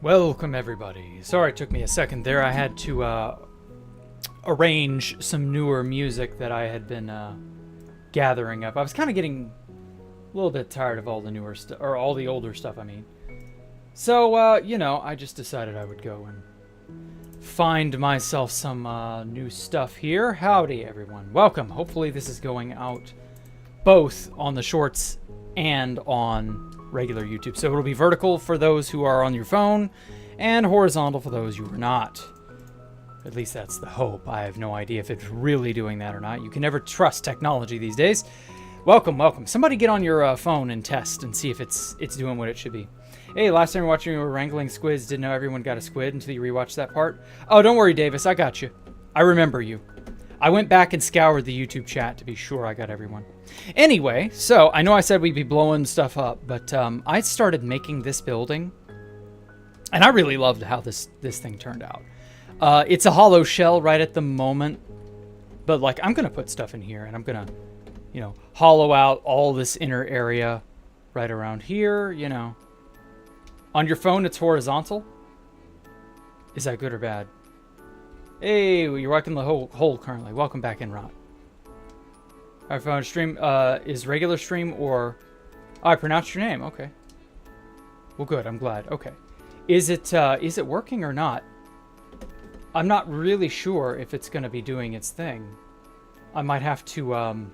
Welcome everybody. Sorry it took me a second there. I had to arrange some newer music that I had been gathering up. I was kind of getting a little bit tired of all the newer stuff, or all the older stuff, I mean. So, you know, I just decided I would go and find myself some new stuff here. Howdy everyone. Welcome. Hopefully this is going out both on the shorts and on regular YouTube. So it'll be vertical for those who are on your phone and horizontal for those who are not. At least that's the hope. I have no idea if it's really doing that or not. You can never trust technology these days. Welcome, welcome. Somebody get on your phone and test and see if it's doing what it should be. Hey, last time we were watching, we were wrangling squids. Didn't know everyone got a squid until you rewatched that part. Oh, don't worry, Davis. I got you. I remember you. I went back and scoured the YouTube chat to be sure I got everyone. Anyway, so I know I said we'd be blowing stuff up, but I started making this building, and I really loved how this thing turned out. It's a hollow shell right at the moment, but like I'm gonna put stuff in here, and I'm gonna, you know, hollow out all this inner area right around here. You know, on your phone it's horizontal. Is that good or bad? Hey, you're rocking the hole currently. Welcome back in, Ron. Our phone stream is regular stream or... Oh, I pronounced your name. Okay. Well, good. I'm glad. Okay. Is it working or not? I'm not really sure if it's going to be doing its thing. I might have to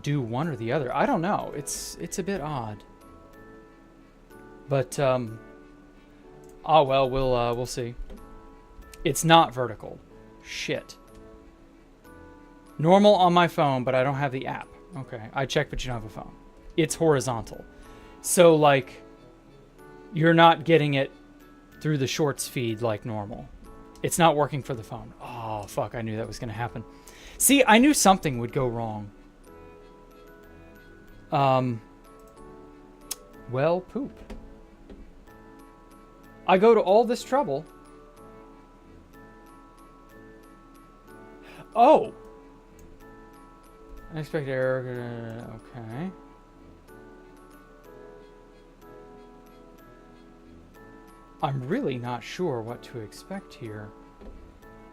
do one or the other. I don't know. It's a bit odd. But oh well, we'll see. It's not vertical. Shit. Normal on my phone, but I don't have the app. Okay, I checked, but you don't have a phone. It's horizontal. So, like, you're not getting it through the shorts feed like normal. It's not working for the phone. Oh, fuck, I knew that was going to happen. See, I knew something would go wrong. Well, poop. I go to all this trouble. Oh! Unexpected error. Okay. I'm really not sure what to expect here.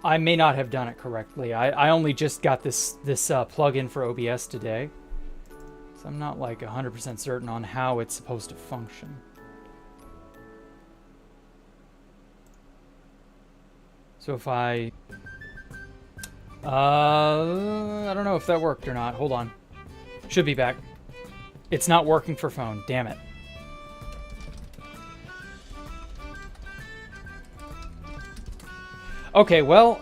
I may not have done it correctly. I only just got this plugin for OBS today. So I'm not like 100% certain on how it's supposed to function. So if I don't know if that worked or not. Hold on. Should be back. It's not working for phone. Damn it. Okay, well,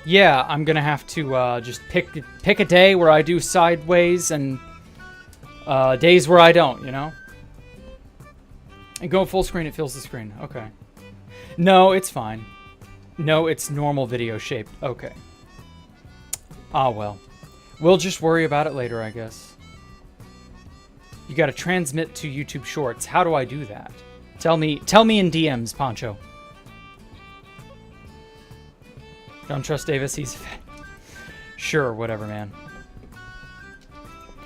yeah, I'm gonna have to just pick a day where I do sideways and days where I don't, you know? And go full screen, it fills the screen. Okay. No, it's fine. No, it's normal video shaped. Okay. Ah, well. We'll just worry about it later, I guess. You gotta transmit to YouTube Shorts. How do I do that? Tell me in DMs, Poncho. Don't trust Davis, he's... Sure, whatever, man.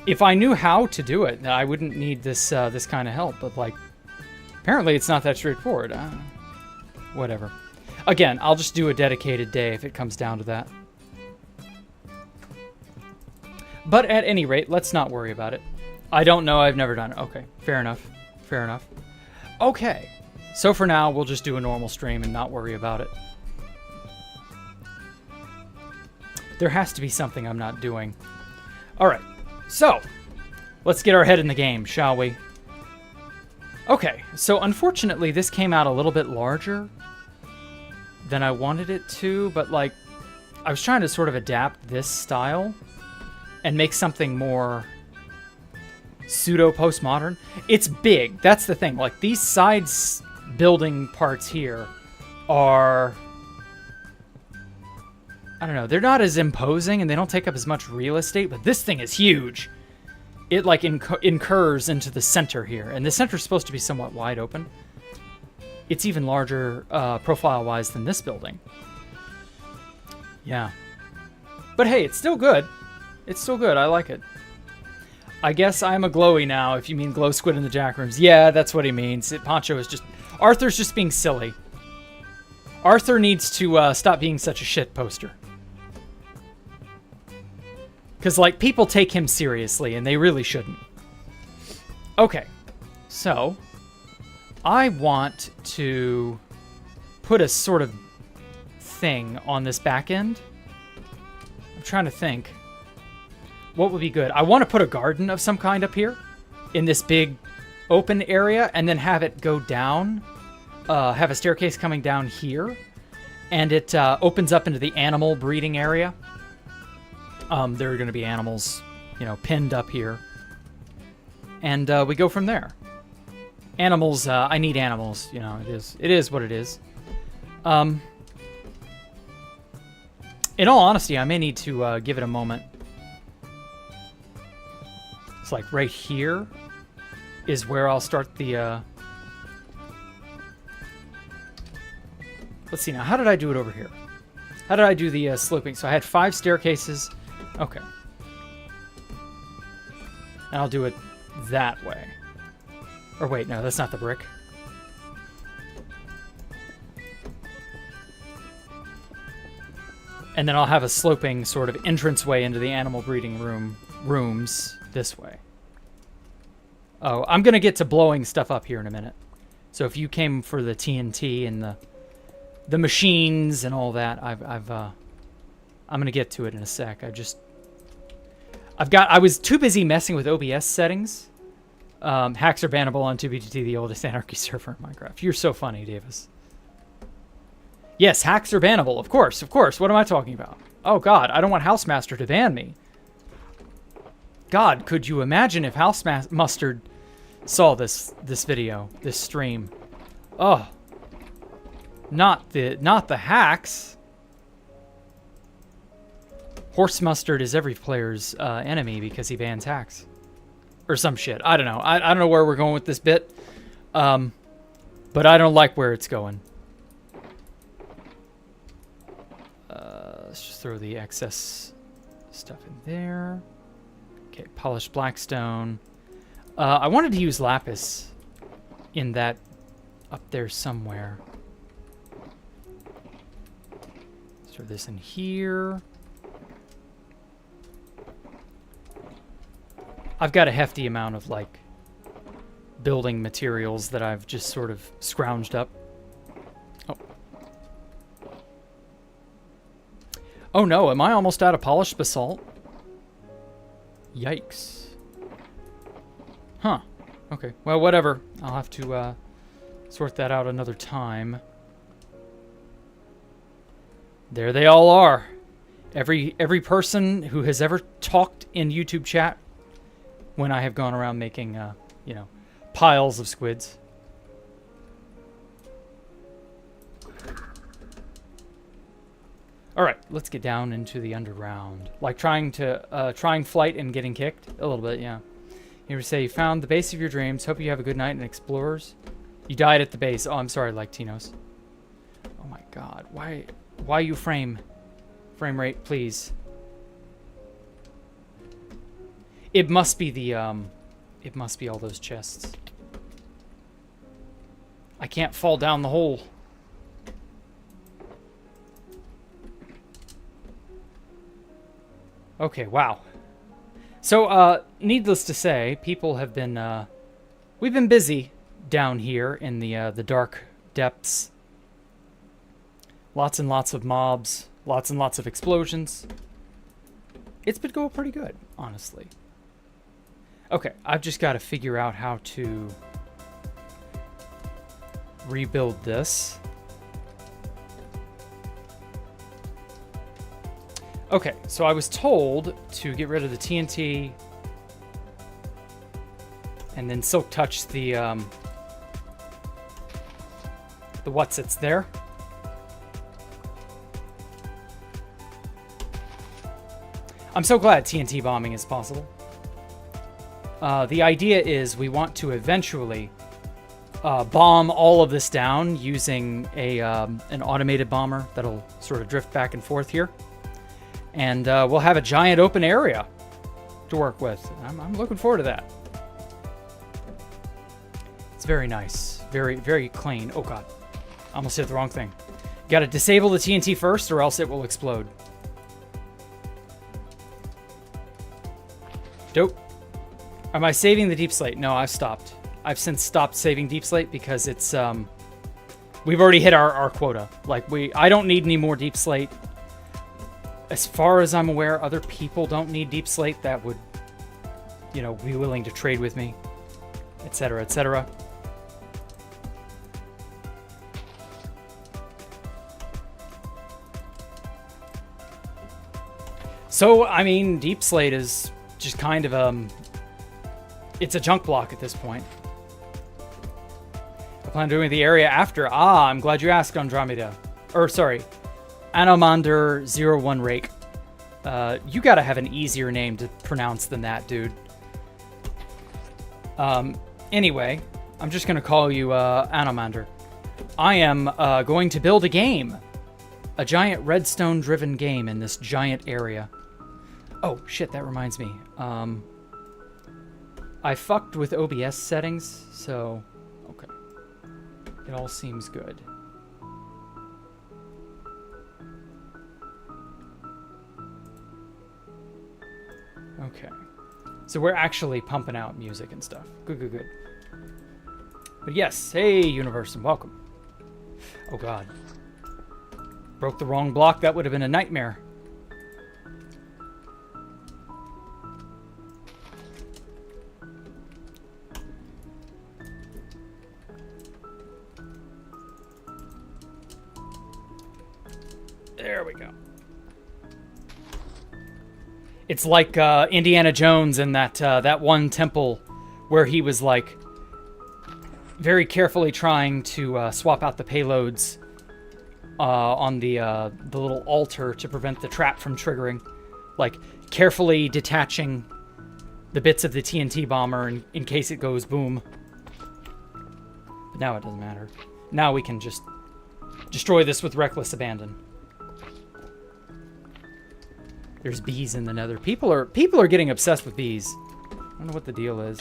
If I knew how to do it, I wouldn't need this this kind of help, but, like, apparently it's not that straightforward. Whatever. Again, I'll just do a dedicated day if it comes down to that. But at any rate, let's not worry about it. I don't know. I've never done it. Okay, fair enough. Fair enough. Okay. So for now, we'll just do a normal stream and not worry about it. There has to be something I'm not doing. All right. So, let's get our head in the game, shall we? Okay. So, unfortunately, this came out a little bit larger than I wanted it to, but like I was trying to sort of adapt this style and make something more pseudo postmodern. It's big. That's the thing. Like these sides building parts here are, I don't know, they're not as imposing and they don't take up as much real estate, but this thing is huge. It like incurs into the center here, and the center is supposed to be somewhat wide open. It's even larger profile-wise than this building. Yeah. But hey, it's still good. It's still good. I like it. I guess I'm a glowy now, if you mean glow squid in the jack rooms. Yeah, that's what he means. Poncho is just... Arthur's just being silly. Arthur needs to stop being such a shit poster. Because, like, people take him seriously, and they really shouldn't. Okay. So, I want to put a sort of thing on this back end. I'm trying to think. What would be good? I want to put a garden of some kind up here in this big open area and then have it go down. Have a staircase coming down here. And it opens up into the animal breeding area. There are going to be animals, you know, pinned up here. And we go from there. Animals, I need animals. You know, it is what it is. In all honesty, I may need to give it a moment. It's like right here is where I'll start the... Let's see now. How did I do it over here? How did I do the sloping? So I had 5 staircases. Okay. And I'll do it that way. Or wait, no, that's not the brick. And then I'll have a sloping sort of entranceway into the animal breeding rooms this way. Oh, I'm going to get to blowing stuff up here in a minute. So if you came for the TNT and the machines and all that, I'm going to get to it in a sec. I was too busy messing with OBS settings. Hacks are bannable on 2BTT, the oldest anarchy server in Minecraft. You're so funny, Davis. Yes, hacks are bannable. Of course, of course. What am I talking about? Oh, God, I don't want Housemaster to ban me. God, could you imagine if Mustard saw this video, this stream? Oh. Not the hacks. Horse Mustard is every player's enemy because he bans hacks. Or some shit. I don't know. I don't know where we're going with this bit. But I don't like where it's going. Let's just throw the excess stuff in there. Okay, polished blackstone. I wanted to use lapis in that up there somewhere. Let's throw this in here. I've got a hefty amount of, like, building materials that I've just sort of scrounged up. Oh. Oh no, am I almost out of polished basalt? Yikes. Huh. Okay, well, whatever. I'll have to sort that out another time. There they all are. Every person who has ever talked in YouTube chat when I have gone around making, you know, piles of squids. All right, let's get down into the underground. Like trying flight and getting kicked a little bit, yeah. You ever say you found the base of your dreams? Hope you have a good night and explorers. You died at the base. Oh, I'm sorry, like Tinos. Oh my God, why you frame rate, please? It must be the it must be all those chests. I can't fall down the hole. Okay, wow. So, needless to say, people have been, we've been busy down here in the dark depths. Lots and lots of mobs, lots and lots of explosions. It's been going pretty good, honestly. Okay, I've just got to figure out how to rebuild this. Okay, so I was told to get rid of the TNT and then silk touch the what's-its there. I'm so glad TNT bombing is possible. The idea is we want to eventually bomb all of this down using an automated bomber that'll sort of drift back and forth here. And we'll have a giant open area. to work with. I'm looking forward to that. It's very nice. Very, very clean. Oh, God. I almost hit the wrong thing. Got to disable the TNT first or else it will explode. Dope. Am I saving the deep slate? No, I've stopped. I've since stopped saving deep slate because it's, we've already hit our quota. Like, I don't need any more deep slate. As far as I'm aware, other people don't need deep slate that would, you know, be willing to trade with me, etc., etc. So, I mean, deep slate is just kind of, it's a junk block at this point. I plan on doing the area after. Ah, I'm glad you asked, Andromeda. Or, sorry, Anomander01 Rake. You gotta have an easier name to pronounce than that, dude. Anyway, I'm just gonna call you Anomander. I am going to build a game. A giant redstone-driven game in this giant area. Oh, shit, that reminds me. I fucked with OBS settings, so... Okay. It all seems good. Okay. So we're actually pumping out music and stuff. Good, good, good. But yes, hey, universe, and welcome. Oh, God. Broke the wrong block. That would have been a nightmare. There we go. It's like Indiana Jones in that one temple where he was like very carefully trying to swap out the payloads on the little altar to prevent the trap from triggering, like carefully detaching the bits of the TNT bomber in case it goes boom. But now it doesn't matter. Now we can just destroy this with reckless abandon. There's bees in the nether. People are getting obsessed with bees. I don't know what the deal is.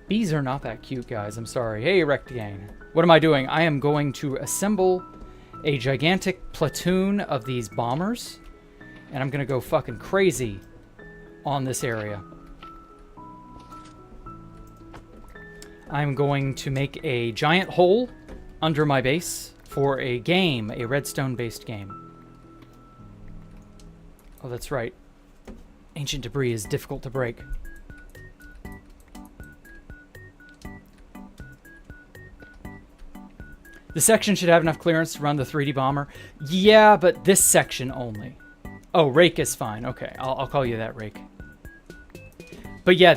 Bees are not that cute, guys. I'm sorry. Hey, Wrecked Gang. What am I doing? I am going to assemble a gigantic platoon of these bombers. And I'm going to go fucking crazy on this area. I'm going to make a giant hole under my base for a game, a redstone-based game. Oh, that's right. Ancient debris is difficult to break. The section should have enough clearance to run the 3D bomber. Yeah, but this section only. Oh, Rake is fine. Okay, I'll call you that, Rake. But yeah,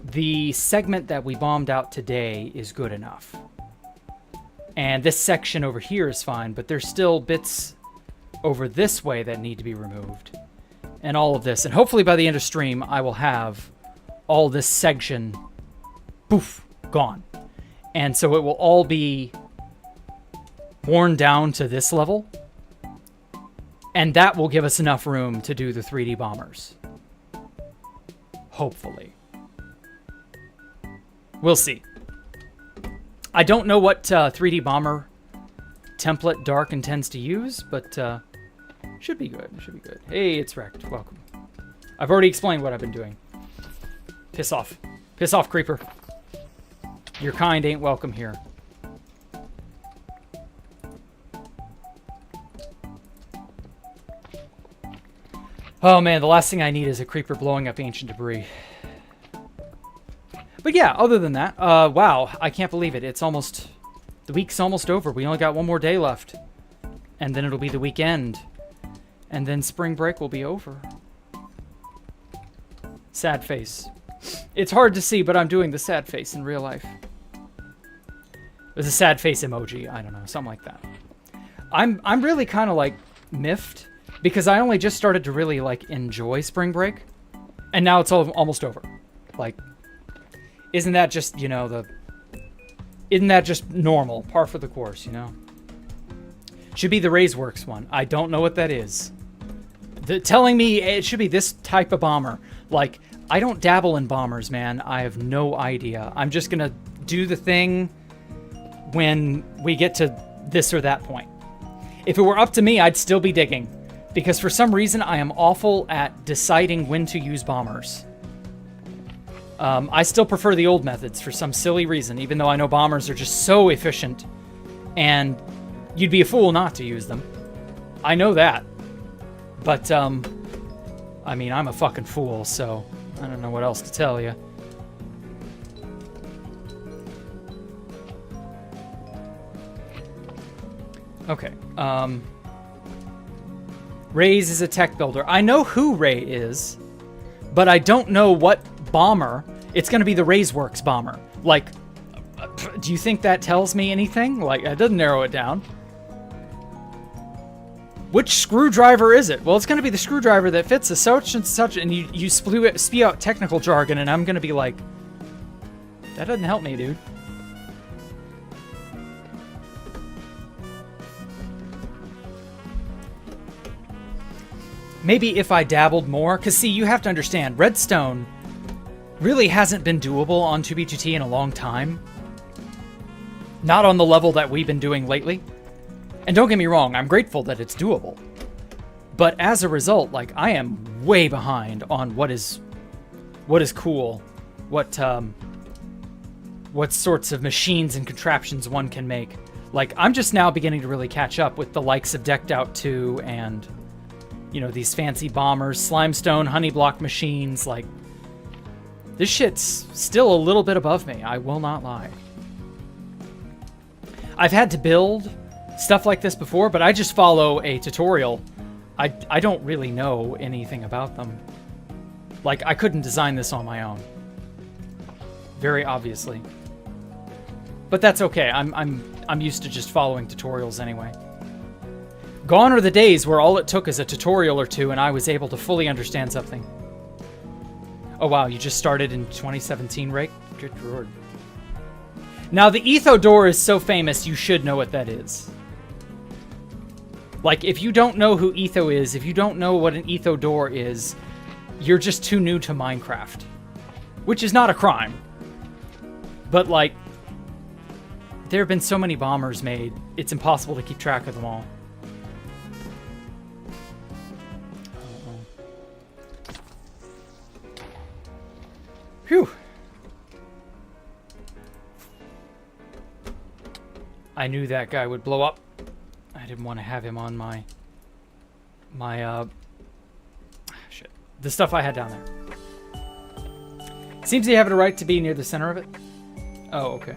the segment that we bombed out today is good enough. And this section over here is fine, but there's still bits over this way that need to be removed. And all of this. And hopefully by the end of stream, I will have all this section, poof, gone. And so it will all be worn down to this level. And that will give us enough room to do the 3D bombers. Hopefully. We'll see. I don't know what 3D bomber template Dark intends to use, but should be good. Should be good. Hey, it's Wrecked. Welcome. I've already explained what I've been doing. Piss off. Piss off, creeper. Your kind ain't welcome here. Oh man, the last thing I need is a creeper blowing up ancient debris. But yeah, other than that, wow, I can't believe it. It's almost, the week's almost over. We only got one more day left. And then it'll be the weekend. And then spring break will be over. Sad face. It's hard to see, but I'm doing the sad face in real life. There's a sad face emoji. I don't know, something like that. I'm really kind of like miffed because I only just started to really like enjoy spring break, and now it's almost over. Like, isn't that just, you know, isn't that just normal, par for the course, you know? Should be the Raiseworks one. I don't know what that is. Telling me it should be this type of bomber. Like, I don't dabble in bombers, man. I have no idea. I'm just gonna do the thing when we get to this or that point. If it were up to me, I'd still be digging. Because for some reason, I am awful at deciding when to use bombers. I still prefer the old methods for some silly reason, even though I know bombers are just so efficient. And you'd be a fool not to use them. I know that. But, I mean, I'm a fucking fool, so I don't know what else to tell you. Okay, Ray's is a tech builder. I know who Ray is, but I don't know what bomber. It's going to be the Raiseworks bomber. Like, do you think that tells me anything? Like, it doesn't narrow it down. Which screwdriver is it? Well, it's going to be the screwdriver that fits a such and such, and you spew out technical jargon, and I'm going to be like, that doesn't help me, dude. Maybe if I dabbled more, because see, you have to understand, Redstone really hasn't been doable on 2B2T in a long time. Not on the level that we've been doing lately. And don't get me wrong, I'm grateful that it's doable. But as a result, like, I am way behind on what is cool, what sorts of machines and contraptions one can make. Like, I'm just now beginning to really catch up with the likes of Decked Out 2 and, you know, these fancy bombers, Slimestone, honey block machines. Like, this shit's still a little bit above me, I will not lie. I've had to build stuff like this before, but I just follow a tutorial. I don't really know anything about them. Like, I couldn't design this on my own. Very obviously. But that's okay. I'm used to just following tutorials anyway. Gone are the days where all it took is a tutorial or two and I was able to fully understand something. Oh wow, you just started in 2017, right? Good lord. Now the Etho door is so famous, you should know what that is. Like, if you don't know who Etho is, if you don't know what an Etho door is, you're just too new to Minecraft. Which is not a crime. But, like, there have been so many bombers made, it's impossible to keep track of them all. Phew. I knew that guy would blow up. I didn't want to have him on my shit. The stuff I had down there. Seems you have a right to be near the center of it. Oh, okay.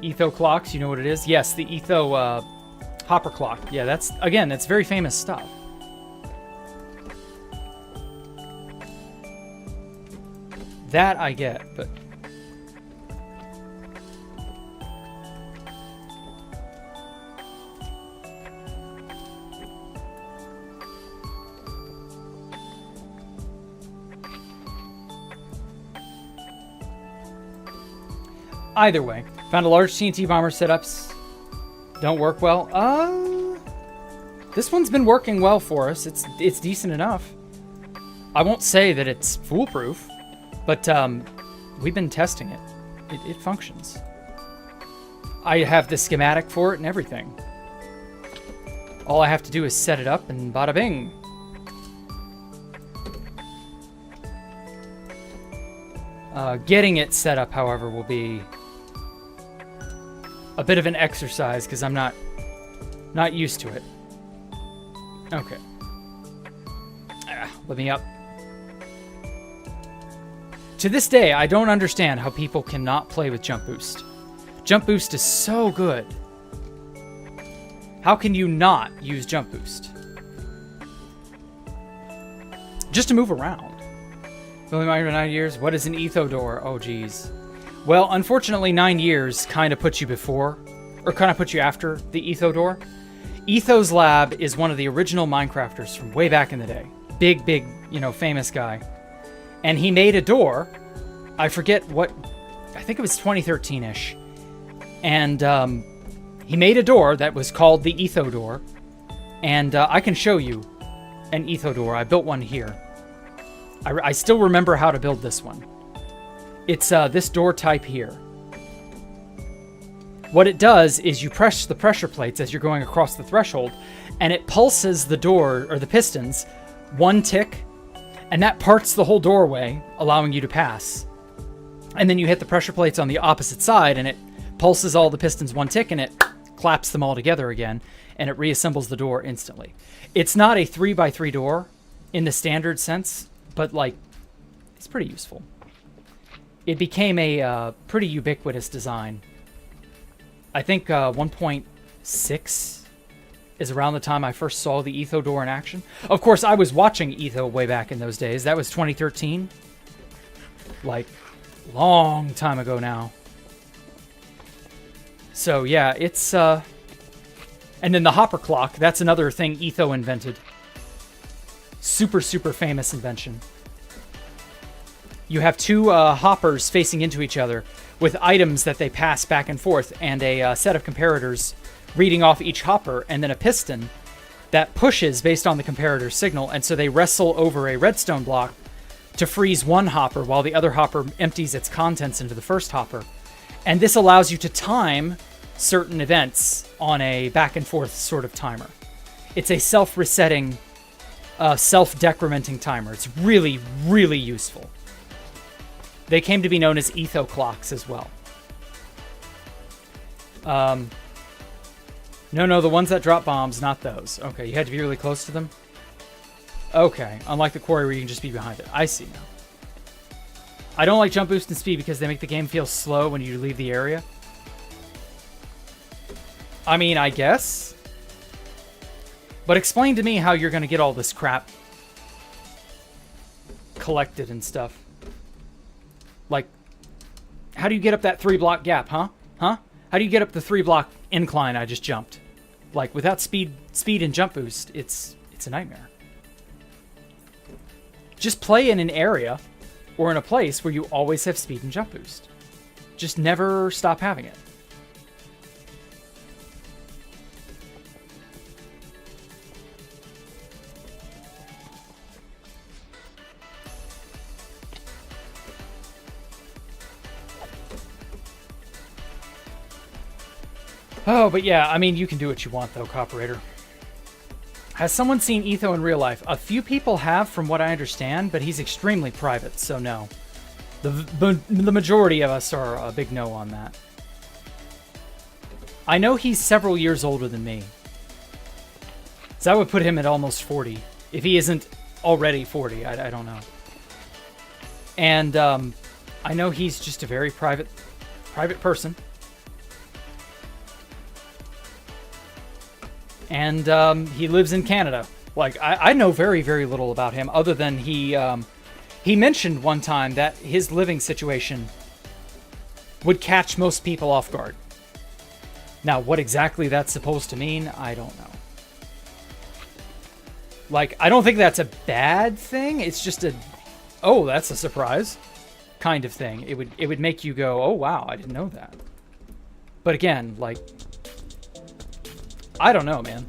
Etho clocks, you know what it is? Yes, the Etho hopper clock. Yeah, that's very famous stuff. That I get, but either way, found a large TNT bomber setups. Don't work well. This one's been working well for us. It's decent enough. I won't say that it's foolproof, but we've been testing it. It functions. I have the schematic for it and everything. All I have to do is set it up and bada bing. Getting it set up, however, will be a bit of an exercise because I'm not used to it. Okay. Let me up. To this day, I don't understand how people cannot play with Jump Boost. Jump Boost is so good. How can you not use Jump Boost? Just to move around. Only 9 years? What is an Etho door? Oh, geez. Well, unfortunately, 9 years kind of puts you before, or kind of puts you after the Etho door. Etho's lab is one of the original Minecrafters from way back in the day. Big, you know, famous guy. And he made a door. I forget what, I think it was 2013-ish. And he made a door that was called the Etho door. And I can show you an Etho door. I built one here. I still remember how to build this one. It's this door type here. What it does is you press the pressure plates as you're going across the threshold, and it pulses the door, or the pistons, one tick, and that parts the whole doorway, allowing you to pass. And then you hit the pressure plates on the opposite side, and it pulses all the pistons one tick, and it claps them all together again, and it reassembles the door instantly. It's not a 3x3 door in the standard sense, but like, it's pretty useful. It became a pretty ubiquitous design. I think 1.6 is around the time I first saw the Etho door in action. Of course, I was watching Etho way back in those days. That was 2013. Like, long time ago now. So yeah, it's... And then the hopper clock, that's another thing Etho invented. Super, super famous invention. You have two hoppers facing into each other with items that they pass back and forth, and a set of comparators reading off each hopper, and then a piston that pushes based on the comparator's signal, and so they wrestle over a redstone block to freeze one hopper while the other hopper empties its contents into the first hopper. And this allows you to time certain events on a back and forth sort of timer. It's a self-resetting, self-decrementing timer. It's really, really useful. They came to be known as Etho clocks as well. No, the ones that drop bombs, not those. Okay, you had to be really close to them? Okay, unlike the quarry where you can just be behind it. I see now. I don't like jump boost and speed because they make the game feel slow when you leave the area. I mean, I guess. But explain to me how you're going to get all this crap collected and stuff. Like, how do you get up that 3-block gap, huh? Huh? How do you get up the 3-block incline I just jumped? Like, without speed and jump boost, it's a nightmare. Just play in an area or in a place where you always have speed and jump boost. Just never stop having it. Oh, but yeah, I mean, you can do what you want, though, Cooperator. Has someone seen Etho in real life? A few people have, from what I understand, but he's extremely private, so no. The majority of us are a big no on that. I know he's several years older than me. So that would put him at almost 40. If he isn't already 40, I don't know. And I know he's just a very private person. And he lives in Canada. Like, I know very, very little about him, other than he mentioned one time that his living situation would catch most people off guard. Now, what exactly that's supposed to mean, I don't know. Like, I don't think that's a bad thing. It's just a, oh, that's a surprise kind of thing. It would make you go, oh, wow, I didn't know that. But again, like, I don't know, man.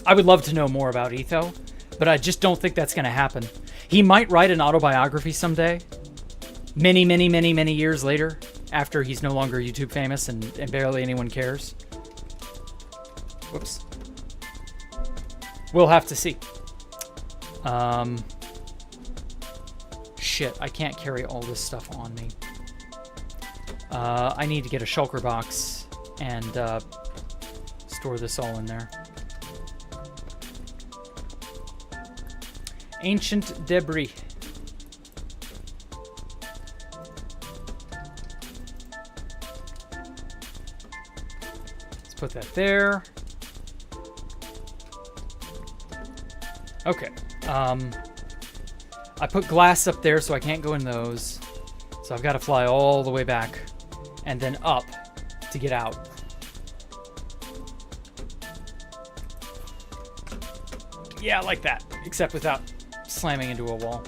I would love to know more about Etho, but I just don't think that's going to happen. He might write an autobiography someday, many, many, many, many years later, after he's no longer YouTube famous and barely anyone cares. Whoops. We'll have to see. Shit, I can't carry all this stuff on me. I need to get a shulker box and store this all in there. Ancient debris. Let's put that there. Okay. I put glass up there so I can't go in those. So I've got to fly all the way back and then up to get out. Yeah, like that, except without slamming into a wall.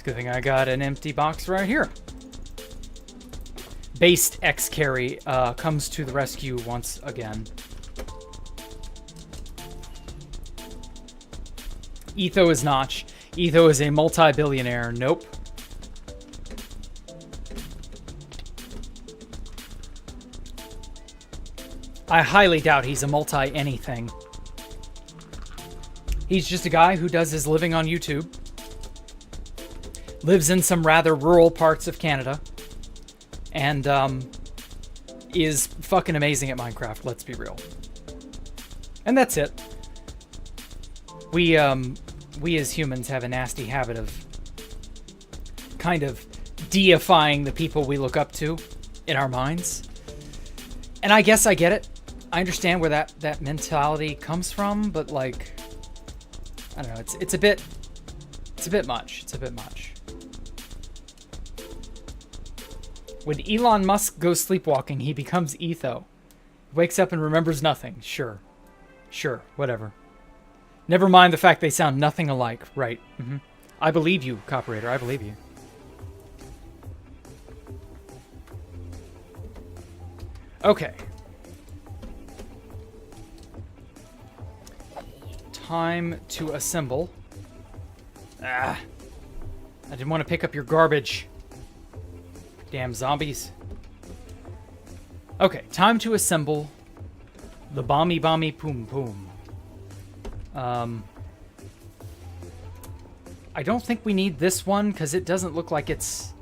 Good thing I got an empty box right here. Based X Carry comes to the rescue once again. Etho is Notch. Etho is a multi-billionaire. Nope. I highly doubt he's a multi-anything. He's just a guy who does his living on YouTube. Lives in some rather rural parts of Canada. And is fucking amazing at Minecraft, let's be real. And that's it. We as humans have a nasty habit of kind of deifying the people we look up to in our minds. And I guess I get it. I understand where that mentality comes from, but like, I don't know, it's a bit much. It's a bit much. When Elon Musk goes sleepwalking, he becomes Etho. Wakes up and remembers nothing. Sure, whatever. Never mind the fact they sound nothing alike. Right. I believe you, Coperator. I believe you. Okay. Time to assemble. I didn't want to pick up your garbage. Damn zombies. Okay, time to assemble the bomby poom poom. I don't think we need this one because it doesn't look like it's...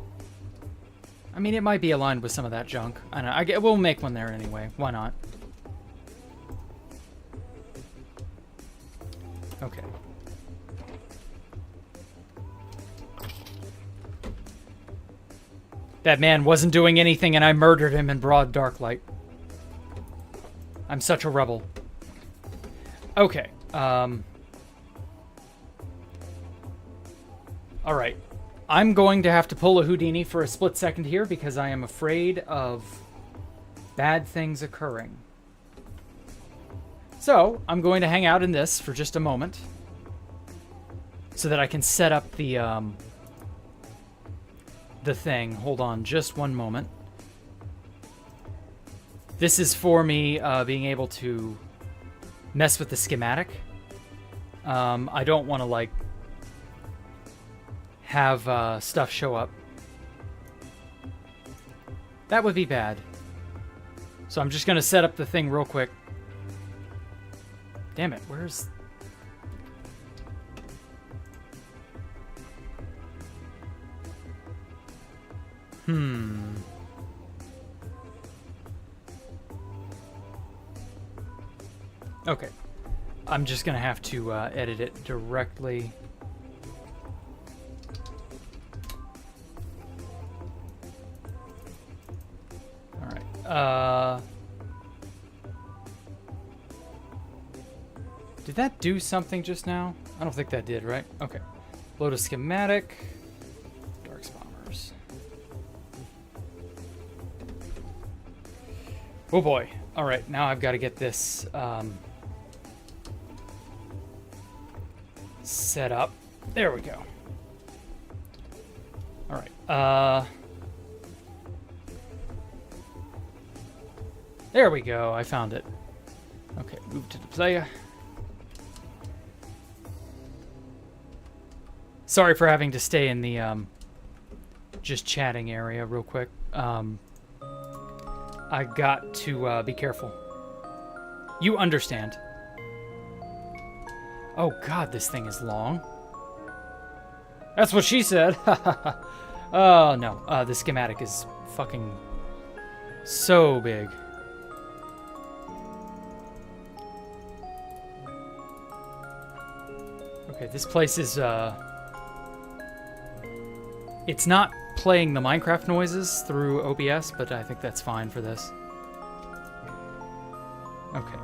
I mean, it might be aligned with some of that junk. I don't know. We'll make one there anyway. Why not? Okay. That man wasn't doing anything and I murdered him in broad dark light. I'm such a rebel. Okay. Alright. I'm going to have to pull a Houdini for a split second here because I am afraid of bad things occurring. So, I'm going to hang out in this for just a moment so that I can set up the thing. Hold on just one moment. This is for me being able to mess with the schematic. I don't want to, like, have stuff show up. That would be bad. So I'm just going to set up the thing real quick. Damn it, where's... Okay. I'm just going to have to edit it directly. Alright. Did that do something just now? I don't think that did, right? Okay. Load a schematic. Dark spawners. Oh boy. Alright, now I've got to get this set up. There we go. Alright. There we go. I found it. Okay, move to the player. Sorry for having to stay in the just chatting area real quick. I got to be careful. You understand. Oh god, this thing is long. That's what she said. Oh no, the schematic is fucking so big. Okay, this place is it's not playing the Minecraft noises through OBS, but I think that's fine for this. Okay,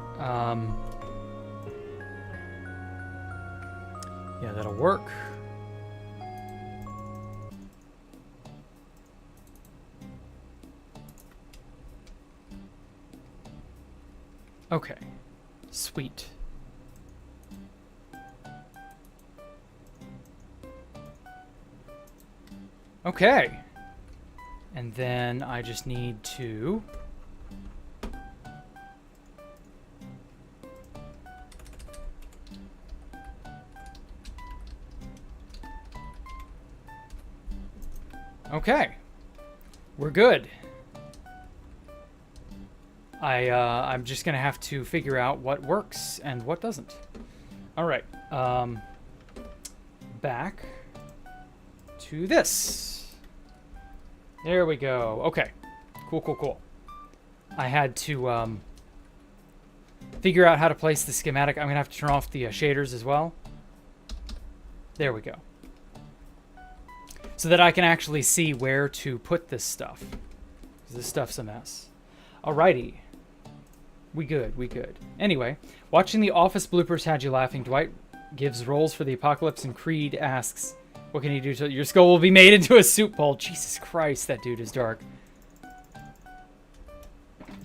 yeah, that'll work. Okay, sweet. Okay. And then I just need to... Okay. We're good. I'm just gonna have to figure out what works and what doesn't. All right. Back to this. There we go. Okay. Cool. I had to figure out how to place the schematic. I'm gonna have to turn off the shaders as well. There we go. So that I can actually see where to put this stuff. 'Cause this stuff's a mess. Alrighty. We good. Anyway, watching the Office bloopers had you laughing. Dwight gives rolls for the apocalypse, and Creed asks, what can you do till your skull will be made into a soup bowl? Jesus Christ, that dude is dark.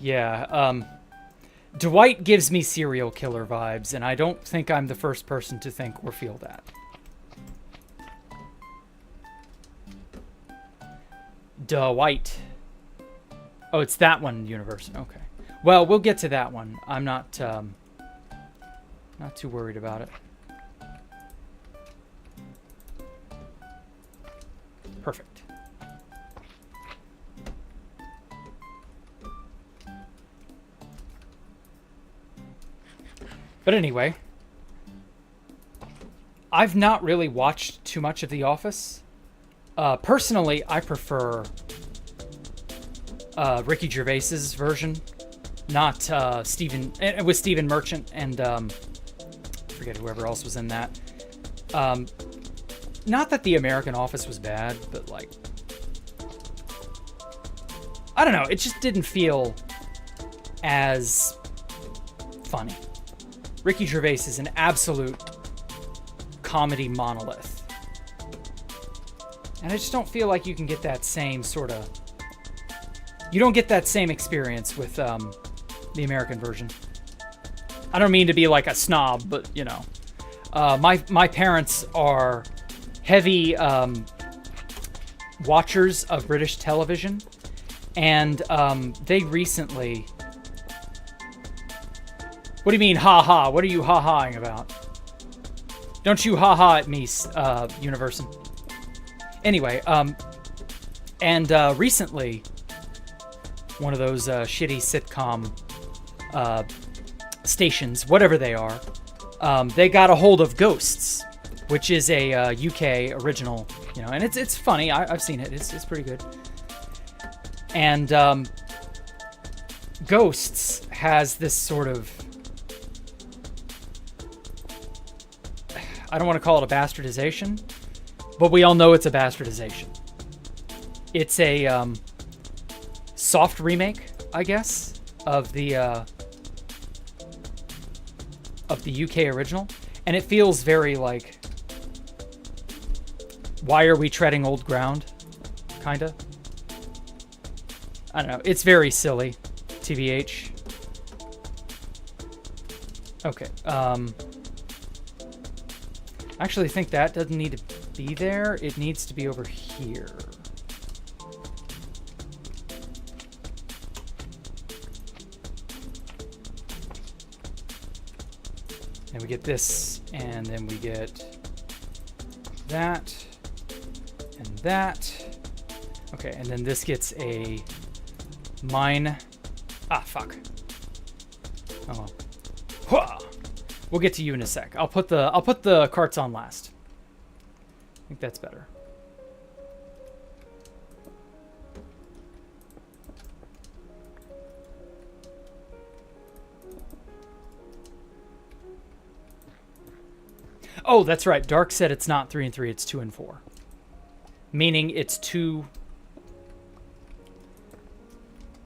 Yeah, Dwight gives me serial killer vibes, and I don't think I'm the first person to think or feel that. Dwight. Oh, it's that one universe. Okay. Well, we'll get to that one. I'm not too worried about it. Perfect. But anyway, I've not really watched too much of The Office. Personally, I prefer Ricky Gervais's version, not Stephen Merchant and I forget whoever else was in that. Not that the American Office was bad, but like, I don't know, it just didn't feel as funny. Ricky Gervais is an absolute comedy monolith. And I just don't feel like you can get that same sort of... You don't get that same experience with the American version. I don't mean to be like a snob, but, you know. My parents are heavy watchers of British television. And they recently... What do you mean, ha-ha? What are you ha-haing about? Don't you ha-ha at me, Universum. Anyway, recently, one of those shitty sitcom stations, whatever they are, they got a hold of Ghosts, which is a UK original, you know, and it's funny. I've seen it. It's pretty good. And Ghosts has this sort of, I don't want to call it a bastardization, but we all know it's a bastardization. It's a soft remake, I guess, of the UK original, and it feels very like, why are we treading old ground? Kinda. I don't know. It's very silly, TBH. Okay. I actually think that doesn't need to be there. It needs to be over here. And we get this, and then we get that, and that. Okay, and then this gets a mine. Ah, fuck. Oh well. We'll get to you in a sec. I'll put the carts on last. I think that's better. Oh, that's right. Dark said it's not 3 and 3, it's 2 and 4. Meaning it's two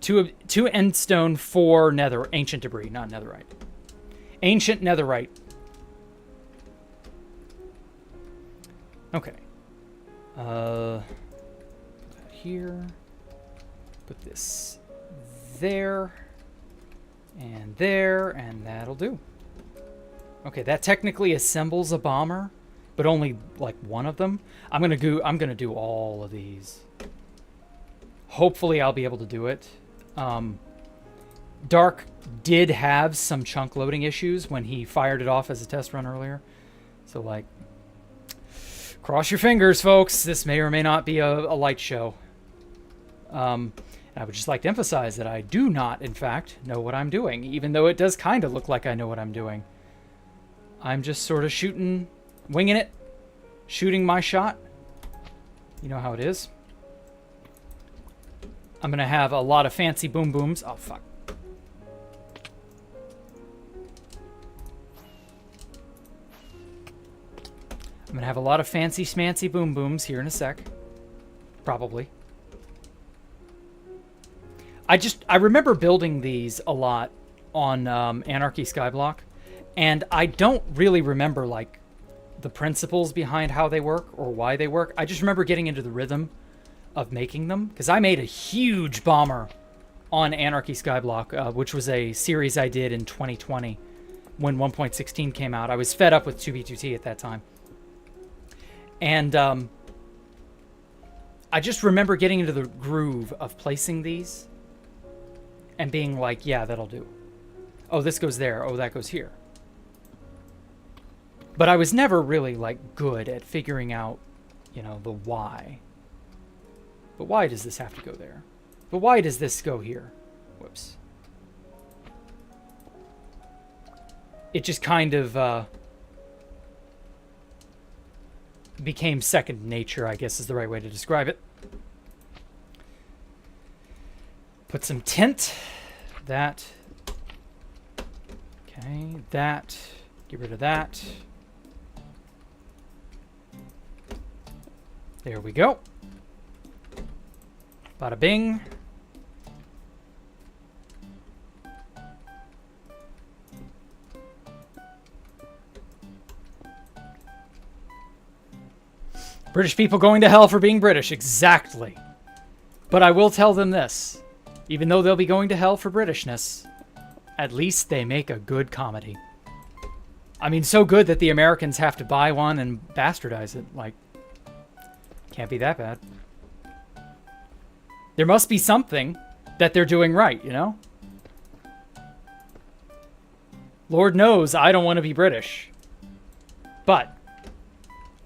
endstone, 4 ancient debris, not netherite. Ancient netherite. Okay. Put that here. Put this there. And that'll do. Okay, that technically assembles a bomber, but only like one of them. I'm gonna do all of these. Hopefully I'll be able to do it. Dark did have some chunk loading issues when he fired it off as a test run earlier. So, like, cross your fingers, folks. This may or may not be a light show. I would just like to emphasize that I do not, in fact, know what I'm doing, even though it does kind of look like I know what I'm doing. I'm just sort of winging it, shooting my shot. You know how it is. I'm going to have a lot of fancy boom booms. Oh, fuck. I'm going to have a lot of fancy schmancy boom booms here in a sec. Probably. I remember building these a lot on Anarchy Skyblock, and I don't really remember, like, the principles behind how they work or why they work. I just remember getting into the rhythm of making them, because I made a huge bomber on Anarchy Skyblock, which was a series I did in 2020 when 1.16 came out. I was fed up with 2B2T at that time. And I just remember getting into the groove of placing these and being like, yeah, that'll do. Oh, this goes there. Oh, that goes here. But I was never really, like, good at figuring out, you know, the why. But why does this have to go there? But why does this go here? Whoops. It just kind of became second nature, I guess is the right way to describe it. Put some tint. That. Okay, that. Get rid of that. There we go. Bada bing. British people going to hell for being British. Exactly. But I will tell them this. Even though they'll be going to hell for Britishness, at least they make a good comedy. I mean, so good that the Americans have to buy one and bastardize it. Like, can't be that bad. There must be something that they're doing right, you know? Lord knows I don't want to be British. But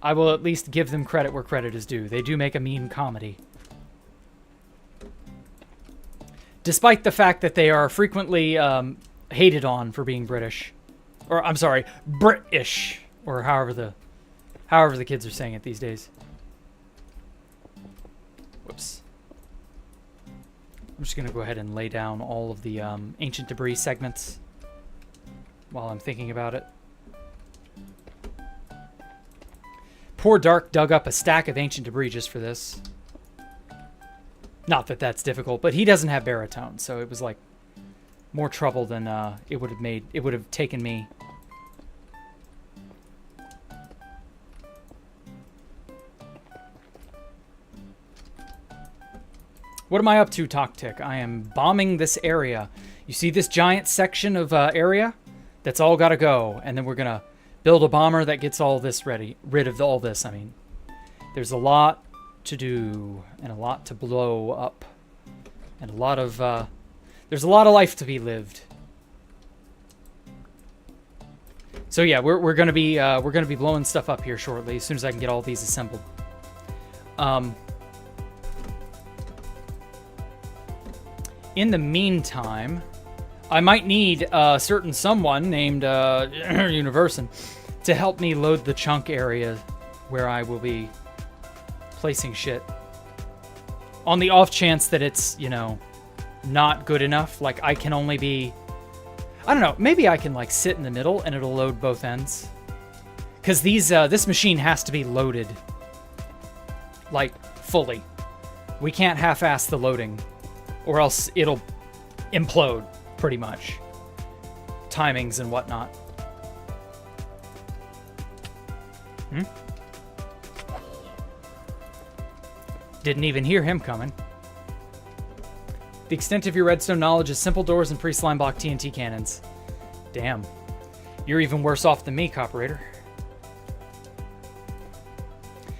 I will at least give them credit where credit is due. They do make a mean comedy. Despite the fact that they are frequently hated on for being British. Or, I'm sorry, British. Or however the kids are saying it these days. Whoops. I'm just going to go ahead and lay down all of the ancient debris segments while I'm thinking about it. Poor Dark dug up a stack of ancient debris just for this. Not that that's difficult, but he doesn't have baritone, so it was like more trouble than it would have taken me. What am I up to, Toktik? I am bombing this area. You see this giant section of area? That's all got to go. And then we're going to build a bomber that gets all this rid of all this, I mean. There's a lot to do and a lot to blow up. And a lot of... there's a lot of life to be lived. So yeah, we're going to be blowing stuff up here shortly as soon as I can get all these assembled. In the meantime, I might need a certain someone named Universin to help me load the chunk area where I will be placing shit. On the off chance that it's, you know, not good enough. Like, I can only be... I don't know, maybe I can, like, sit in the middle and it'll load both ends. Because this machine has to be loaded, like, fully. We can't half-ass the loading, or else it'll implode, pretty much. Timings and whatnot. Didn't even hear him coming. The extent of your redstone knowledge is simple doors and pre-slime block TNT cannons. Damn. You're even worse off than me, Cooperator.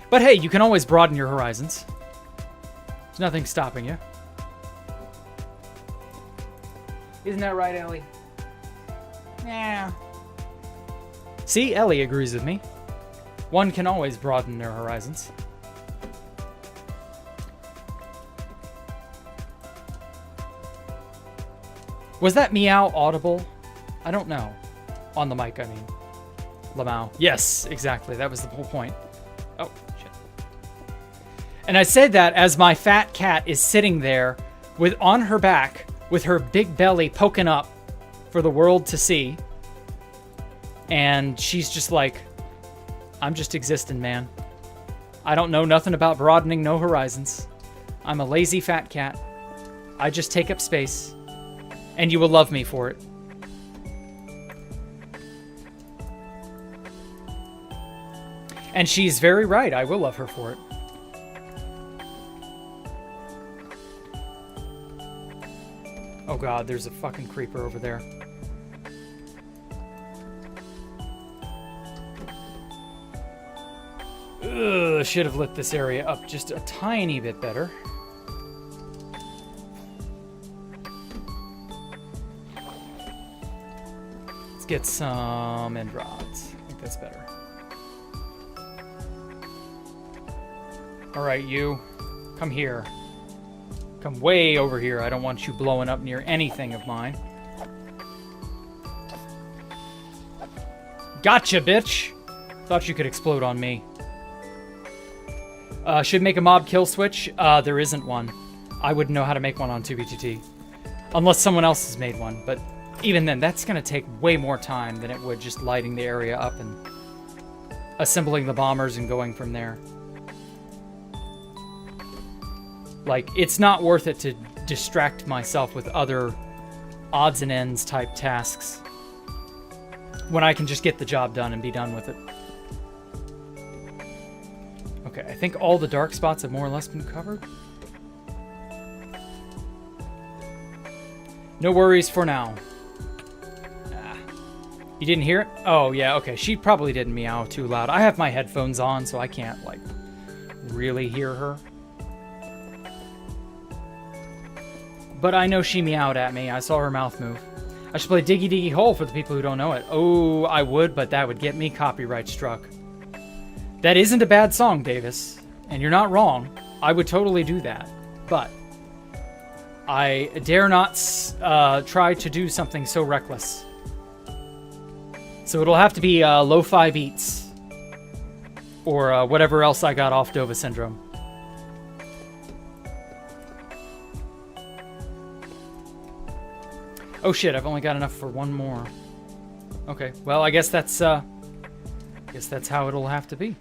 But hey, you can always broaden your horizons. There's nothing stopping you. Isn't that right, Ellie? Yeah. See, Ellie agrees with me. One can always broaden their horizons. Was that meow audible? I don't know. On the mic, I mean. Lamau. Yes, exactly. That was the whole point. Oh, shit. And I said that as my fat cat is sitting there on her back with her big belly poking up for the world to see. And she's just like, I'm just existing, man. I don't know nothing about broadening no horizons. I'm a lazy fat cat. I just take up space. And you will love me for it. And she's very right. I will love her for it. Oh god, there's a fucking creeper over there. Ugh, should have lit this area up just a tiny bit better. Let's get some end rods. I think that's better. Alright, you. Come here. Come way over here. I don't want you blowing up near anything of mine. Gotcha, bitch! Thought you could explode on me. Should make a mob kill switch? There isn't one. I wouldn't know how to make one on 2BTT. Unless someone else has made one. But even then, that's going to take way more time than it would just lighting the area up and assembling the bombers and going from there. Like, it's not worth it to distract myself with other odds and ends type tasks when I can just get the job done and be done with it. Okay, I think all the dark spots have more or less been covered. No worries for now. Ah. You didn't hear it? Oh, yeah, okay. She probably didn't meow too loud. I have my headphones on, so I can't, like, really hear her. But I know she meowed at me. I saw her mouth move. I should play Diggy Diggy Hole for the people who don't know it. Oh, I would, but that would get me copyright struck. That isn't a bad song, Davis. And you're not wrong. I would totally do that. But I dare not try to do something so reckless. So it'll have to be lo-fi beats. Or whatever else I got off Dova Syndrome. Oh shit, I've only got enough for one more. Okay, well, I guess that's how it'll have to be.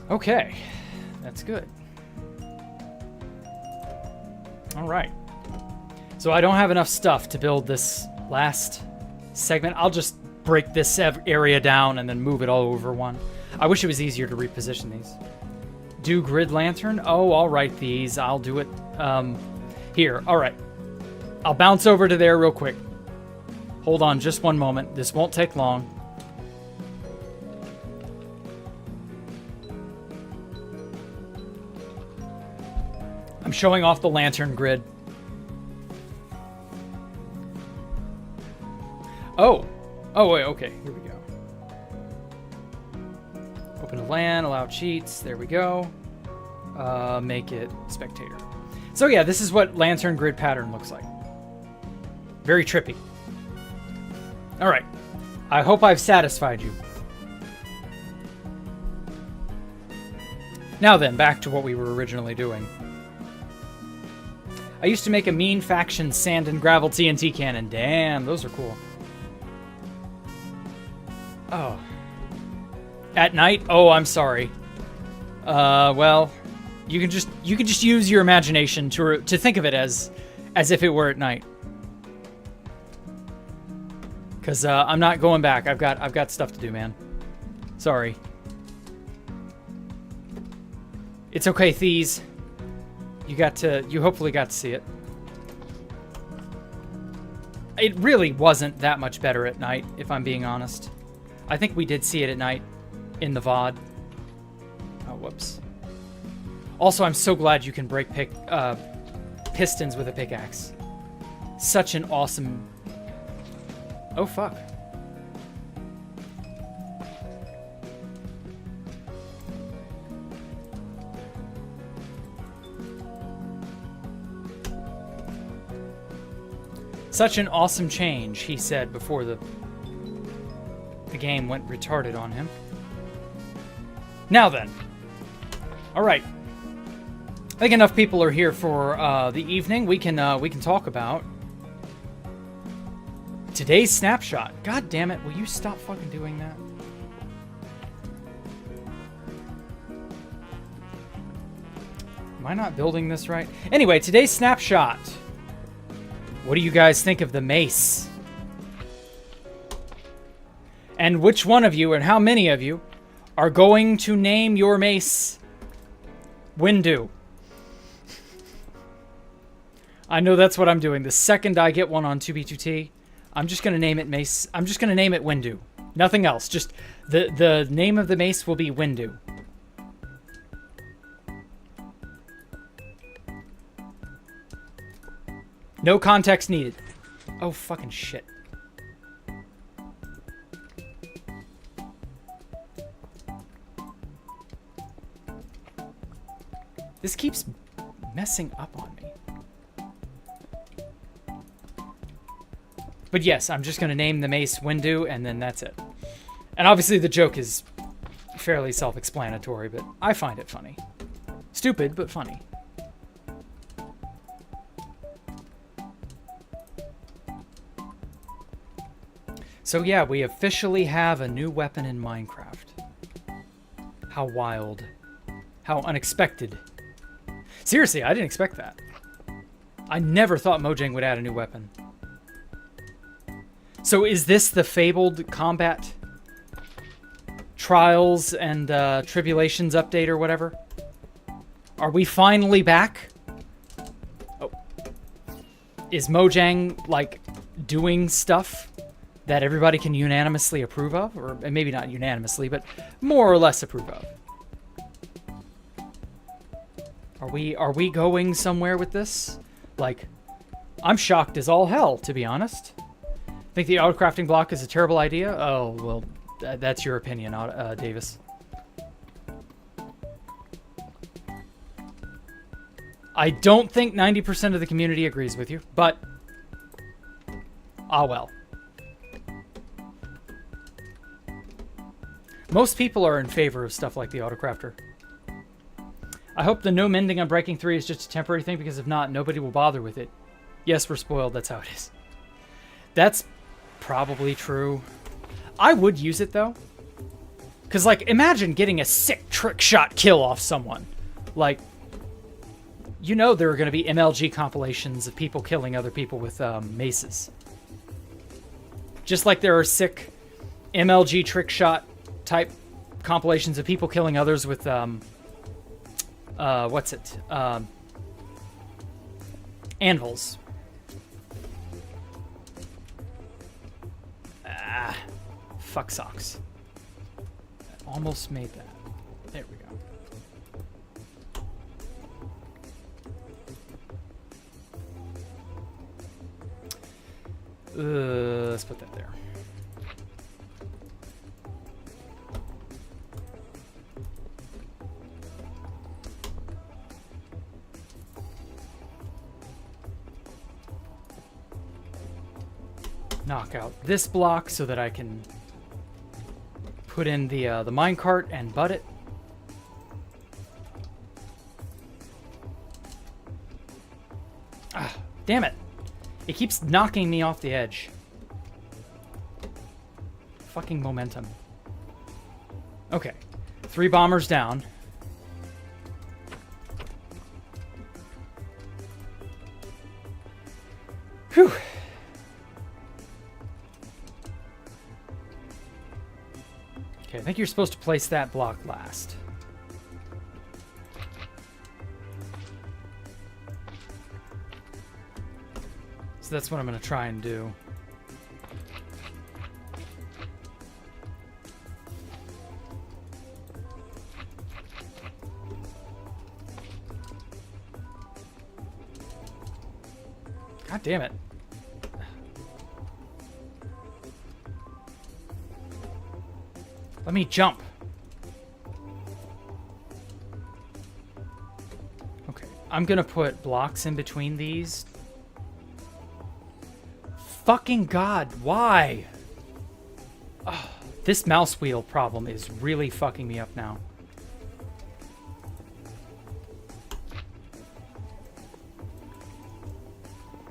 Okay, that's good. All right. So I don't have enough stuff to build this last segment. I'll just break this area down and then move it all over one. I wish it was easier to reposition these. Do grid lantern? Oh, I'll write these. I'll do it here. All right. I'll bounce over to there real quick. Hold on just one moment. This won't take long. I'm showing off the lantern grid. Oh, wait, okay, here we go. Open a LAN, allow cheats, there we go. Make it spectator. So yeah, this is what lantern grid pattern looks like. Very trippy. All right, I hope I've satisfied you. Now then, back to what we were originally doing. I used to make a mean faction sand and gravel TNT cannon. Damn, those are cool. Oh. At night? Oh, I'm sorry. Well, you can just use your imagination to think of it as if it were at night. Cause I'm not going back. I've got stuff to do, man. Sorry. It's okay, Thies. You hopefully got to see it. It really wasn't that much better at night, if I'm being honest. I think we did see it at night in the VOD. Oh, whoops. Also, I'm so glad you can break pistons with a pickaxe. Such an awesome... Oh, fuck. Such an awesome change, he said before the game went retarded on him. Now then. Alright. I think enough people are here for the evening. We can talk about today's snapshot. God damn it, will you stop fucking doing that? Am I not building this right? Anyway, today's snapshot. What do you guys think of the mace? And which one of you, and how many of you, are going to name your mace Windu? I know that's what I'm doing. The second I get one on 2B2T, I'm just going to name it Mace. I'm just going to name it Windu. Nothing else. Just the name of the mace will be Windu. No context needed. Oh, fucking shit. This keeps messing up on me. But yes, I'm just going to name the mace Windu, and then that's it. And obviously the joke is fairly self-explanatory, but I find it funny. Stupid, but funny. So yeah, we officially have a new weapon in Minecraft. How wild. How unexpected. Seriously, I didn't expect that. I never thought Mojang would add a new weapon. So is this the fabled combat trials and tribulations update or whatever? Are we finally back? Oh. Is Mojang, like, doing stuff that everybody can unanimously approve of? Or maybe not unanimously, but more or less approve of. Are we going somewhere with this? Like, I'm shocked as all hell, to be honest. Think the auto-crafting block is a terrible idea? Oh, well, that's your opinion, Davis. I don't think 90% of the community agrees with you, but... ah, well. Most people are in favor of stuff like the Autocrafter. I hope the no mending on Breaking 3 is just a temporary thing, because if not, nobody will bother with it. Yes, we're spoiled. That's how it is. That's probably true. I would use it, though. Because, like, imagine getting a sick trick shot kill off someone. Like, you know there are going to be MLG compilations of people killing other people with maces. Just like there are sick MLG trick shot type compilations of people killing others with what's it? Anvils. Ah, fuck socks. Almost made that. There we go. Let's put that there. Knock out this block so that I can put in the minecart and butt it. Ah, damn it. It keeps knocking me off the edge. Fucking momentum. Okay. 3 bombers down. Whew. Okay, I think you're supposed to place that block last. So that's what I'm going to try and do. God damn it. Let me jump. Okay, I'm gonna put blocks in between these. Fucking God, why? Oh, this mouse wheel problem is really fucking me up now.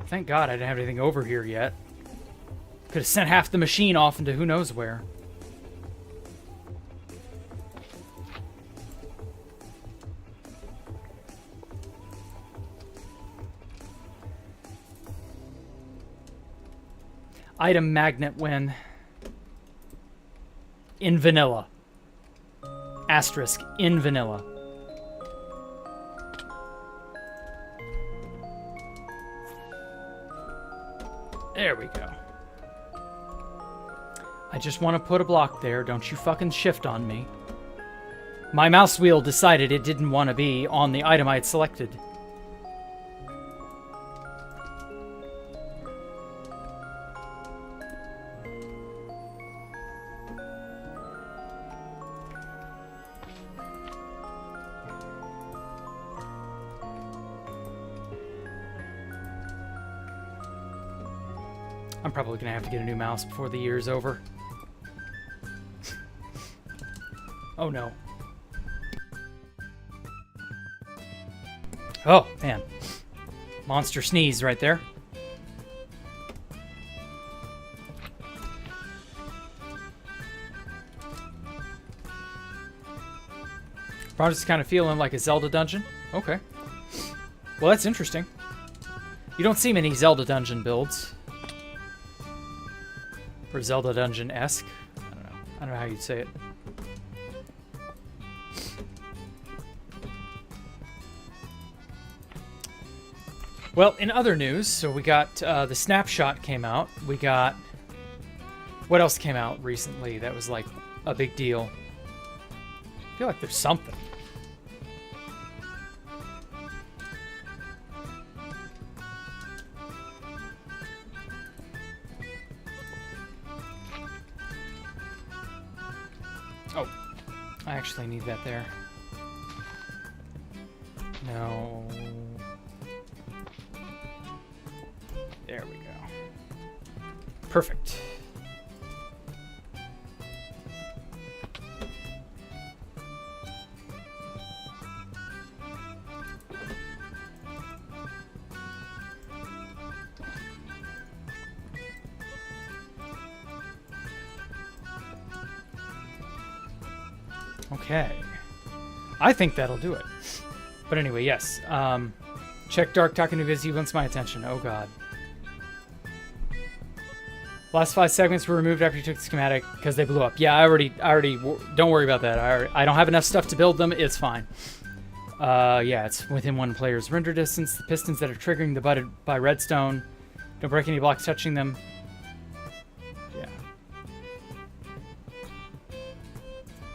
Thank God I didn't have anything over here yet. Could have sent half the machine off into who knows where. Item magnet when in vanilla. Asterisk in vanilla. There we go. I just want to put a block there. Don't you fucking shift on me. My mouse wheel decided it didn't want to be on the item I had selected. I'm probably gonna have to get a new mouse before the year's over. Oh no. Oh, man. Monster sneeze right there. Project's kind of feeling like a Zelda dungeon. Okay. Well, that's interesting. You don't see many Zelda dungeon builds. Or Zelda Dungeon-esque. I don't know. I don't know how you'd say it. Well, in other news, so we got the Snapshot came out. We got... What else came out recently that was like a big deal? I feel like there's something. Oh, I actually need that there. No. There we go. Perfect. Okay. I think that'll do it. But anyway, yes. Check Dark Talking to Viz. He wants my attention. Oh, God. Last 5 segments were removed after you took the schematic because they blew up. Yeah, I already, don't worry about that. I don't have enough stuff to build them. It's fine. Yeah, it's within one player's render distance. The pistons that are triggering the button by Redstone. Don't break any blocks touching them. Yeah.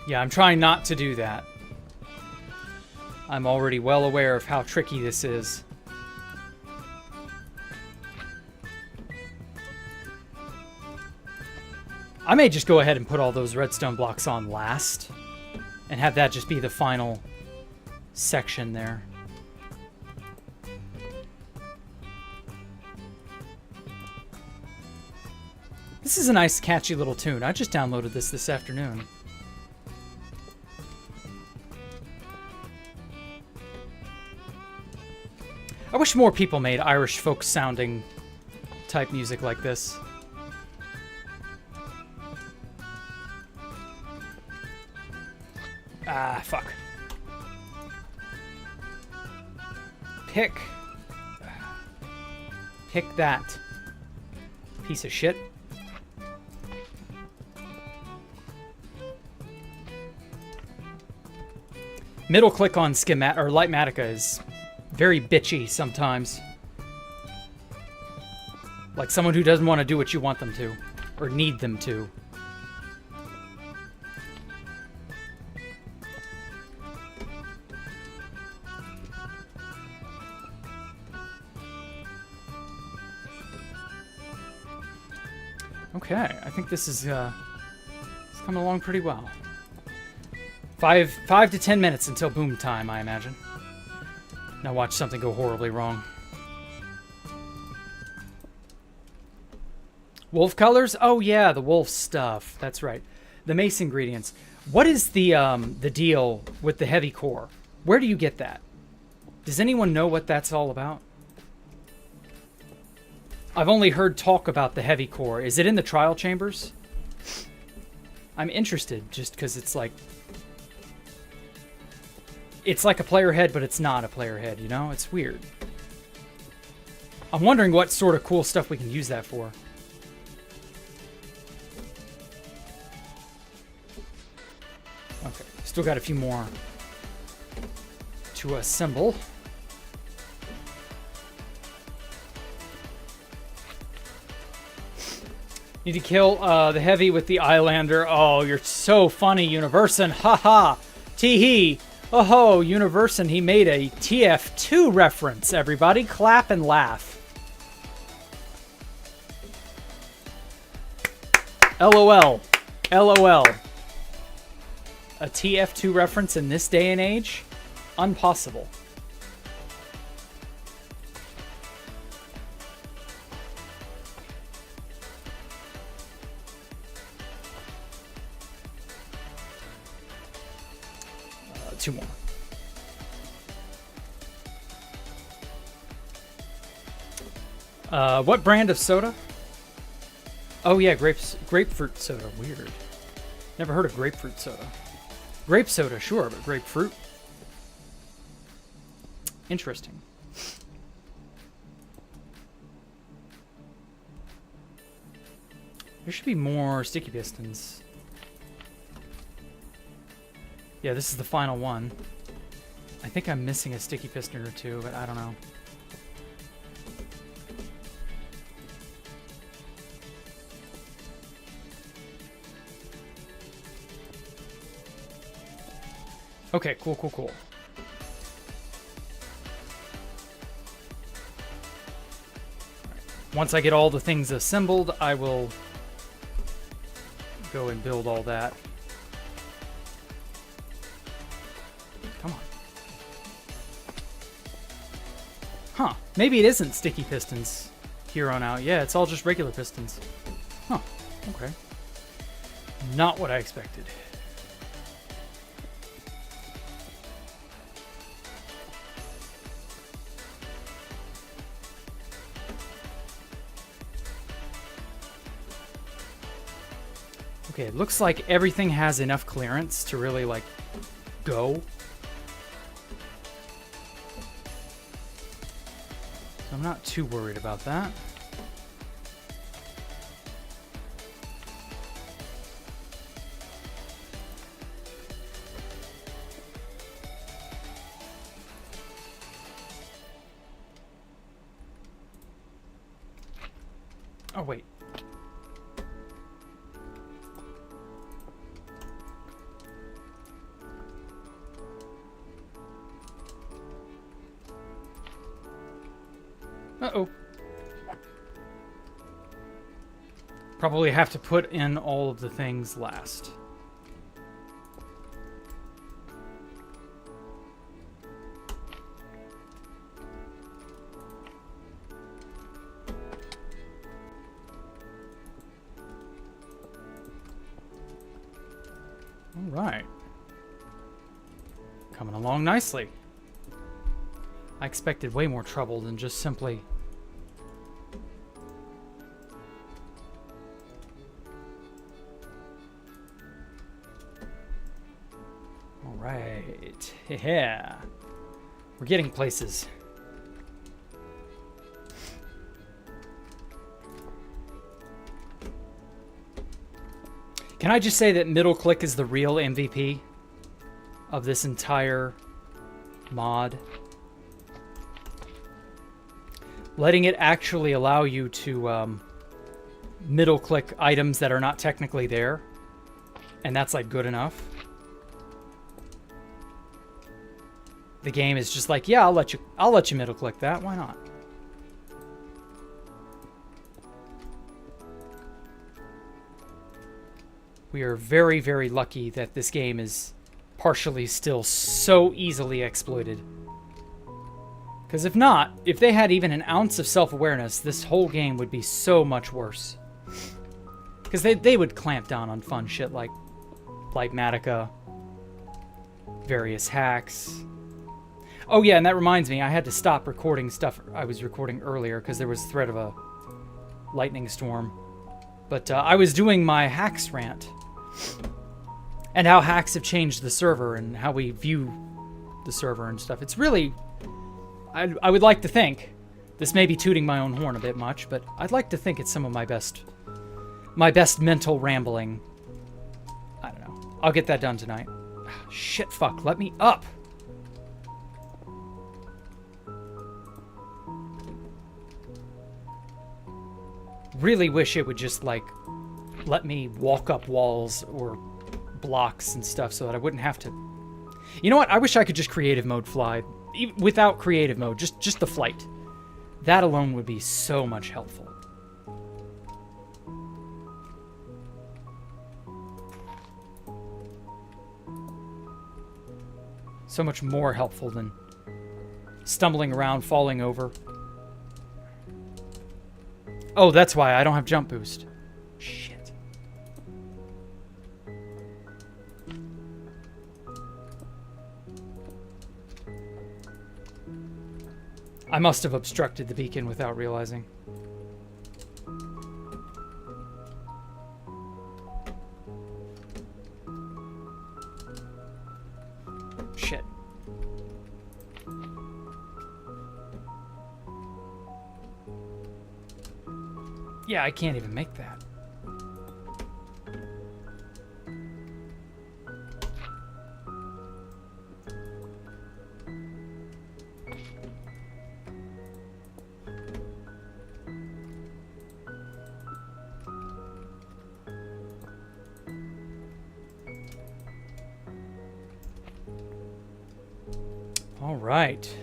Yeah, I'm trying not to do that. I'm already well aware of how tricky this is. I may just go ahead and put all those redstone blocks on last and have that just be the final section there. This is a nice catchy little tune. I just downloaded this afternoon. I wish more people made Irish folk sounding type music like this. Ah, fuck. Pick that. Piece of shit. Middle click on Schematic or Lightmatica is very bitchy sometimes. Like someone who doesn't want to do what you want them to. Or need them to. Okay, I think this is it's coming along pretty well. 5 to 10 minutes until boom time, I imagine. Now watch something go horribly wrong. Wolf colors? Oh yeah, the wolf stuff. That's right. The mace ingredients. What is the deal with the heavy core? Where do you get that? Does anyone know what that's all about? I've only heard talk about the heavy core. Is it in the trial chambers? I'm interested just because it's like a player head, but it's not a player head, you know? It's weird. I'm wondering what sort of cool stuff we can use that for. Okay, still got a few more to assemble. Need to kill the heavy with the Islander. Oh, you're so funny, Universin. Haha. Tee-hee. Oh, Universin, he made a TF2 reference, everybody. Clap and laugh. LOL. LOL. A TF2 reference in this day and age? Impossible. Two more. What brand of soda? Oh yeah, grapefruit soda. Weird. Never heard of grapefruit soda. Grape soda, sure, but grapefruit? Interesting. There should be more sticky pistons. Yeah, this is the final one. I think I'm missing a sticky piston or two, but I don't know. Okay, cool, cool, cool. Once I get all the things assembled, I will go and build all that. Come on. Huh. Maybe it isn't sticky pistons here on out. Yeah, it's all just regular pistons. Huh. Okay. Not what I expected. Okay, it looks like everything has enough clearance to really, like, go. So I'm not too worried about that. Oh, wait. Uh-oh. Probably have to put in all of the things last. All right. Coming along nicely. I expected way more trouble than just simply... All right. Yeah. We're getting places. Can I just say that middle click is the real MVP of this entire mod? letting it actually allow you to middle click items that are not technically there, and that's like good enough. The game is just like, yeah, I'll let you middle click that. Why not? We are very, very lucky that this game is partially still so easily exploited. Because if not, if they had even an ounce of self-awareness, this whole game would be so much worse. Because they would clamp down on fun shit like Matica, various hacks. Oh yeah, and that reminds me, I had to stop recording stuff I was recording earlier because there was threat of a lightning storm. But I was doing my hacks rant. And how hacks have changed the server and how we view the server and stuff. It's really... I would like to think, this may be tooting my own horn a bit much, but I'd like to think it's some of my best mental rambling. I don't know. I'll get that done tonight. Shit, fuck, let me up! Really wish it would just, like, let me walk up walls or blocks and stuff so that I wouldn't have to... You know what? I wish I could just creative mode fly. Without creative mode, just the flight. That alone would be so much helpful. So much more helpful than stumbling around, falling over. Oh, that's why I don't have jump boost. Shit. I must have obstructed the beacon without realizing. Shit. Yeah, I can't even make that. All right.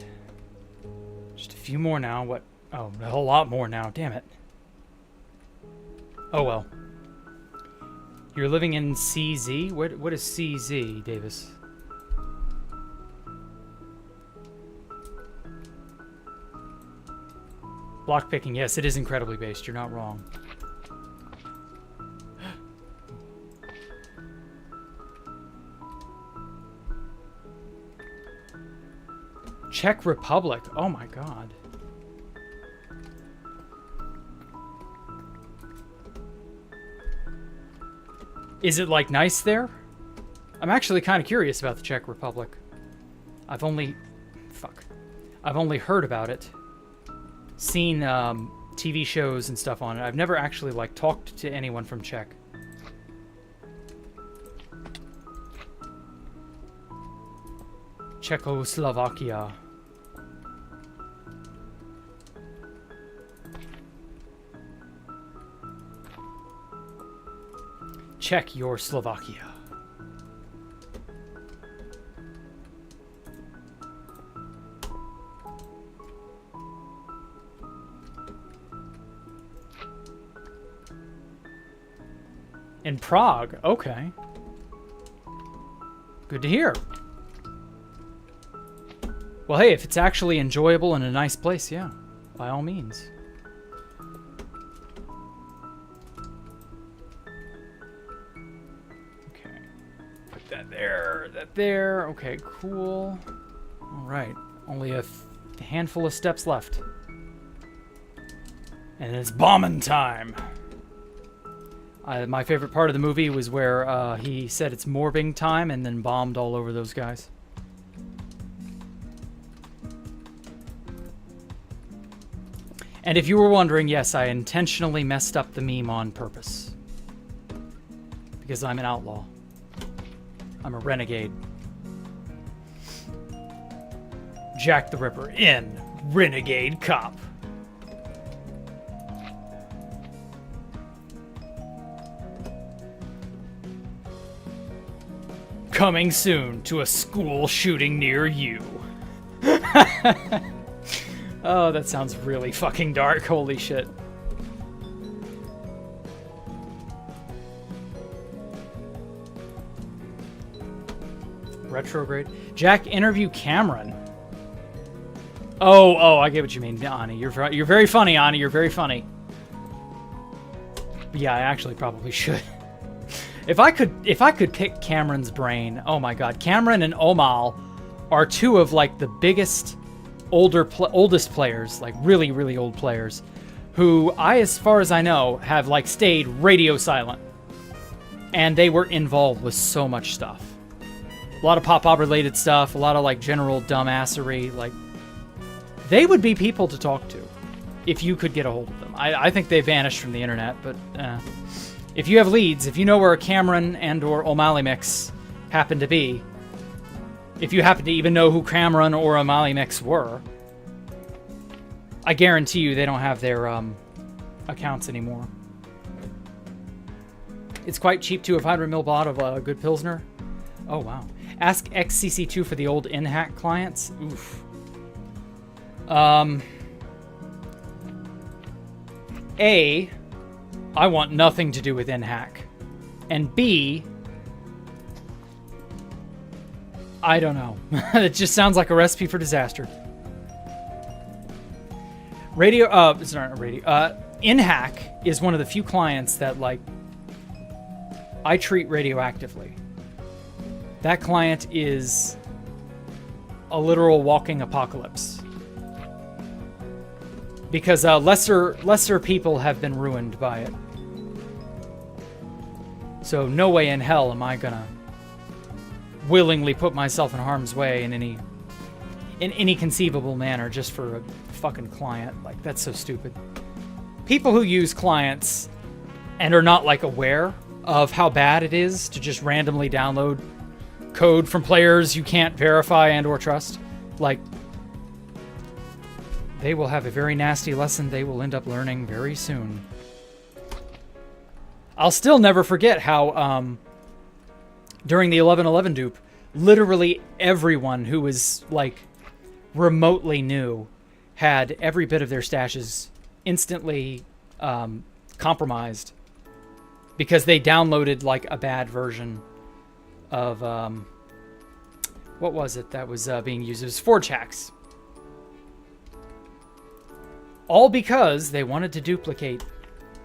Just a few more now. What? Oh, a whole lot more now. Damn it. Oh well. You're living in CZ? What is CZ, Davis? Block picking, yes, it is incredibly based. You're not wrong. Czech Republic. Oh my god. Is it, like, nice there? I'm actually kind of curious about the Czech Republic. I've only heard about it. Seen TV shows and stuff on it. I've never actually, like, talked to anyone from Czech. Czechoslovakia. Check your Slovakia. In Prague, okay. Good to hear. Well, hey, if it's actually enjoyable and a nice place, yeah, by all means. That there. Okay, cool. All right. Only a handful of steps left. And it's bombing time. My favorite part of the movie was where he said it's morbing time and then bombed all over those guys. And if you were wondering, yes, I intentionally messed up the meme on purpose. Because I'm an outlaw. I'm a renegade. Jack the Ripper in Renegade Cop. Coming soon to a school shooting near you. Oh, that sounds really fucking dark. Holy shit. Retrograde. Jack, interview Cameron. Oh, I get what you mean, Ani. You're very funny, Ani. You're very funny. Yeah, I actually probably should. If I could pick Cameron's brain, oh my god, Cameron and Omal are two of like the biggest, oldest players, like really, really old players, who as far as I know, have like stayed radio silent, and they were involved with so much stuff. A lot of pop-up related stuff, a lot of like general dumbassery. Like, they would be people to talk to if you could get a hold of them. I think they vanished from the internet, but if you have leads, if you know where Cameron and or O'Malley Mix happen to be, if you happen to even know who Cameron or O'Malley Mix were, I guarantee you they don't have their accounts anymore. It's quite cheap to a 500ml bot of a good Pilsner. Oh, wow. Ask XCC2 for the old NHAC clients. Oof. A, I want nothing to do with NHAC. And B, I don't know. It just sounds like a recipe for disaster. It's not radio. NHAC is one of the few clients that, like, I treat radioactively. That client is a literal walking apocalypse. Because lesser people have been ruined by it. So no way in hell am I gonna willingly put myself in harm's way in any conceivable manner just for a fucking client. Like, that's so stupid. People who use clients and are not like aware of how bad it is to just randomly download code from players you can't verify and or trust, like, they will have a very nasty lesson they will end up learning very soon. I'll still never forget how during the 1111 dupe, literally everyone who was like remotely new had every bit of their stashes instantly compromised because they downloaded like a bad version of what was it that was being used? It was Forge hacks. All because they wanted to duplicate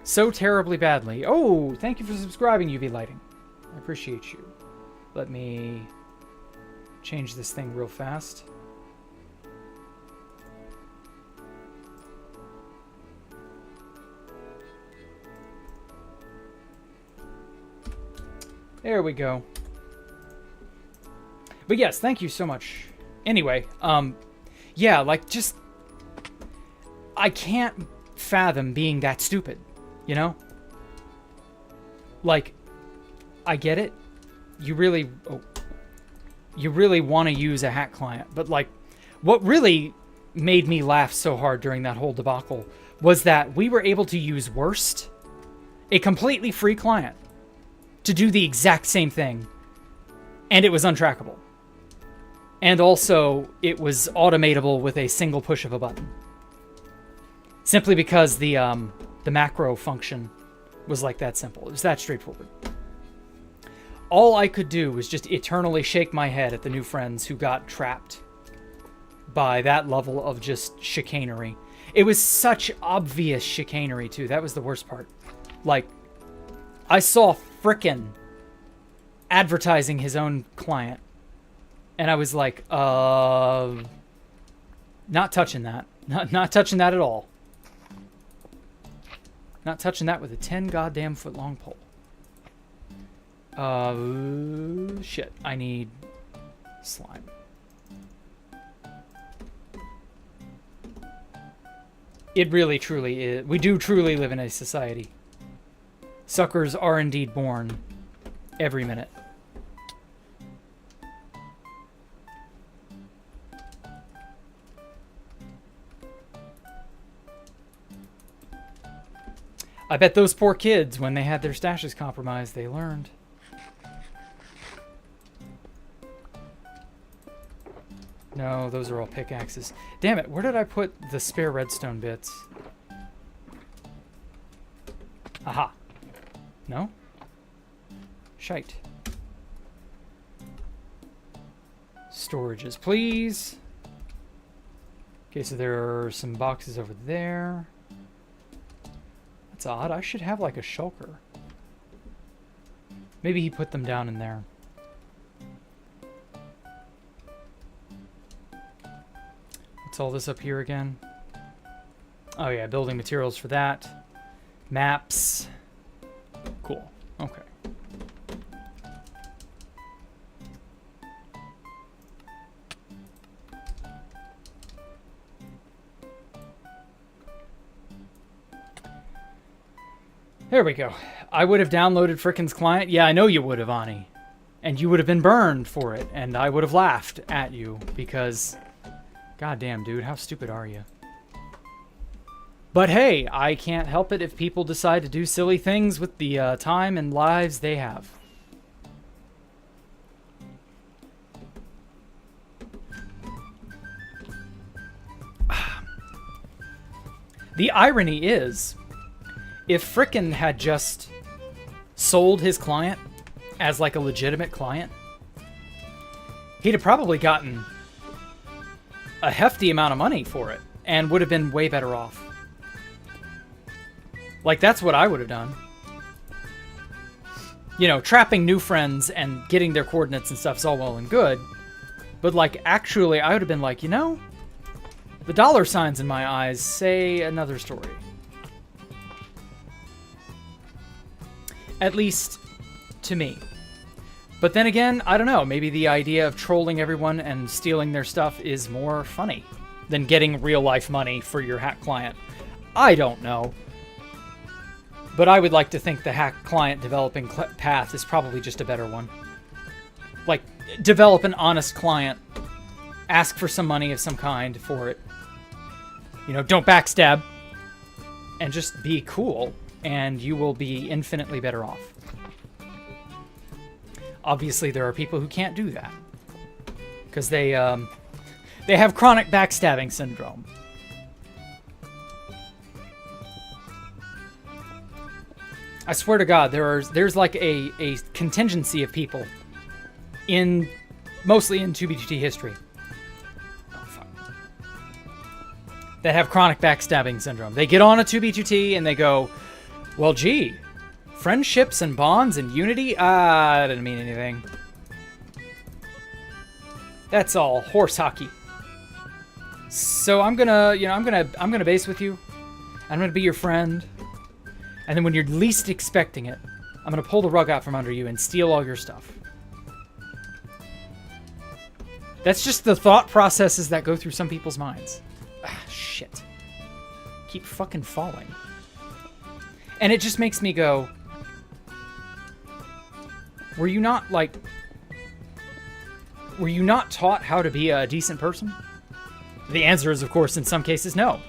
so terribly badly. Oh, thank you for subscribing, UV Lighting. I appreciate you. Let me change this thing real fast. There we go. But yes, thank you so much. Anyway, yeah, like, just, I can't fathom being that stupid, you know? Like, I get it. You really want to use a hack client, but like, what really made me laugh so hard during that whole debacle was that we were able to use Worst, a completely free client, to do the exact same thing, and it was untrackable. And also, it was automatable with a single push of a button. Simply because the macro function was like that simple. It was that straightforward. All I could do was just eternally shake my head at the new friends who got trapped by that level of just chicanery. It was such obvious chicanery, too. That was the worst part. Like, I saw frickin' advertising his own client. And I was like, not touching that. Not touching that at all. Not touching that with a 10 goddamn foot long pole. Shit. I need slime. It really, truly is. We do truly live in a society. Suckers are indeed born every minute. I bet those poor kids, when they had their stashes compromised, they learned. No, those are all pickaxes. Damn it, where did I put the spare redstone bits? Aha. No? Shite. Storages, please. Okay, so there are some boxes over there. That's odd. I should have like a shulker. Maybe he put them down in there. What's all this up here again? Oh yeah, building materials for that. Maps. Cool. Okay. There we go. I would have downloaded Frickin's client. Yeah, I know you would have, Ani. And you would have been burned for it. And I would have laughed at you because... Goddamn, dude, how stupid are you? But hey, I can't help it if people decide to do silly things with the time and lives they have. The irony is, if Frickin had just sold his client as like a legitimate client, he'd have probably gotten a hefty amount of money for it and would have been way better off. Like, that's what I would have done. You know, trapping new friends and getting their coordinates and stuff's all well and good. But, like, actually, I would have been like, you know, the dollar signs in my eyes say another story. At least to me. But then again, I don't know. Maybe the idea of trolling everyone and stealing their stuff is more funny than getting real-life money for your hack client. I don't know. But I would like to think the hack client developing path is probably just a better one. Like, develop an honest client. Ask for some money of some kind for it. You know, don't backstab. And just be cool. And you will be infinitely better off. Obviously, there are people who can't do that. Because they have chronic backstabbing syndrome. I swear to God, there's like a contingency of people mostly in 2B2T history. Oh, fuck. That have chronic backstabbing syndrome. They get on a 2B2T and they go, well, gee, friendships and bonds and unity? I didn't mean anything. That's all horse hockey. So I'm gonna base with you. I'm gonna be your friend. And then when you're least expecting it, I'm gonna pull the rug out from under you and steal all your stuff. That's just the thought processes that go through some people's minds. Ah, shit. Keep fucking falling. And it just makes me go, were you not taught how to be a decent person? The answer is, of course, in some cases, no.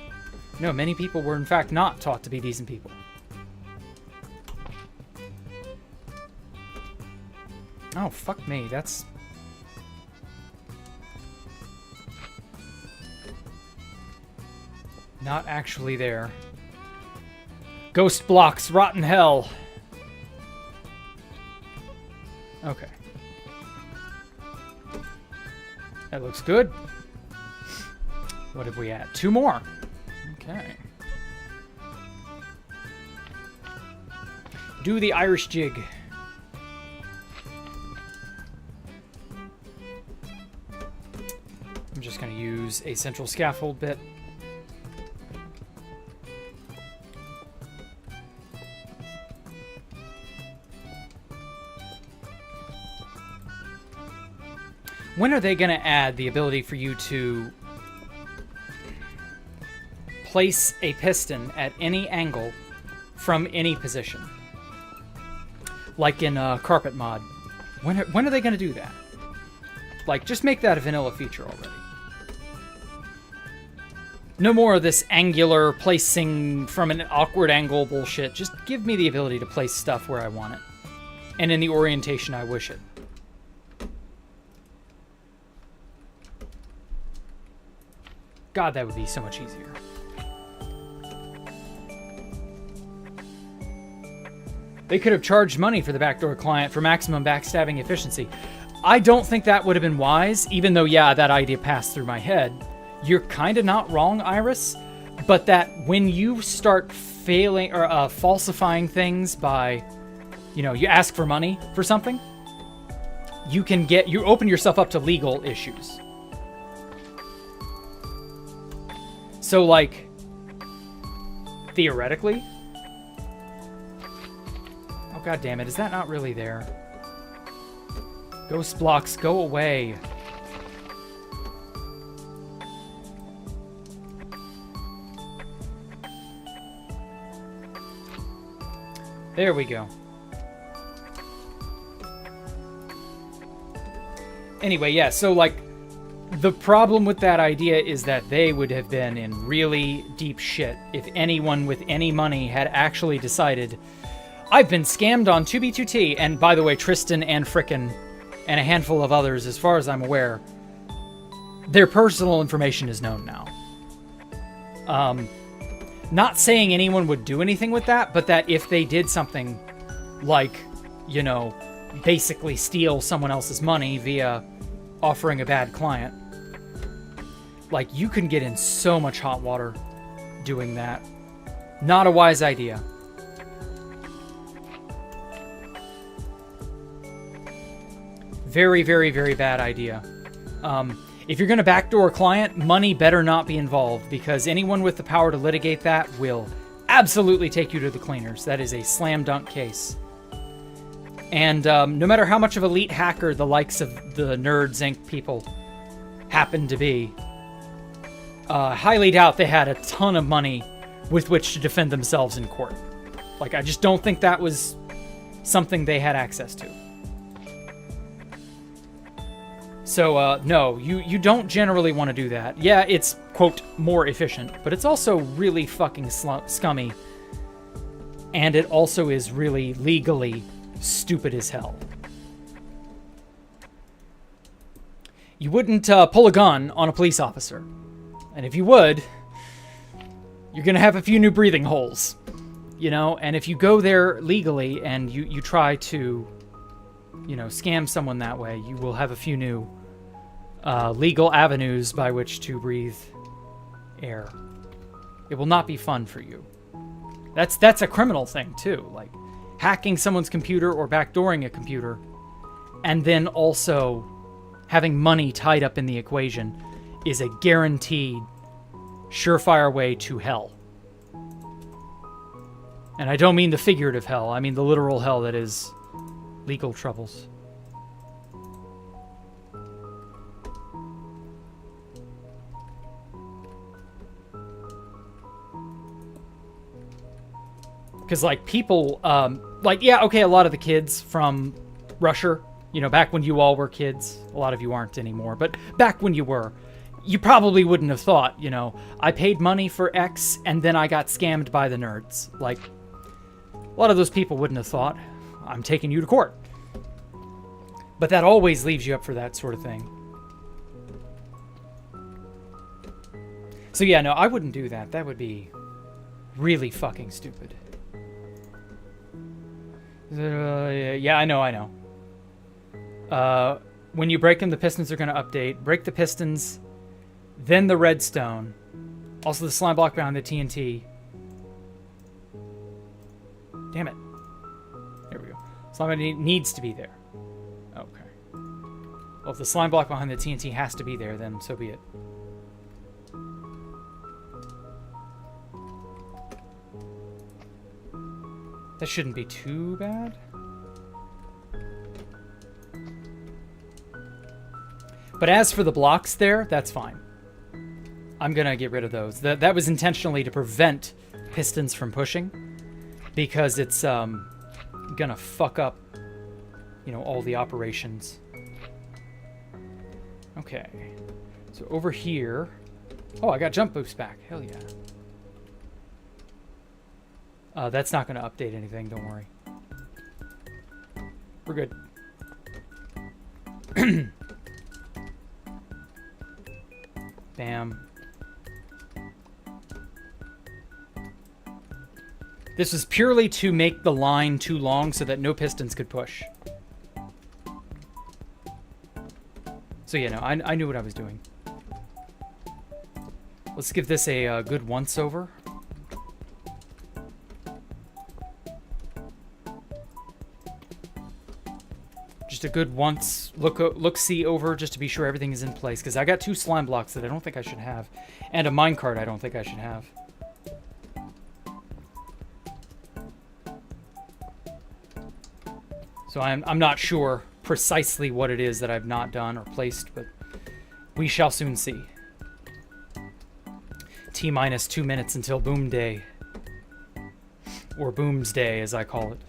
No, many people were, in fact, not taught to be decent people. Oh, fuck me. That's... not actually there. Ghost blocks, rotten hell. Okay. That looks good. What have we at? 2 more. Okay. Do the Irish jig. I'm just going to use a central scaffold bit. When are they going to add the ability for you to place a piston at any angle from any position? Like in Carpet Mod. When are they going to do that? Like, just make that a vanilla feature already. No more of this angular placing from an awkward angle bullshit. Just give me the ability to place stuff where I want it. And in the orientation I wish it. God, that would be so much easier. They could have charged money for the backdoor client for maximum backstabbing efficiency. I don't think that would have been wise, even though, yeah, that idea passed through my head. You're kind of not wrong, Iris, but that when you start failing or falsifying things by, you know, you ask for money for something, you open yourself up to legal issues. So, like, theoretically, oh, God damn it, is that not really there? Ghost blocks, go away. There we go. Anyway, yeah, so, like, the problem with that idea is that they would have been in really deep shit if anyone with any money had actually decided, I've been scammed on 2B2T, and by the way, Tristan and Frickin' and a handful of others, as far as I'm aware, their personal information is known now. Not saying anyone would do anything with that, but that if they did something like, you know, basically steal someone else's money via offering a bad client, like, you can get in so much hot water doing that. Not a wise idea. Very, very, very bad idea. If you're going to backdoor a client, money better not be involved, because anyone with the power to litigate that will absolutely take you to the cleaners. That is a slam dunk case. And no matter how much of an elite hacker the likes of the Nerds Inc. people happen to be, highly doubt they had a ton of money with which to defend themselves in court. Like, I just don't think that was something they had access to. So, no, you don't generally want to do that. Yeah, it's, quote, more efficient, but it's also really fucking scummy. And it also is really legally stupid as hell. You wouldn't pull a gun on a police officer. And if you would, you're going to have a few new breathing holes. You know, and if you go there legally and you try to, you know, scam someone that way, you will have a few new legal avenues by which to breathe air. It will not be fun for you. That's a criminal thing too, like hacking someone's computer or backdooring a computer, and then also having money tied up in the equation is a guaranteed surefire way to hell. And I don't mean the figurative hell, I mean the literal hell that is legal troubles. Because, like, people, like, yeah, okay, a lot of the kids from Russia, you know, back when you all were kids, a lot of you aren't anymore, but back when you were, you probably wouldn't have thought, you know, I paid money for X and then I got scammed by the nerds. Like, a lot of those people wouldn't have thought, I'm taking you to court. But that always leaves you up for that sort of thing. So yeah, no, I wouldn't do that. That would be really fucking stupid. Yeah, I know. When you break them, the pistons are going to update. Break the pistons, then the redstone. Also the slime block behind the TNT. Damn it. There we go. Slime needs to be there. Okay. Well, if the slime block behind the TNT has to be there, then so be it. That shouldn't be too bad. But as for the blocks there, that's fine. I'm gonna get rid of those. That was intentionally to prevent pistons from pushing, because it's gonna fuck up, you know, all the operations. Okay. So over here. Oh, I got jump boost back. Hell yeah. That's not going to update anything, don't worry. We're good. Bam. This was purely to make the line too long so that no pistons could push. So yeah, no, I knew what I was doing. Let's give this a good once-over. Just a good once look-see over just to be sure everything is in place. Because I got 2 slime blocks that I don't think I should have. And a minecart I don't think I should have. So I'm not sure precisely what it is that I've not done or placed, but we shall soon see. T-minus 2 minutes until boom day. Or boom's day, as I call it.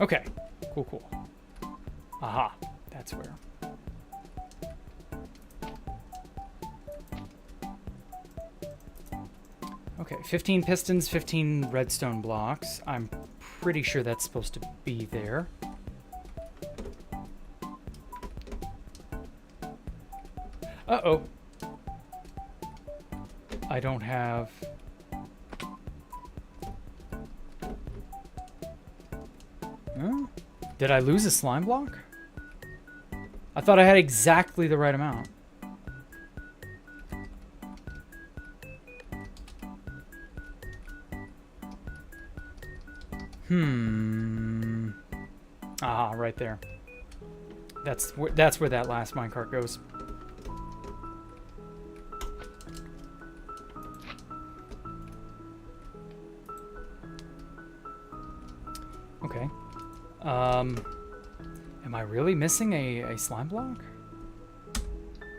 Okay. Cool, cool. Aha. That's where. Okay, 15 pistons, 15 redstone blocks. I'm pretty sure that's supposed to be there. Uh-oh. I don't have... Huh? Did I lose a slime block? I thought I had exactly the right amount. Ah, right there. That's where that last minecart goes. Okay. Am I really missing a slime block?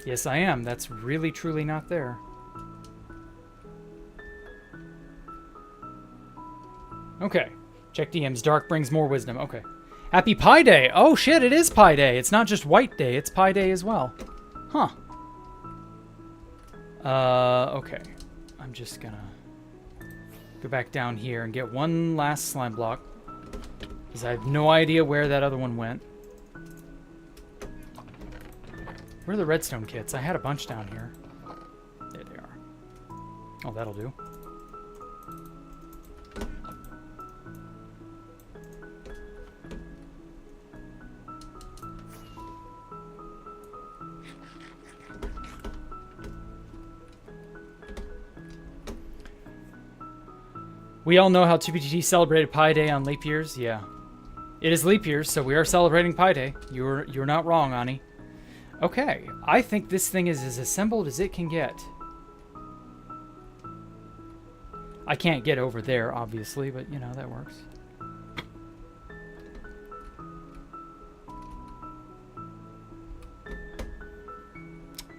Yes, I am. That's really, truly not there. Okay. Check DMs. Dark brings more wisdom. Okay. Happy Pi Day! Oh shit, it is Pi Day! It's not just White Day, it's Pi Day as well. Huh. Okay. I'm just gonna go back down here and get one last slime block. Because I have no idea where that other one went. Where are the redstone kits? I had a bunch down here. There they are. Oh, that'll do. We all know how 2PTT celebrated Pi Day on leap years. Yeah. It is leap years, so we are celebrating Pi Day. You're not wrong, Ani. Okay. I think this thing is as assembled as it can get. I can't get over there, obviously, but, you know, that works.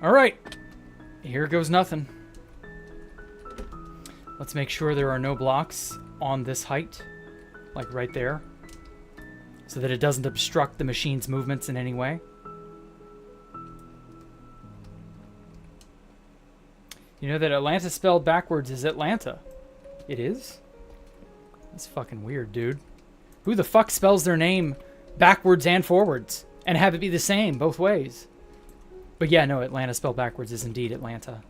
Alright. Here goes nothing. Let's make sure there are no blocks on this height, like right there, so that it doesn't obstruct the machine's movements in any way. You know that Atlanta spelled backwards is Atlanta. It is? That's fucking weird, dude. Who the fuck spells their name backwards and forwards and have it be the same both ways? But yeah, no, Atlanta spelled backwards is indeed Atlanta.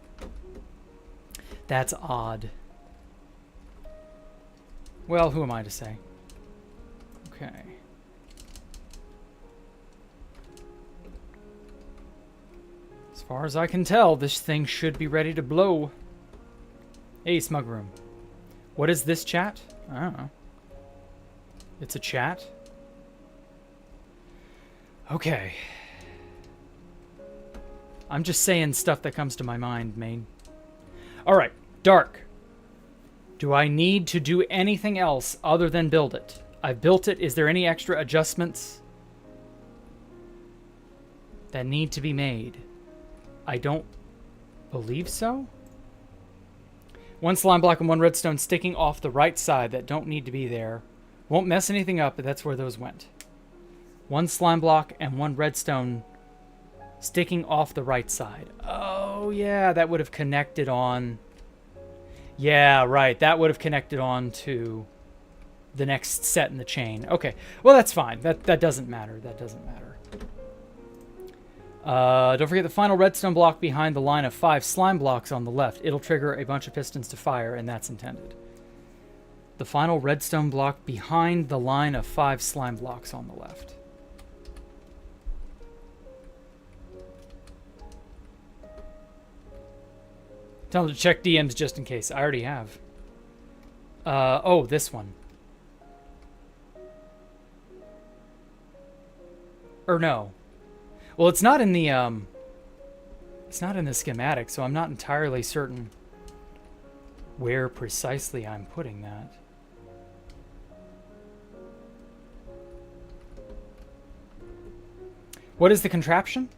That's odd. Well, who am I to say? Okay. As far as I can tell, this thing should be ready to blow. Hey, Smug Room. What is this chat? I don't know. It's a chat? Okay. I'm just saying stuff that comes to my mind, main. Alright, Dark. Do I need to do anything else other than build it? I've built it. Is there any extra adjustments that need to be made? I don't believe so. One slime block and one redstone sticking off the right side that don't need to be there. Won't mess anything up, but that's where those went. One slime block and one redstone sticking off the right side. Oh, yeah, that would have connected on... Yeah, right. That would have connected on to the next set in the chain. Okay. Well, that's fine. That doesn't matter. That doesn't matter. Don't forget the final redstone block behind the line of 5 slime blocks on the left. It'll trigger a bunch of pistons to fire, and that's intended. The final redstone block behind the line of 5 slime blocks on the left. Tell them to check DMs just in case. I already have. Oh, this one. Or no. Well, it's not in the schematic, so I'm not entirely certain where precisely I'm putting that. What is the contraption?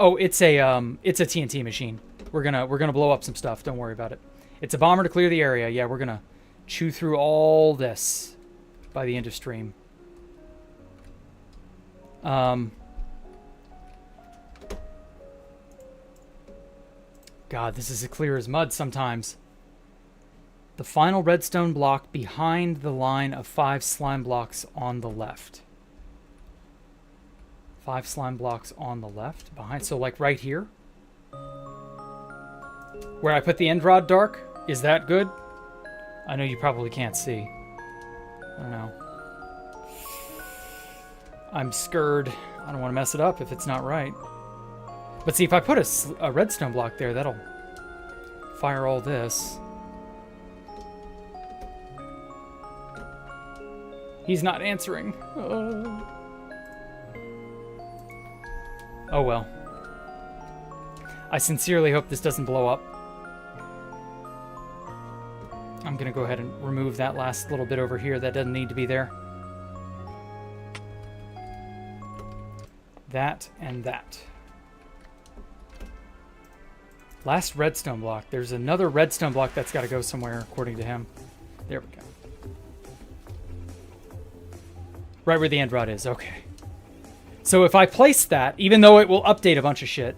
Oh, it's a TNT machine. We're gonna blow up some stuff. Don't worry about it. It's a bomber to clear the area. Yeah, we're gonna chew through all this by the end of stream. God, this is as clear as mud sometimes. The final redstone block behind the line of 5 slime blocks on the left. 5 slime blocks on the left. Behind, so like right here. Where I put the end rod dark. Is that good? I know you probably can't see. I don't know. I'm scared. I don't want to mess it up if it's not right. But see, if I put a redstone block there, that'll fire all this. He's not answering. Oh well. I sincerely hope this doesn't blow up. I'm gonna go ahead and remove that last little bit over here that doesn't need to be there. That and that. Last redstone block. There's another redstone block that's got to go somewhere, according to him. There we go. Right where the end rod is. Okay. So if I place that, even though it will update a bunch of shit,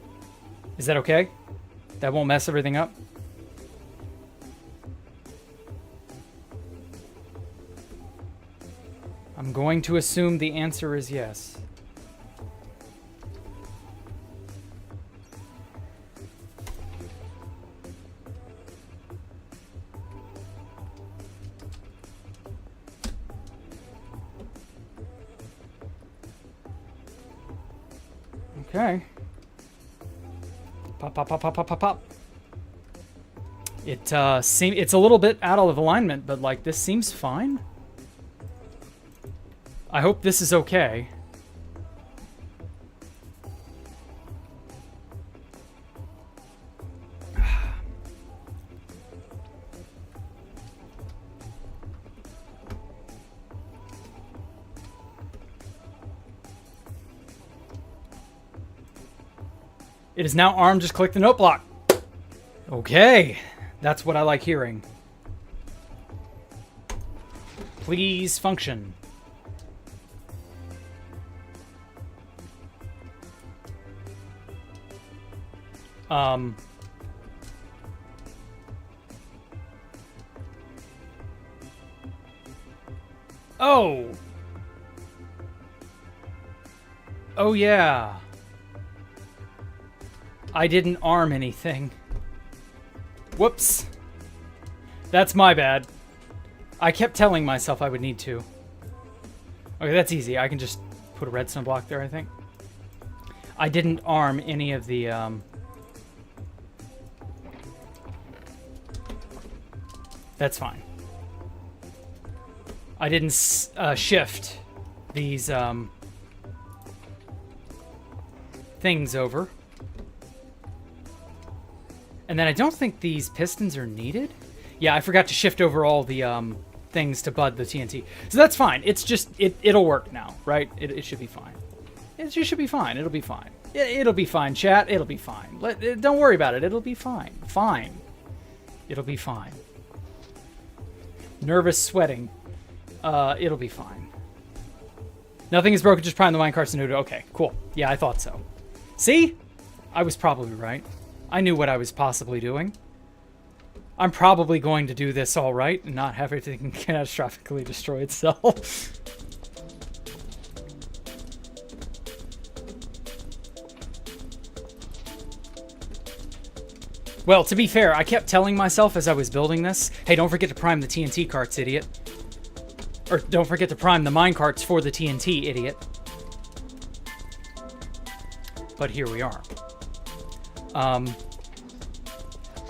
is that okay? That won't mess everything up? I'm going to assume the answer is yes. Okay. Pop, pop, pop, pop, pop, pop, pop. It's a little bit out of alignment, but like this seems fine. I hope this is okay. It is now armed. Just click the note block. Okay. That's what I like hearing. Please function. Oh. Oh, yeah. I didn't arm anything. Whoops. That's my bad. I kept telling myself I would need to. Okay, that's easy. I can just put a redstone block there, I think. I didn't arm any of the, That's fine. I didn't shift these, things over. And then I don't think these pistons are needed. Yeah, I forgot to shift over all the things to bud the TNT. So that's fine. It's just, it'll work now, right? It should be fine. It should be fine. It'll be fine. It'll be fine, chat. It'll be fine. Don't worry about it. It'll be fine. Fine. It'll be fine. Nervous sweating. It'll be fine. Nothing is broken, just prime the minecarts and Nudo. Okay, cool. Yeah, I thought so. See? I was probably right. I knew what I was possibly doing. I'm probably going to do this all right and not have everything catastrophically destroy itself. Well, to be fair, I kept telling myself as I was building this, hey, don't forget to prime the TNT carts, idiot. Or don't forget to prime the mine carts for the TNT, idiot. But here we are.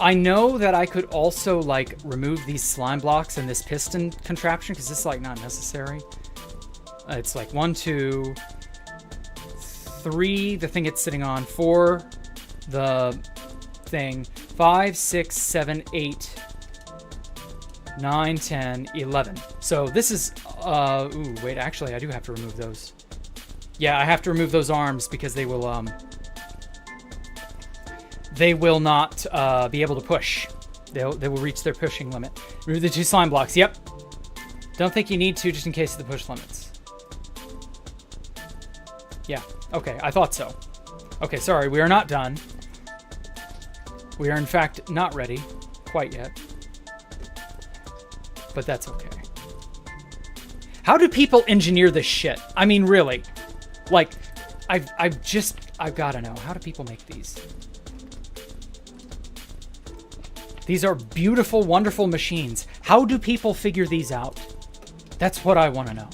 I know that I could also, like, remove these slime blocks and this piston contraption, because this is, like, not necessary. It's like 1, 2, 3, the thing it's sitting on, 4, the thing, 5, 6, 7, 8, 9, 10, 11. So this is, ooh, wait, actually, I do have to remove those. Yeah, I have to remove those arms because they will not be able to push. They will reach their pushing limit. Remove the 2 slime blocks. Yep. Don't think you need to, just in case of the push limits. Yeah. Okay, I thought so. Okay, sorry, we are not done. We are, in fact, not ready quite yet. But that's okay. How do people engineer this shit? I mean, really. Like, I've gotta know. How do people make these? These are beautiful, wonderful machines. How do people figure these out? That's what I want to know.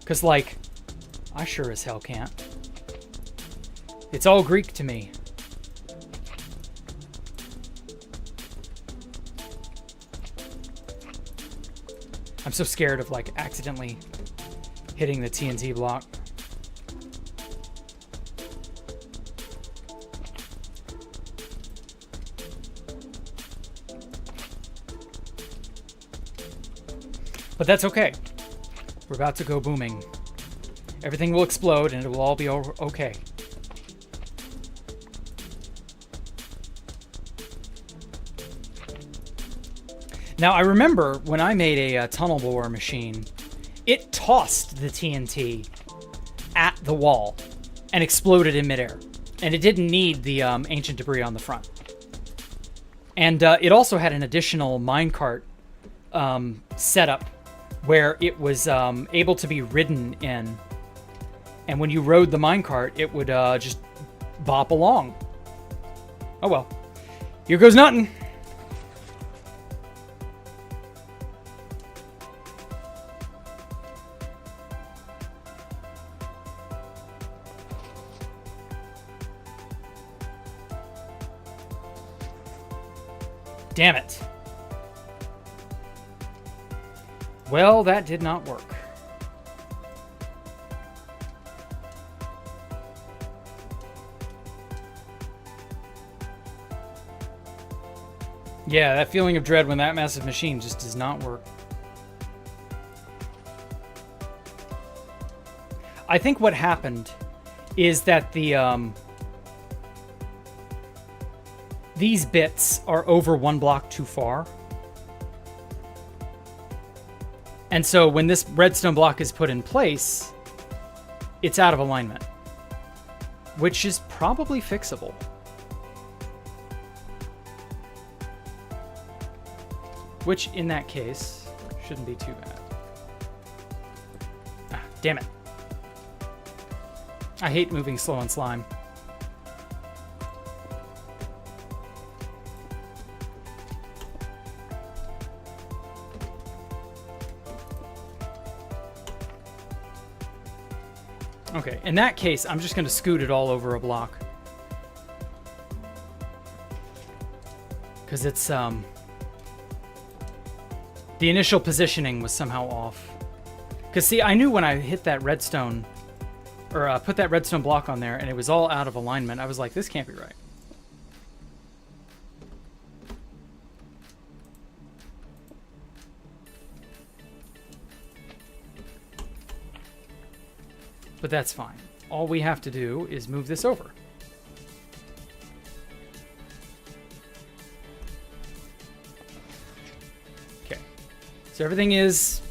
Because, like, I sure as hell can't. It's all Greek to me. I'm so scared of, like, accidentally hitting the TNT block. But that's okay. We're about to go booming. Everything will explode and it will all be okay. Now, I remember when I made a tunnel borer machine, it tossed the TNT at the wall and exploded in midair. And it didn't need the ancient debris on the front. And it also had an additional minecart setup where it was able to be ridden in. And when you rode the minecart, it would just bop along. Oh well. Here goes nothing. Damn it. Well, that did not work. Yeah, that feeling of dread when that massive machine just does not work. I think what happened is that the these bits are over 1 block too far. And so when this redstone block is put in place, it's out of alignment, which is probably fixable. Which, in that case, shouldn't be too bad. Ah, damn it. I hate moving slow on slime. Okay, in that case, I'm just going to scoot it all over a block. Because it's, the initial positioning was somehow off. Because, see, I knew when I hit that redstone, or put that redstone block on there, and it was all out of alignment, I was like, this can't be right. But that's fine. All we have to do is move this over. Okay. So everything is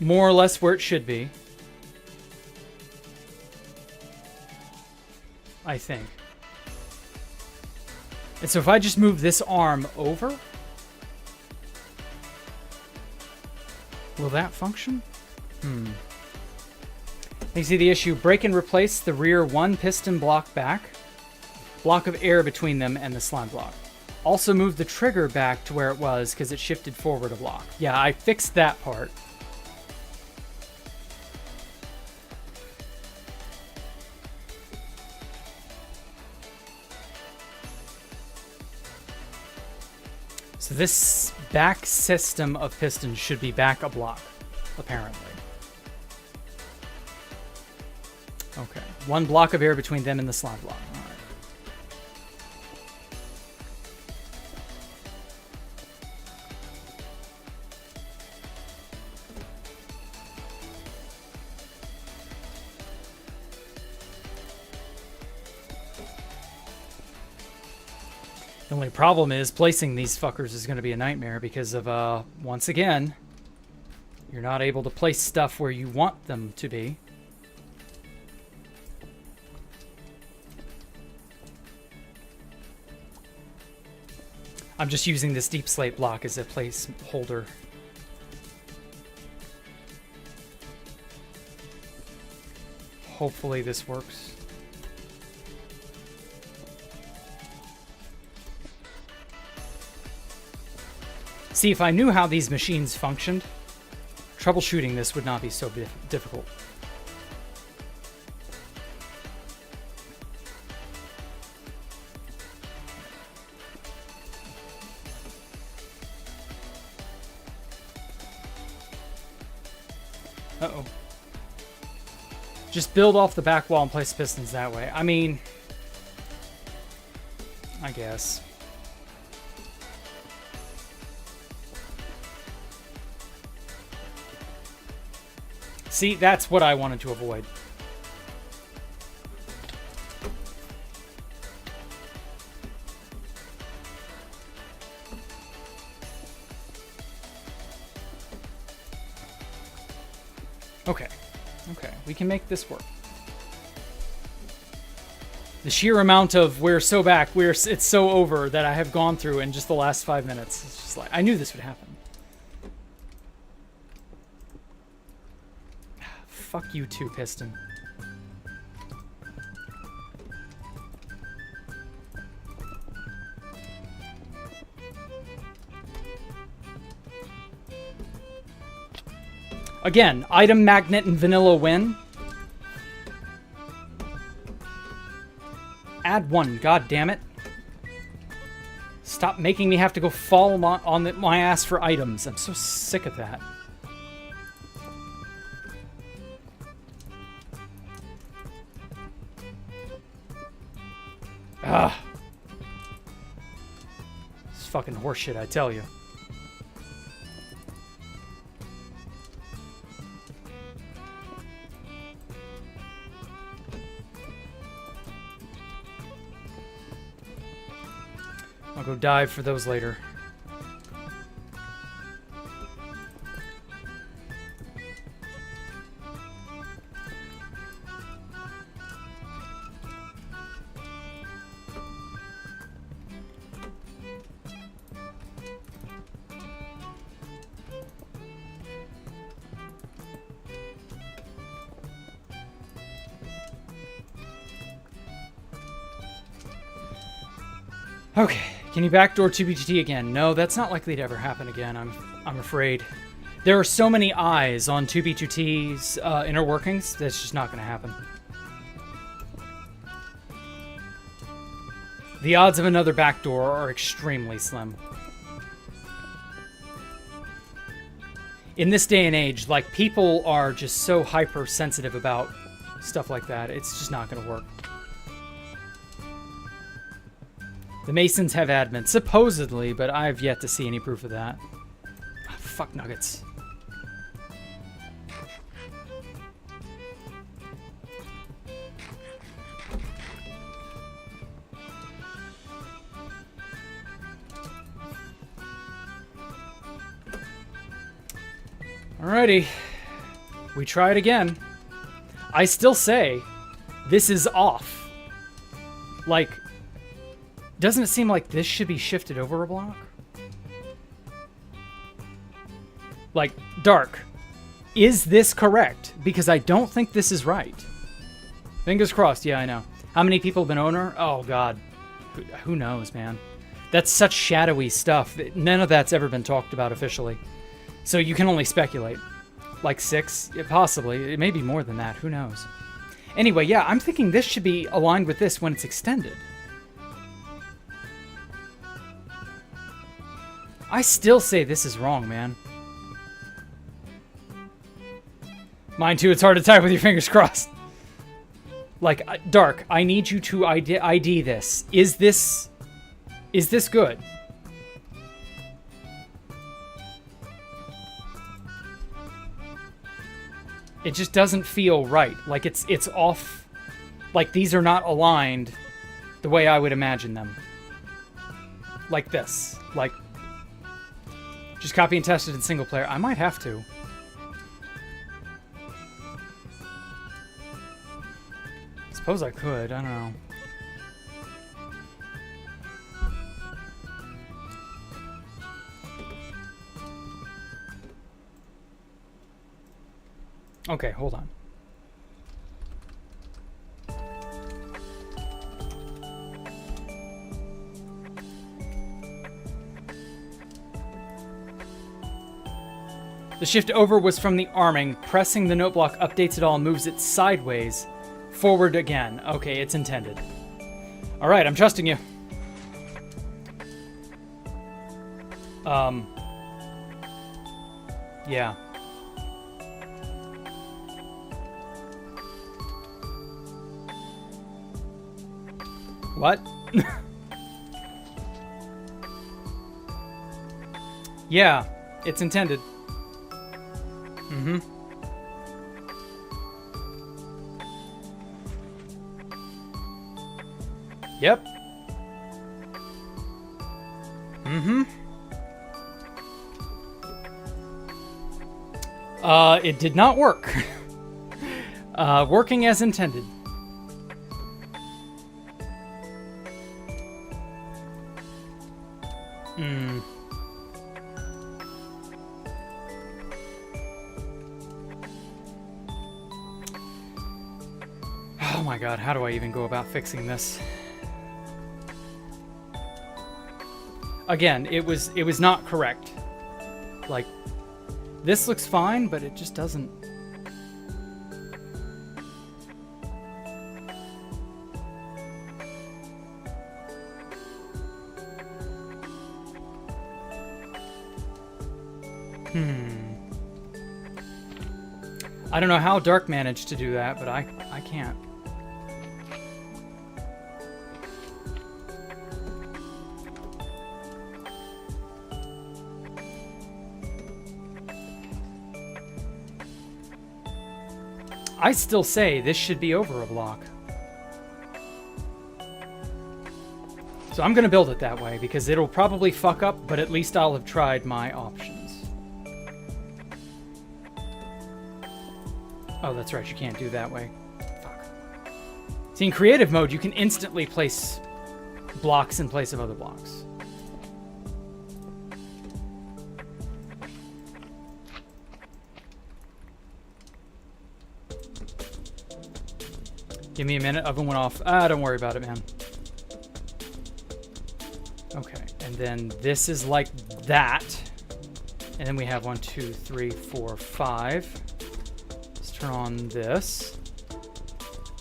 more or less where it should be. I think. And so if I just move this arm over, will that function? You see the issue, break and replace the rear 1 piston block back. Block of air between them and the slime block. Also moved the trigger back to where it was because it shifted forward a block. Yeah, I fixed that part. So this back system of pistons should be back a block, apparently. Okay, 1 block of air between them and the slab block. All right. The only problem is placing these fuckers is going to be a nightmare because of, once again, you're not able to place stuff where you want them to be. I'm just using this deep slate block as a placeholder. Hopefully this works. See, if I knew how these machines functioned, troubleshooting this would not be so difficult. Uh-oh. Just build off the back wall and place pistons that way. I mean, I guess. See, that's what I wanted to avoid. Okay. Okay, we can make this work. The sheer amount of we're so back, it's so over that I have gone through in just the last 5 minutes. It's just like, I knew this would happen. Fuck you too, Piston. Again, item magnet and vanilla win. Add 1, god damn it. Stop making me have to go fall on my ass for items. I'm so sick of that. Ah. It's fucking horseshit, I tell you. I'll go dive for those later. Okay, can you backdoor 2BTT again? No, that's not likely to ever happen again, I'm afraid. There are so many eyes on 2B2T's inner workings, that's just not going to happen. The odds of another backdoor are extremely slim. In this day and age, like, people are just so hypersensitive about stuff like that, it's just not going to work. The Masons have admin, supposedly, but I've yet to see any proof of that. Oh, fuck nuggets. Alrighty. We try it again. I still say this is off. Like, doesn't it seem like this should be shifted over a block? Like, Dark, is this correct? Because I don't think this is right. Fingers crossed, yeah, I know. How many people have been owner? Oh, God. Who knows, man? That's such shadowy stuff. None of that's ever been talked about officially. So you can only speculate. Like 6? Yeah, possibly. It may be more than that. Who knows? Anyway, yeah, I'm thinking this should be aligned with this when it's extended. I still say this is wrong, man. Mine too, it's hard to type with your fingers crossed. Like, Dark, I need you to ID this. Is this good? It just doesn't feel right. Like it's off. Like these are not aligned the way I would imagine them. Like this. Like, just copy and test it in single player. I might have to. Suppose I could. I don't know. Okay, hold on. The shift over was from the arming. Pressing the note block updates it all, moves it sideways. Forward again. Okay, it's intended. Alright, I'm trusting you. Yeah. What? Yeah, it's intended. Mm-hmm. Yep. Mm-hmm. It did not work. Working as intended. Oh my god, how do I even go about fixing this? Again, it was not correct. Like, this looks fine, but it just doesn't. I don't know how Dark managed to do that, but I can't. I still say this should be over a block. So I'm going to build it that way, because it'll probably fuck up, but at least I'll have tried my options. Oh, that's right, you can't do that way. Fuck. See, in creative mode, you can instantly place blocks in place of other blocks. Give me a minute, oven went off. Ah, don't worry about it, man. Okay, and then this is like that. And then we have 1, 2, 3, 4, 5. Let's turn on this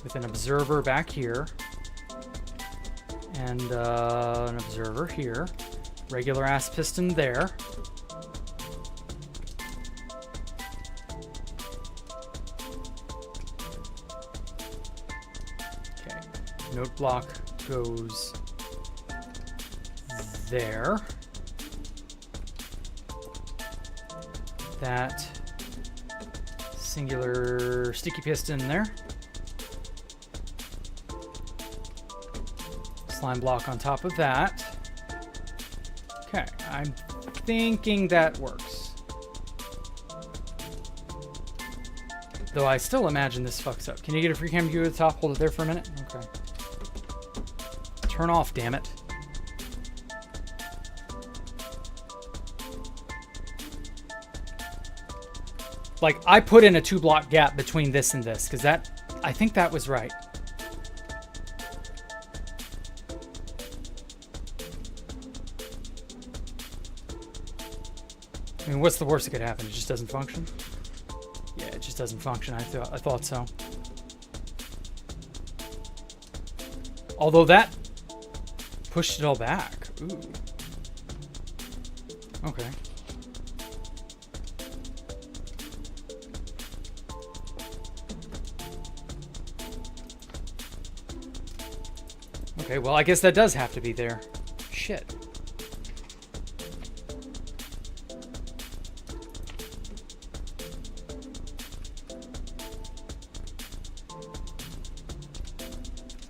with an observer back here. And an observer here. Regular ass piston there. Note block goes there. That singular sticky piston there. Slime block on top of that. Okay, I'm thinking that works. Though I still imagine this fucks up. Can you get a free camera view at the top? Hold it there for a minute. Okay. Turn off, damn it. Like, I put in a 2-block gap between this and this, because that, I think that was right. I mean, what's the worst that could happen? It just doesn't function? Yeah, it just doesn't function. I thought so. Although that pushed it all back. Ooh. Okay. Okay, well, I guess that does have to be there. Shit.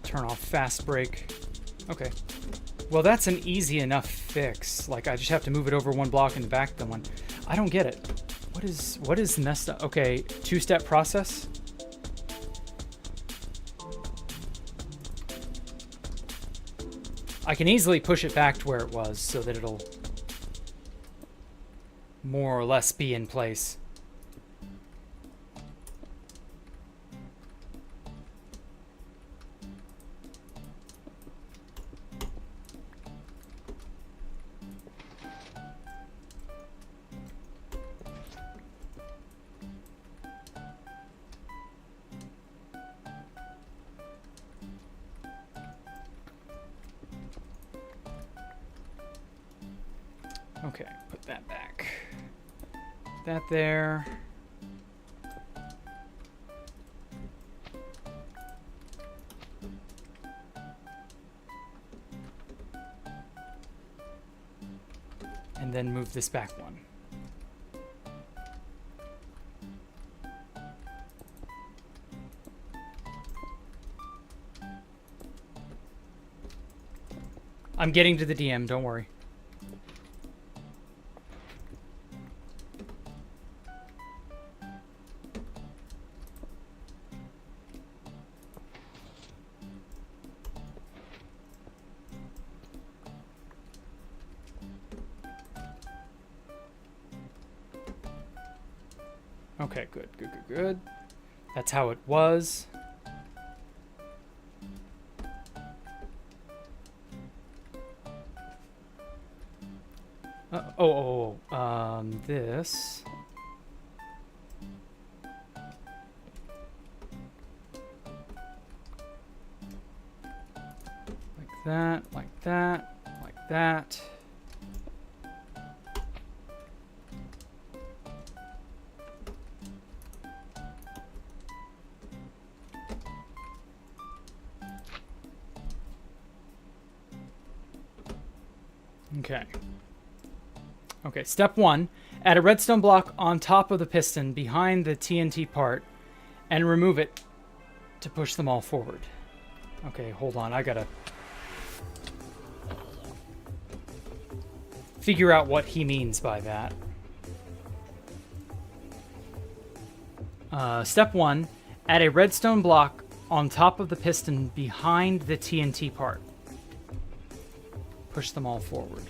Turn off fast break. Okay. Well, that's an easy enough fix. Like, I just have to move it over one block and back the one. I don't get it. What is messed up? Okay, two-step process. I can easily push it back to where it was so that it'll more or less be in place. Okay, put that back. That there. And then move this back one. I'm getting to the DM, don't worry. Okay, good. That's how it was. This. Like that, like that, like that. Okay. Okay, step one. Add a redstone block on top of the piston behind the TNT part and remove it to push them all forward. Okay, hold on. I gotta figure out what he means by that. Step one. Add a redstone block on top of the piston behind the TNT part. Push them all forward.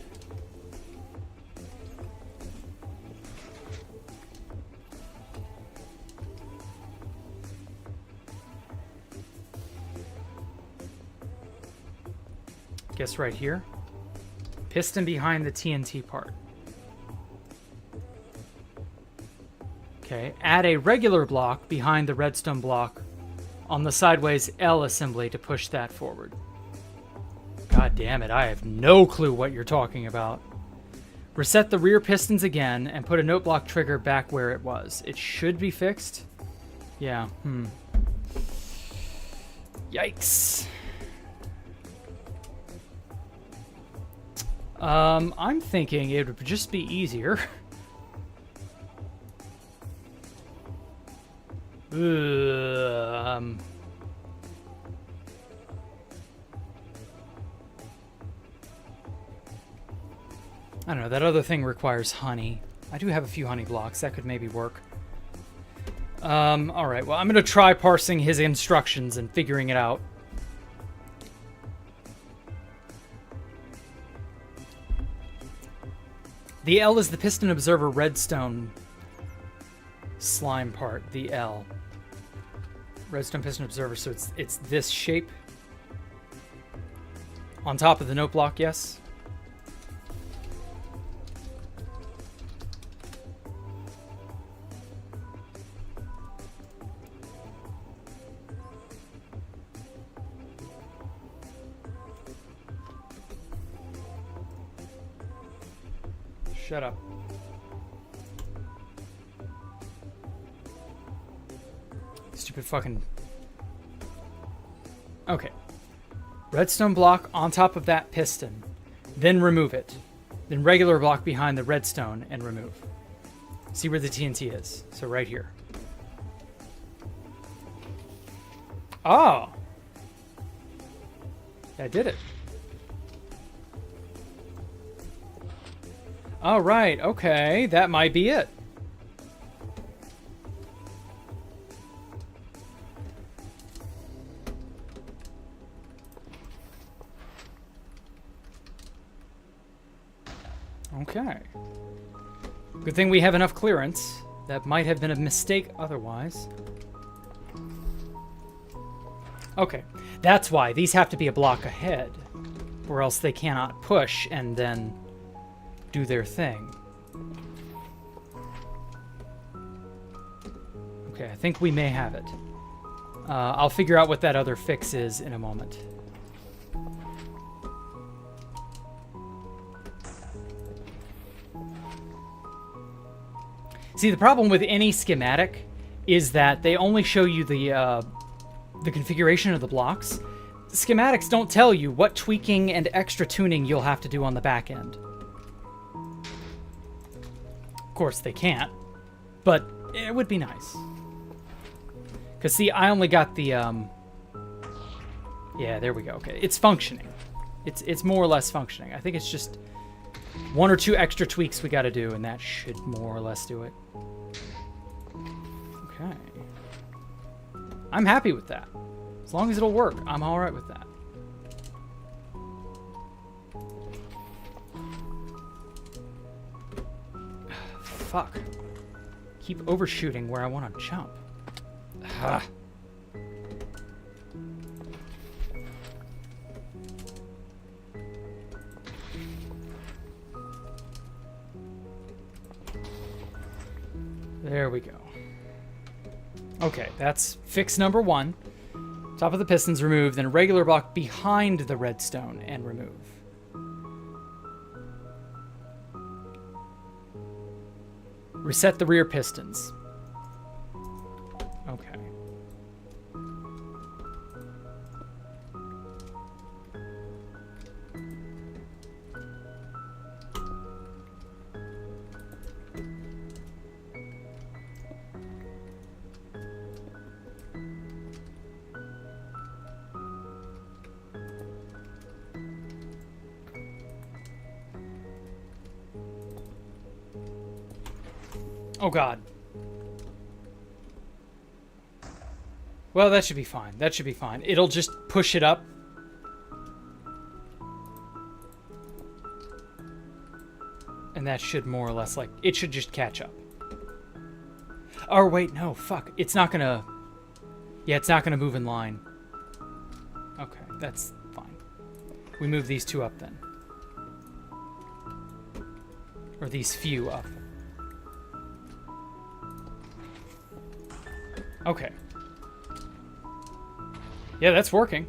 Guess right here. Piston behind the TNT part. Okay, add a regular block behind the redstone block on the sideways L assembly to push that forward. God damn it, I have no clue what you're talking about. Reset the rear pistons again and put a note block trigger back where it was. It should be fixed. Yeah, Yikes. I'm thinking it would just be easier. I don't know, that other thing requires honey. I do have a few honey blocks. That could maybe work. Alright, well, I'm going to try parsing his instructions and figuring it out. The L is the piston observer redstone slime part. The L. Redstone piston observer, so it's this shape. On top of the note block, yes. Shut up. Stupid fucking... Okay. Redstone block on top of that piston. Then remove it. Then regular block behind the redstone and remove. See where the TNT is. So right here. Oh! I did it. All right, okay. That might be it. Okay. Good thing we have enough clearance. That might have been a mistake otherwise. Okay. That's why these have to be a block ahead, or else they cannot push and then do their thing. Okay, I think we may have it. I'll figure out what that other fix is in a moment. See, the problem with any schematic is that they only show you the configuration of the blocks. Schematics don't tell you what tweaking and extra tuning you'll have to do on the back end. Of course, they can't, but it would be nice. Because, see, I only got the... Yeah, there we go. Okay, it's functioning. It's more or less functioning. I think it's just one or two extra tweaks we got to do, and that should more or less do it. Okay. I'm happy with that. As long as it'll work, I'm all right with that. Fuck. Keep overshooting where I want to jump. Ah. There we go. Okay, that's fix number one. Top of the pistons removed, then a regular block behind the redstone and remove. Reset the rear pistons. Okay. Oh, God. Well, that should be fine. That should be fine. It'll just push it up. And that should more or less, like, it should just catch up. Oh, wait, no, fuck. It's not gonna... Yeah, it's not gonna move in line. Okay, that's fine. We move these two up then. Or these few up. Okay. Yeah, that's working.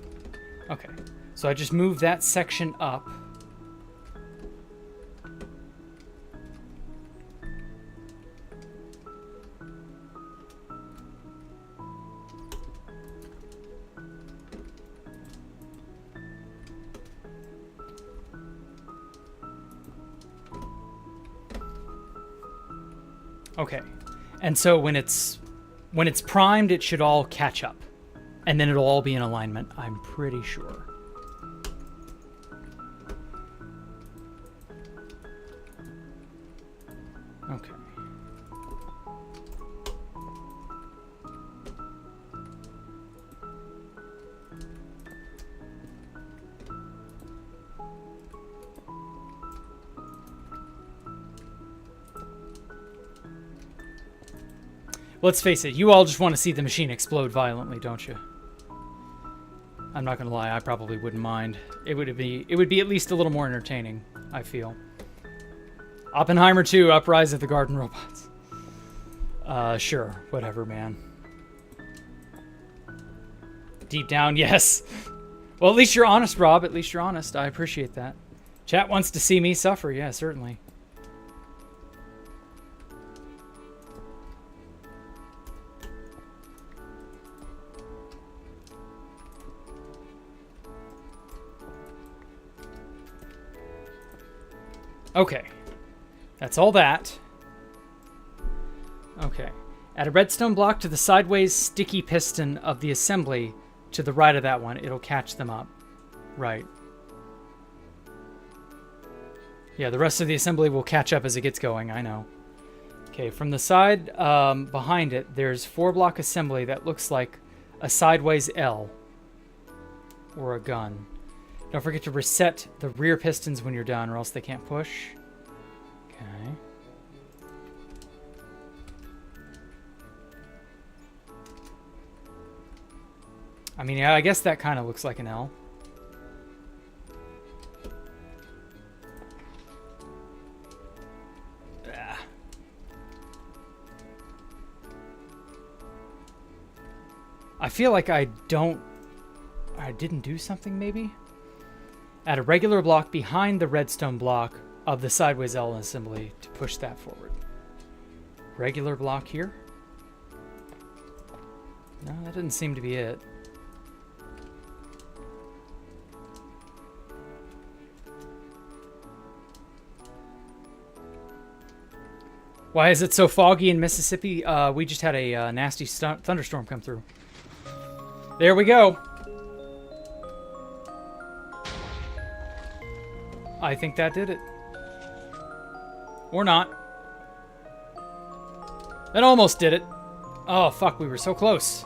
Okay. So I just moved that section up. Okay. And so when it's primed, it should all catch up. And then it'll all be in alignment, I'm pretty sure. Okay. Let's face it, you all just want to see the machine explode violently, don't you? I'm not gonna lie, I probably wouldn't mind. It would be at least a little more entertaining, I feel. Oppenheimer 2, Uprise of the Garden Robots. Sure, whatever, man. Deep down, yes. Well, at least you're honest, Rob. At least you're honest. I appreciate that. Chat wants to see me suffer. Yeah, certainly. Okay. That's all that. Okay. Add a redstone block to the sideways sticky piston of the assembly to the right of that one. It'll catch them up. Right. Yeah, the rest of the assembly will catch up as it gets going, I know. Okay, from the side behind it, there's 4-block assembly that looks like a sideways L. Or a gun. Don't forget to reset the rear pistons when you're done, or else they can't push. Okay. I mean, yeah, I guess that kind of looks like an L. Ah. I feel like I didn't do something, maybe? Add a regular block behind the redstone block of the sideways L assembly to push that forward. Regular block here? No, that didn't seem to be it. Why is it so foggy in Mississippi? We just had a nasty thunderstorm come through. There we go. I think that did it. Or not. That almost did it. Oh, fuck, we were so close.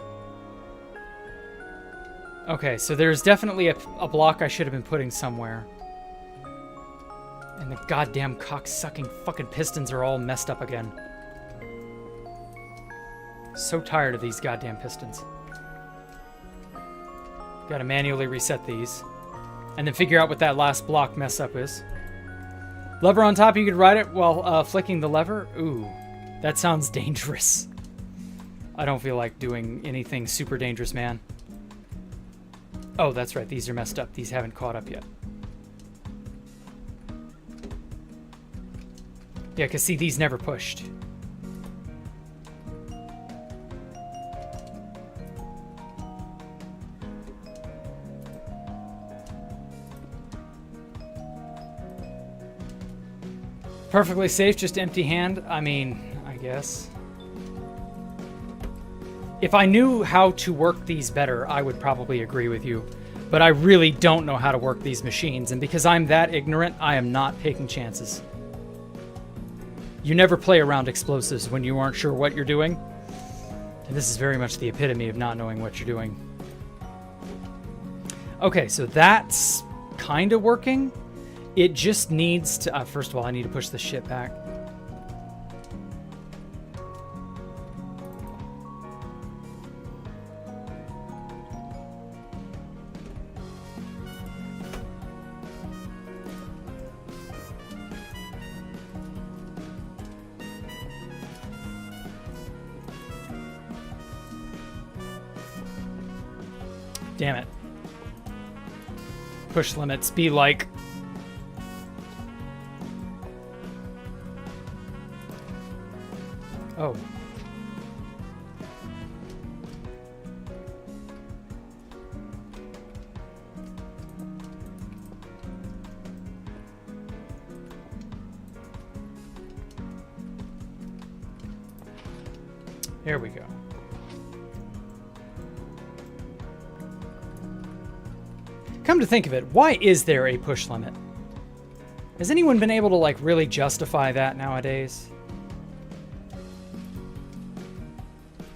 Okay, so there's definitely a block I should have been putting somewhere. And the goddamn cock-sucking fucking pistons are all messed up again. So tired of these goddamn pistons. Gotta manually reset these. And then figure out what that last block mess up is. Lever on top, you could ride it while flicking the lever. Ooh, that sounds dangerous. I don't feel like doing anything super dangerous, man. Oh, that's right. These are messed up. These haven't caught up yet. Yeah, because see, these never pushed. Perfectly safe, just empty hand. I mean, I guess. If I knew how to work these better, I would probably agree with you. But I really don't know how to work these machines, and because I'm that ignorant, I am not taking chances. You never play around explosives when you aren't sure what you're doing. And this is very much the epitome of not knowing what you're doing. Okay, so that's kind of working. It just needs to... first of all, I need to push this shit back. Damn it. Push limits be like... Oh. There we go. Come to think of it, why is there a push limit? Has anyone been able to, like, really justify that nowadays?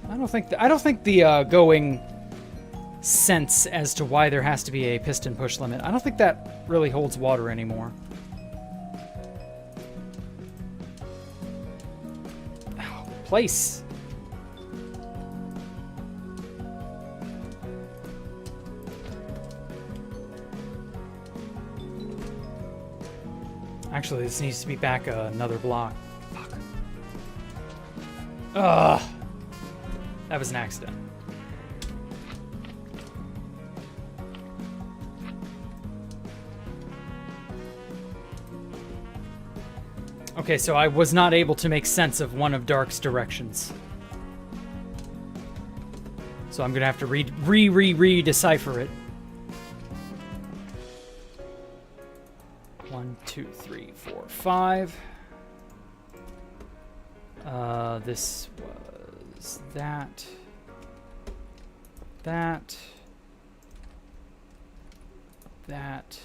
I don't think the going sense as to why there has to be a piston push limit. I don't think that really holds water anymore. Oh, place. Actually, this needs to be back another block. Fuck. Ugh. That was an accident. Okay, so I was not able to make sense of one of Dark's directions. So I'm gonna have to re-decipher it. 1, 1, 2, 3, 4, 5. This was that. That. That.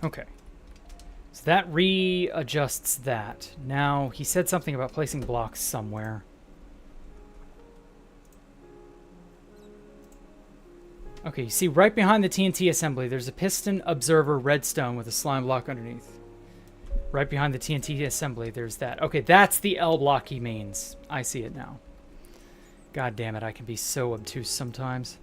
Okay. So that readjusts that. Now, he said something about placing blocks somewhere. Okay, you see right behind the TNT assembly, there's a piston observer redstone with a slime block underneath. Right behind the TNT assembly, there's that. Okay, that's the L block he means. I see it now. God damn it, I can be so obtuse sometimes.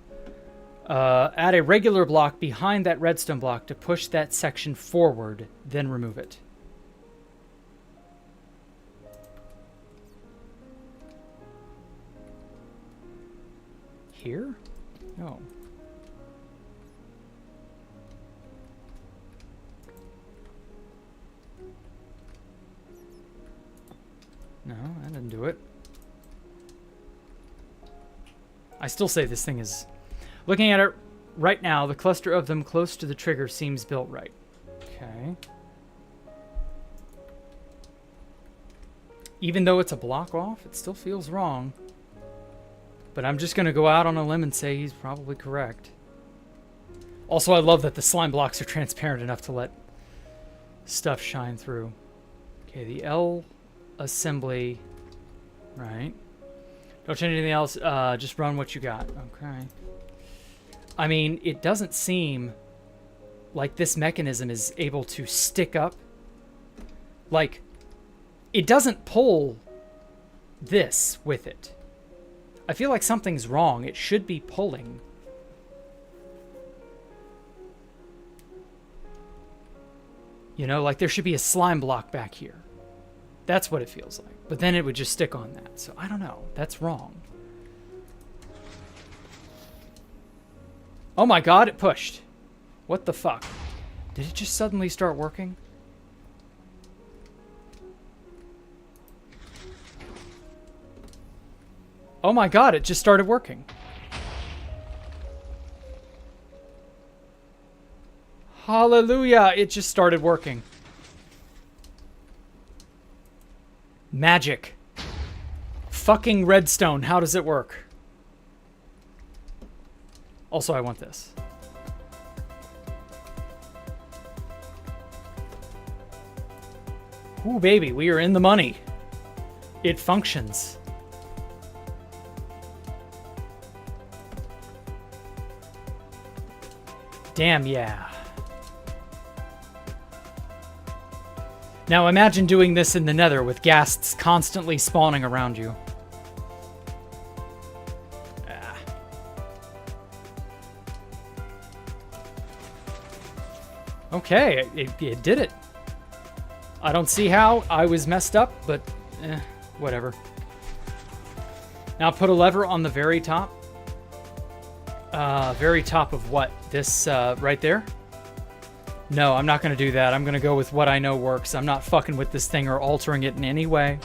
Add a regular block behind that redstone block to push that section forward, then remove it. Here? No. No, that didn't do it. I still say this thing is... Looking at it right now, the cluster of them close to the trigger seems built right. Okay. Even though it's a block off, it still feels wrong. But I'm just going to go out on a limb and say he's probably correct. Also, I love that the slime blocks are transparent enough to let stuff shine through. Okay, the L assembly. Right. Don't change anything else. Just run what you got. Okay. I mean, it doesn't seem like this mechanism is able to stick up. Like, it doesn't pull this with it. I feel like something's wrong. It should be pulling. You know, like there should be a slime block back here. That's what it feels like. But then it would just stick on that. So I don't know. That's wrong. Oh my god, it pushed. What the fuck? Did it just suddenly start working? Oh my god, it just started working. Hallelujah, it just started working. Magic. Fucking redstone, how does it work? Also, I want this. Ooh, baby, we are in the money. It functions. Damn, yeah. Now imagine doing this in the Nether with ghasts constantly spawning around you. Okay, it did it. I don't see how. I was messed up, but whatever. Now put a lever on the very top. Very top of what? This right there? No, I'm not going to do that. I'm going to go with what I know works. I'm not fucking with this thing or altering it in any way.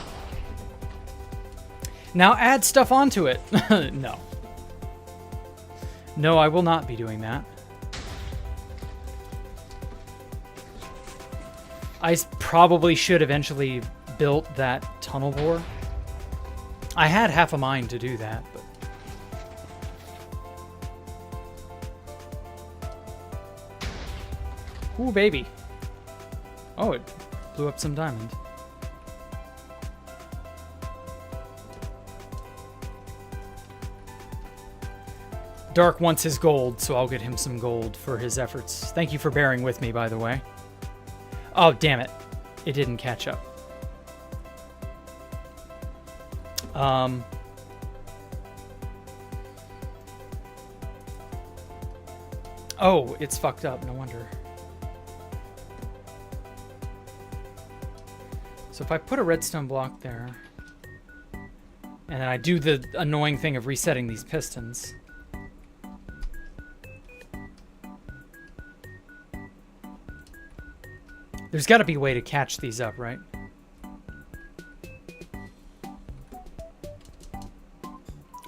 Now add stuff onto it. No. No, I will not be doing that. I probably should eventually built that tunnel bore. I had half a mind to do that, but... Ooh, baby. Oh, it blew up some diamond. Dark wants his gold, so I'll get him some gold for his efforts. Thank you for bearing with me, by the way. Oh, damn it. It didn't catch up. Oh, it's fucked up. No wonder. So if I put a redstone block there, and then I do the annoying thing of resetting these pistons. There's got to be a way to catch these up, right?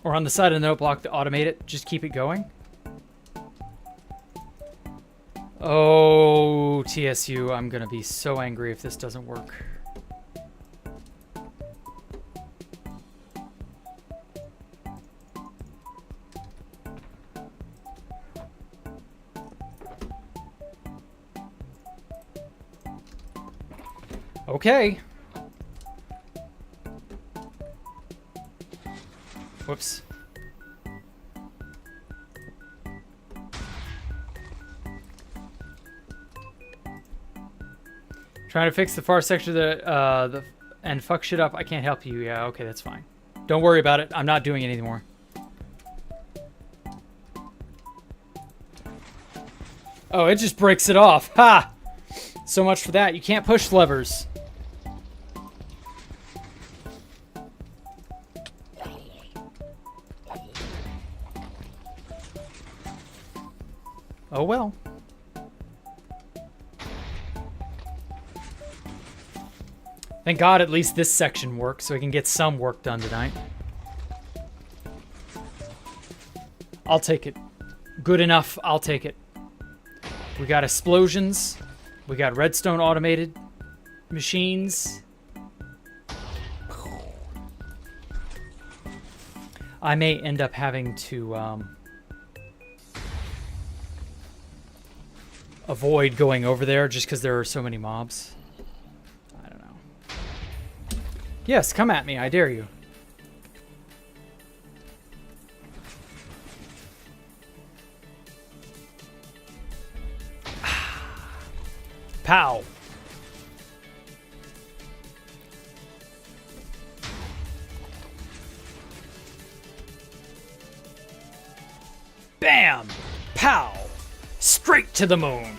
Or on the side of the note block to automate it, just keep it going. Oh, TSU, I'm gonna be so angry if this doesn't work. Okay. Whoops. Trying to fix the far section of and fuck shit up. I can't help you. Yeah, okay, that's fine. Don't worry about it. I'm not doing it anymore. Oh, it just breaks it off. Ha! So much for that. You can't push levers. Oh well. Thank God at least this section works so we can get some work done tonight. I'll take it. Good enough, I'll take it. We got explosions. We got redstone automated machines. I may end up having to avoid going over there just because there are so many mobs. I don't know. Yes, come at me. I dare you. Pow. Bam! Pow! Straight to the moon.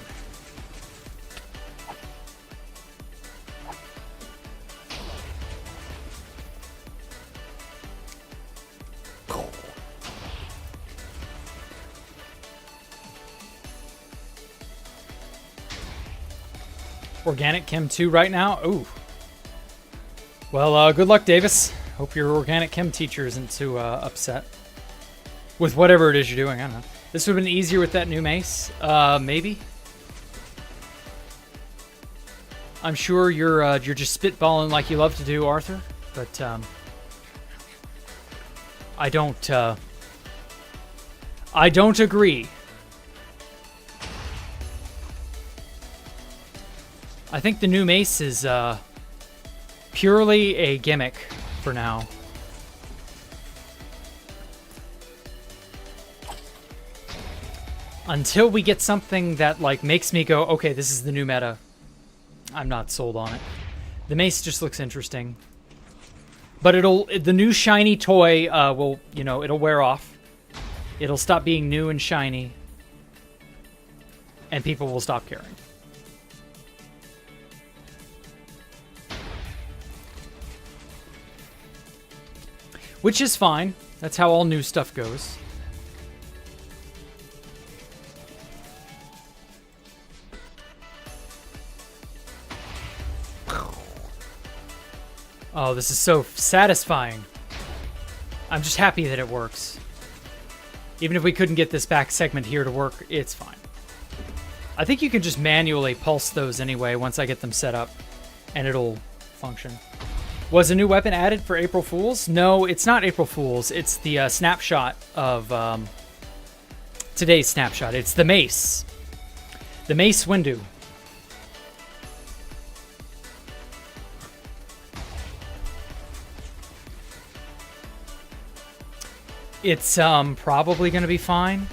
Organic Chem 2 right now? Ooh. Well, good luck, Davis. Hope your Organic Chem teacher isn't too upset with whatever it is you're doing. I don't know. This would have been easier with that new mace. Maybe. I'm sure you're just spitballing like you love to do, Arthur. But I don't agree. I think the new mace is purely a gimmick for now. Until we get something that like makes me go, okay, this is the new meta. I'm not sold on it. The mace just looks interesting. But the new shiny toy will, you know, it'll wear off. It'll stop being new and shiny. And people will stop caring. Which is fine. That's how all new stuff goes. Oh, this is so satisfying. I'm just happy that it works. Even if we couldn't get this back segment here to work, it's fine. I think you can just manually pulse those anyway once I get them set up, and it'll function. Was a new weapon added for April Fools? No, it's not April Fools. It's the snapshot of today's snapshot. It's the mace. The mace Windu. It's probably going to be fine.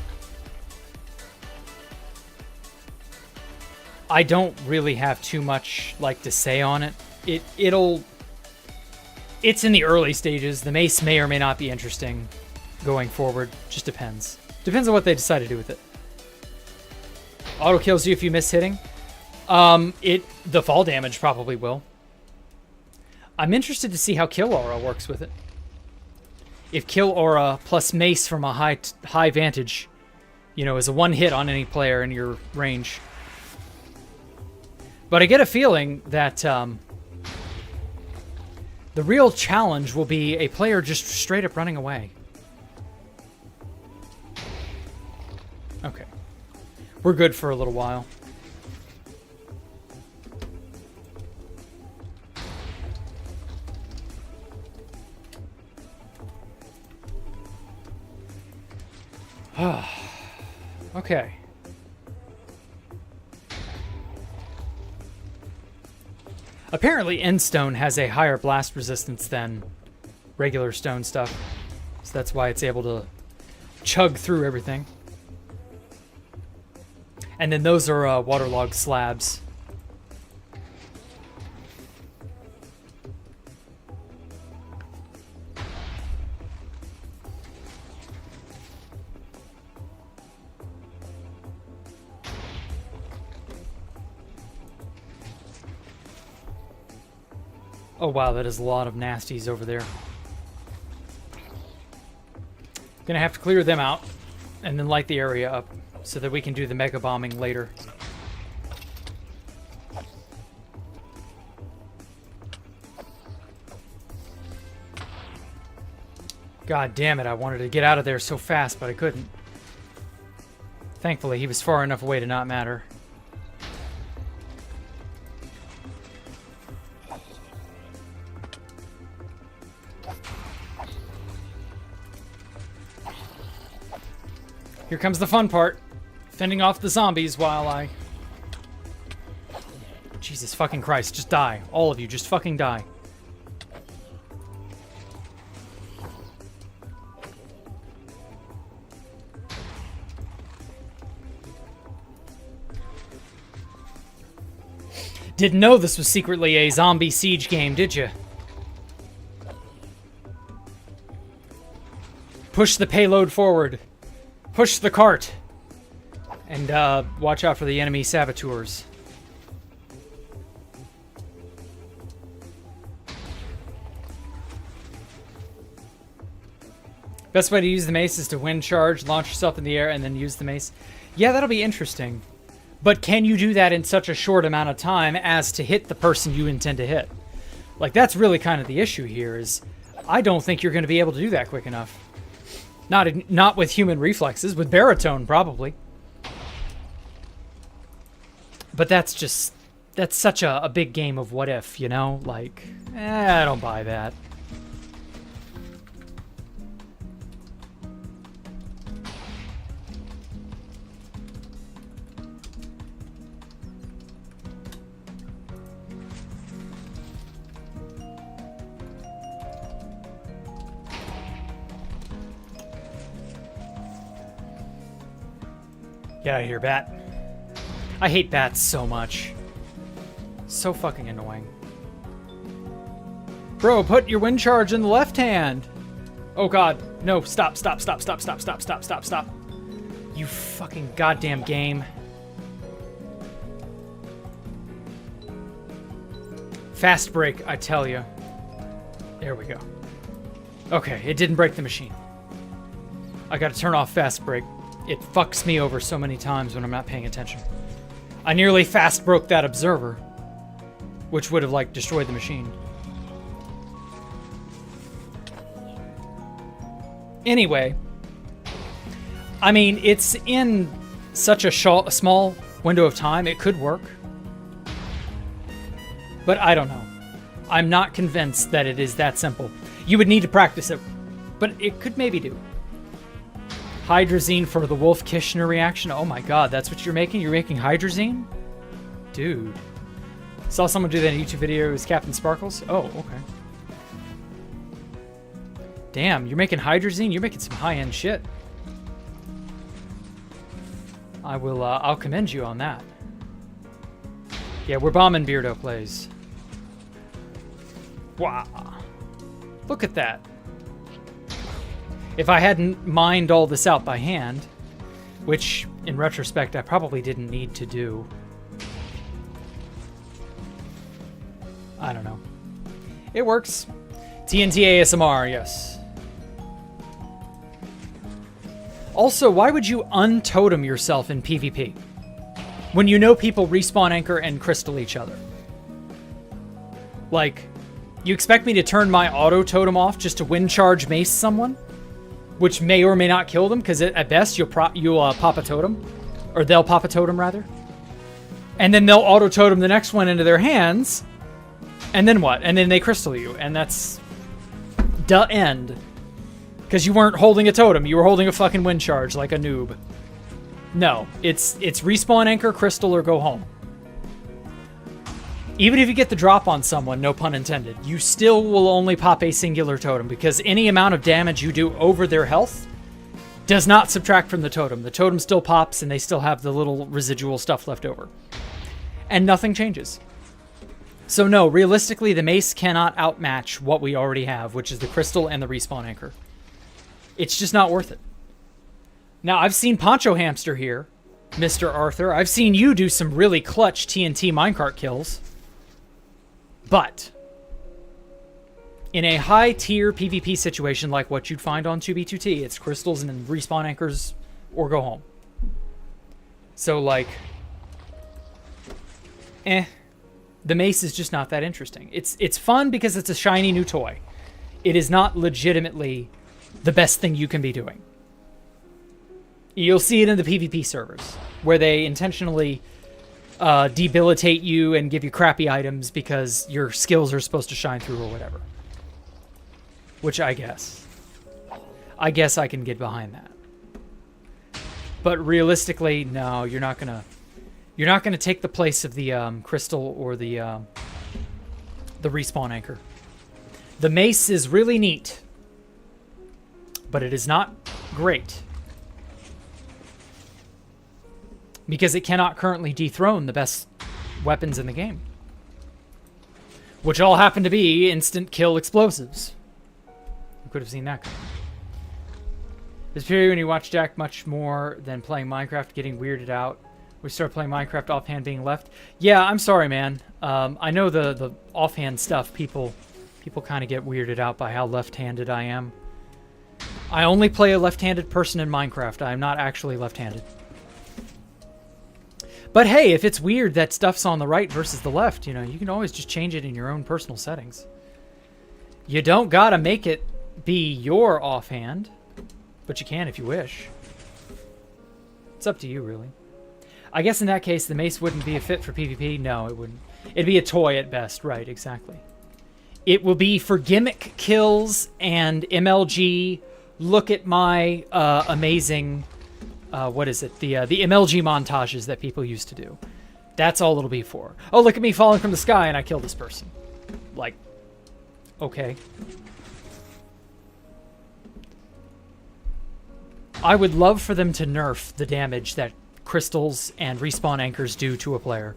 I don't really have too much like to say on it. It's in the early stages. The mace may or may not be interesting going forward. Just depends. Depends on what they decide to do with it. Auto kills you if you miss hitting. The fall damage probably will. I'm interested to see how kill aura works with it. If kill aura plus mace from a high vantage, you know, is a one hit on any player in your range. But I get a feeling that the real challenge will be a player just straight up running away. Okay. We're good for a little while. Okay. Apparently, end stone has a higher blast resistance than regular stone stuff. So that's why it's able to chug through everything. And then those are waterlogged slabs. Oh wow, that is a lot of nasties over there. Gonna have to clear them out and then light the area up so that we can do the mega bombing later. God damn it, I wanted to get out of there so fast, but I couldn't. Thankfully, he was far enough away to not matter. Here comes the fun part. Fending off the zombies while I... Jesus fucking Christ, just die. All of you, just fucking die. Didn't know this was secretly a zombie siege game, did you? Push the payload forward. Push the cart. And watch out for the enemy saboteurs. Best way to use the mace is to wind charge, launch yourself in the air, and then use the mace. Yeah, that'll be interesting. But can you do that in such a short amount of time as to hit the person you intend to hit? Like, that's really kind of the issue here, is I don't think you're going to be able to do that quick enough. Not with human reflexes, with baritone probably. But that's such a big game of what if, you know? Like, I don't buy that. Get out of here, bat. I hate bats so much. So fucking annoying. Bro, put your wind charge in the left hand. Oh god. No, stop, stop, stop, stop, stop, stop, stop, stop, stop. You fucking goddamn game. Fast break, I tell you. There we go. Okay, it didn't break the machine. I gotta turn off fast break. It fucks me over so many times when I'm not paying attention. I nearly fast broke that observer, which would have, like, destroyed the machine. Anyway, I mean, it's in such a small window of time, it could work. But I don't know. I'm not convinced that it is that simple. You would need to practice it, but it could maybe do. Hydrazine for the Wolf-Kishner reaction. Oh my god, that's what you're making? You're making hydrazine? Dude. Saw someone do that in a YouTube video. It was Captain Sparkles. Oh, okay. Damn, you're making hydrazine? You're making some high-end shit. I'll commend you on that. Yeah, we're bombing Beardo plays. Wow. Look at that. If I hadn't mined all this out by hand, which, in retrospect, I probably didn't need to do. I don't know. It works. TNT ASMR, yes. Also, why would you untotem yourself in PvP? When you know people respawn anchor and crystal each other. Like, you expect me to turn my auto totem off just to wind charge mace someone? Which may or may not kill them, because at best you'll pop a totem. Or they'll pop a totem, rather. And then they'll auto totem the next one into their hands. And then what? And then they crystal you. And that's the end. Because you weren't holding a totem. You were holding a fucking wind charge like a noob. No. It's respawn anchor, crystal, or go home. Even if you get the drop on someone, no pun intended, you still will only pop a singular totem. Because any amount of damage you do over their health does not subtract from the totem. The totem still pops and they still have the little residual stuff left over. And nothing changes. So no, realistically, the mace cannot outmatch what we already have, which is the crystal and the respawn anchor. It's just not worth it. Now, I've seen Poncho Hamster here, Mr. Arthur. I've seen you do some really clutch TNT minecart kills. But in a high-tier PvP situation like what you'd find on 2B2T, it's crystals and then respawn anchors or go home. So, like, the mace is just not that interesting. It's fun because it's a shiny new toy. It is not legitimately the best thing you can be doing. You'll see it in the PvP servers, where they intentionally debilitate you and give you crappy items because your skills are supposed to shine through or whatever. Which I guess I can get behind that. But realistically, no, you're not gonna take the place of the crystal or the respawn anchor. The mace is really neat, but it is not great because it cannot currently dethrone the best weapons in the game, which all happen to be instant kill explosives. You could have seen that coming. This period when you watch Jack much more than playing Minecraft, getting weirded out. We start playing Minecraft offhand being left. Yeah, I'm sorry, man. I know the offhand stuff, people kind of get weirded out by how left-handed I am. I only play a left-handed person in Minecraft. I am not actually left-handed. But hey, if it's weird that stuff's on the right versus the left, you know, you can always just change it in your own personal settings. You don't gotta make it be your offhand, but you can if you wish. It's up to you, really. I guess in that case, the mace wouldn't be a fit for PvP. No, it wouldn't. It'd be a toy at best. Right, exactly. It will be for gimmick kills and MLG. Look at my amazing... what is it? The MLG montages that people used to do. That's all it'll be for. Oh, look at me falling from the sky and I killed this person. Like, okay. I would love for them to nerf the damage that crystals and respawn anchors do to a player.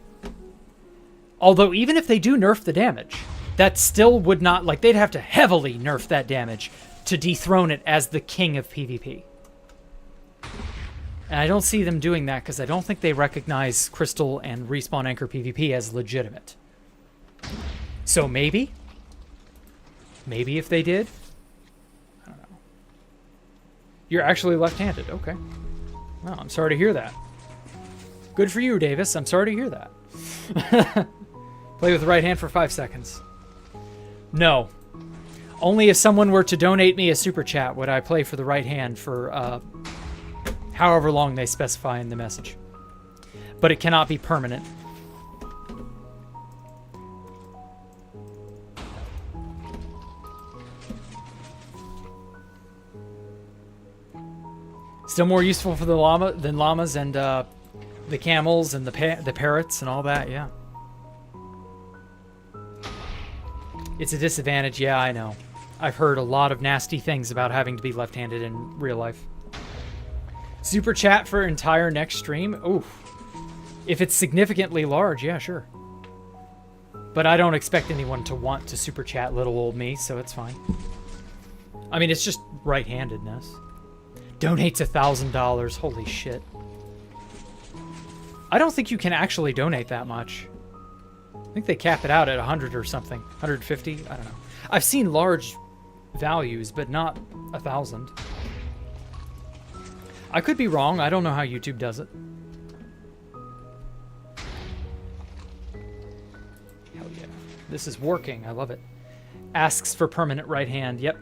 Although, even if they do nerf the damage, that still would not... Like, they'd have to heavily nerf that damage to dethrone it as the king of PvP. And I don't see them doing that because I don't think they recognize crystal and respawn anchor PvP as legitimate. So maybe? Maybe if they did? I don't know. You're actually left-handed. Okay. Well, I'm sorry to hear that. Good for you, Davis. I'm sorry to hear that. Play with the right hand for 5 seconds. No. Only if someone were to donate me a super chat would I play for the right hand for however long they specify in the message. But it cannot be permanent. Still more useful for the llama than llamas and the camels and the parrots and all that, yeah. It's a disadvantage, yeah, I know. I've heard a lot of nasty things about having to be left-handed in real life. Super chat for entire next stream? Oof. If it's significantly large, yeah, sure. But I don't expect anyone to want to super chat little old me, so it's fine. I mean, it's just right-handedness. Donates $1,000. Holy shit. I don't think you can actually donate that much. I think they cap it out at 100 or something. 150? I don't know. I've seen large values, but not 1,000. I could be wrong. I don't know how YouTube does it. This is working. I love it. Asks for permanent right hand. Yep.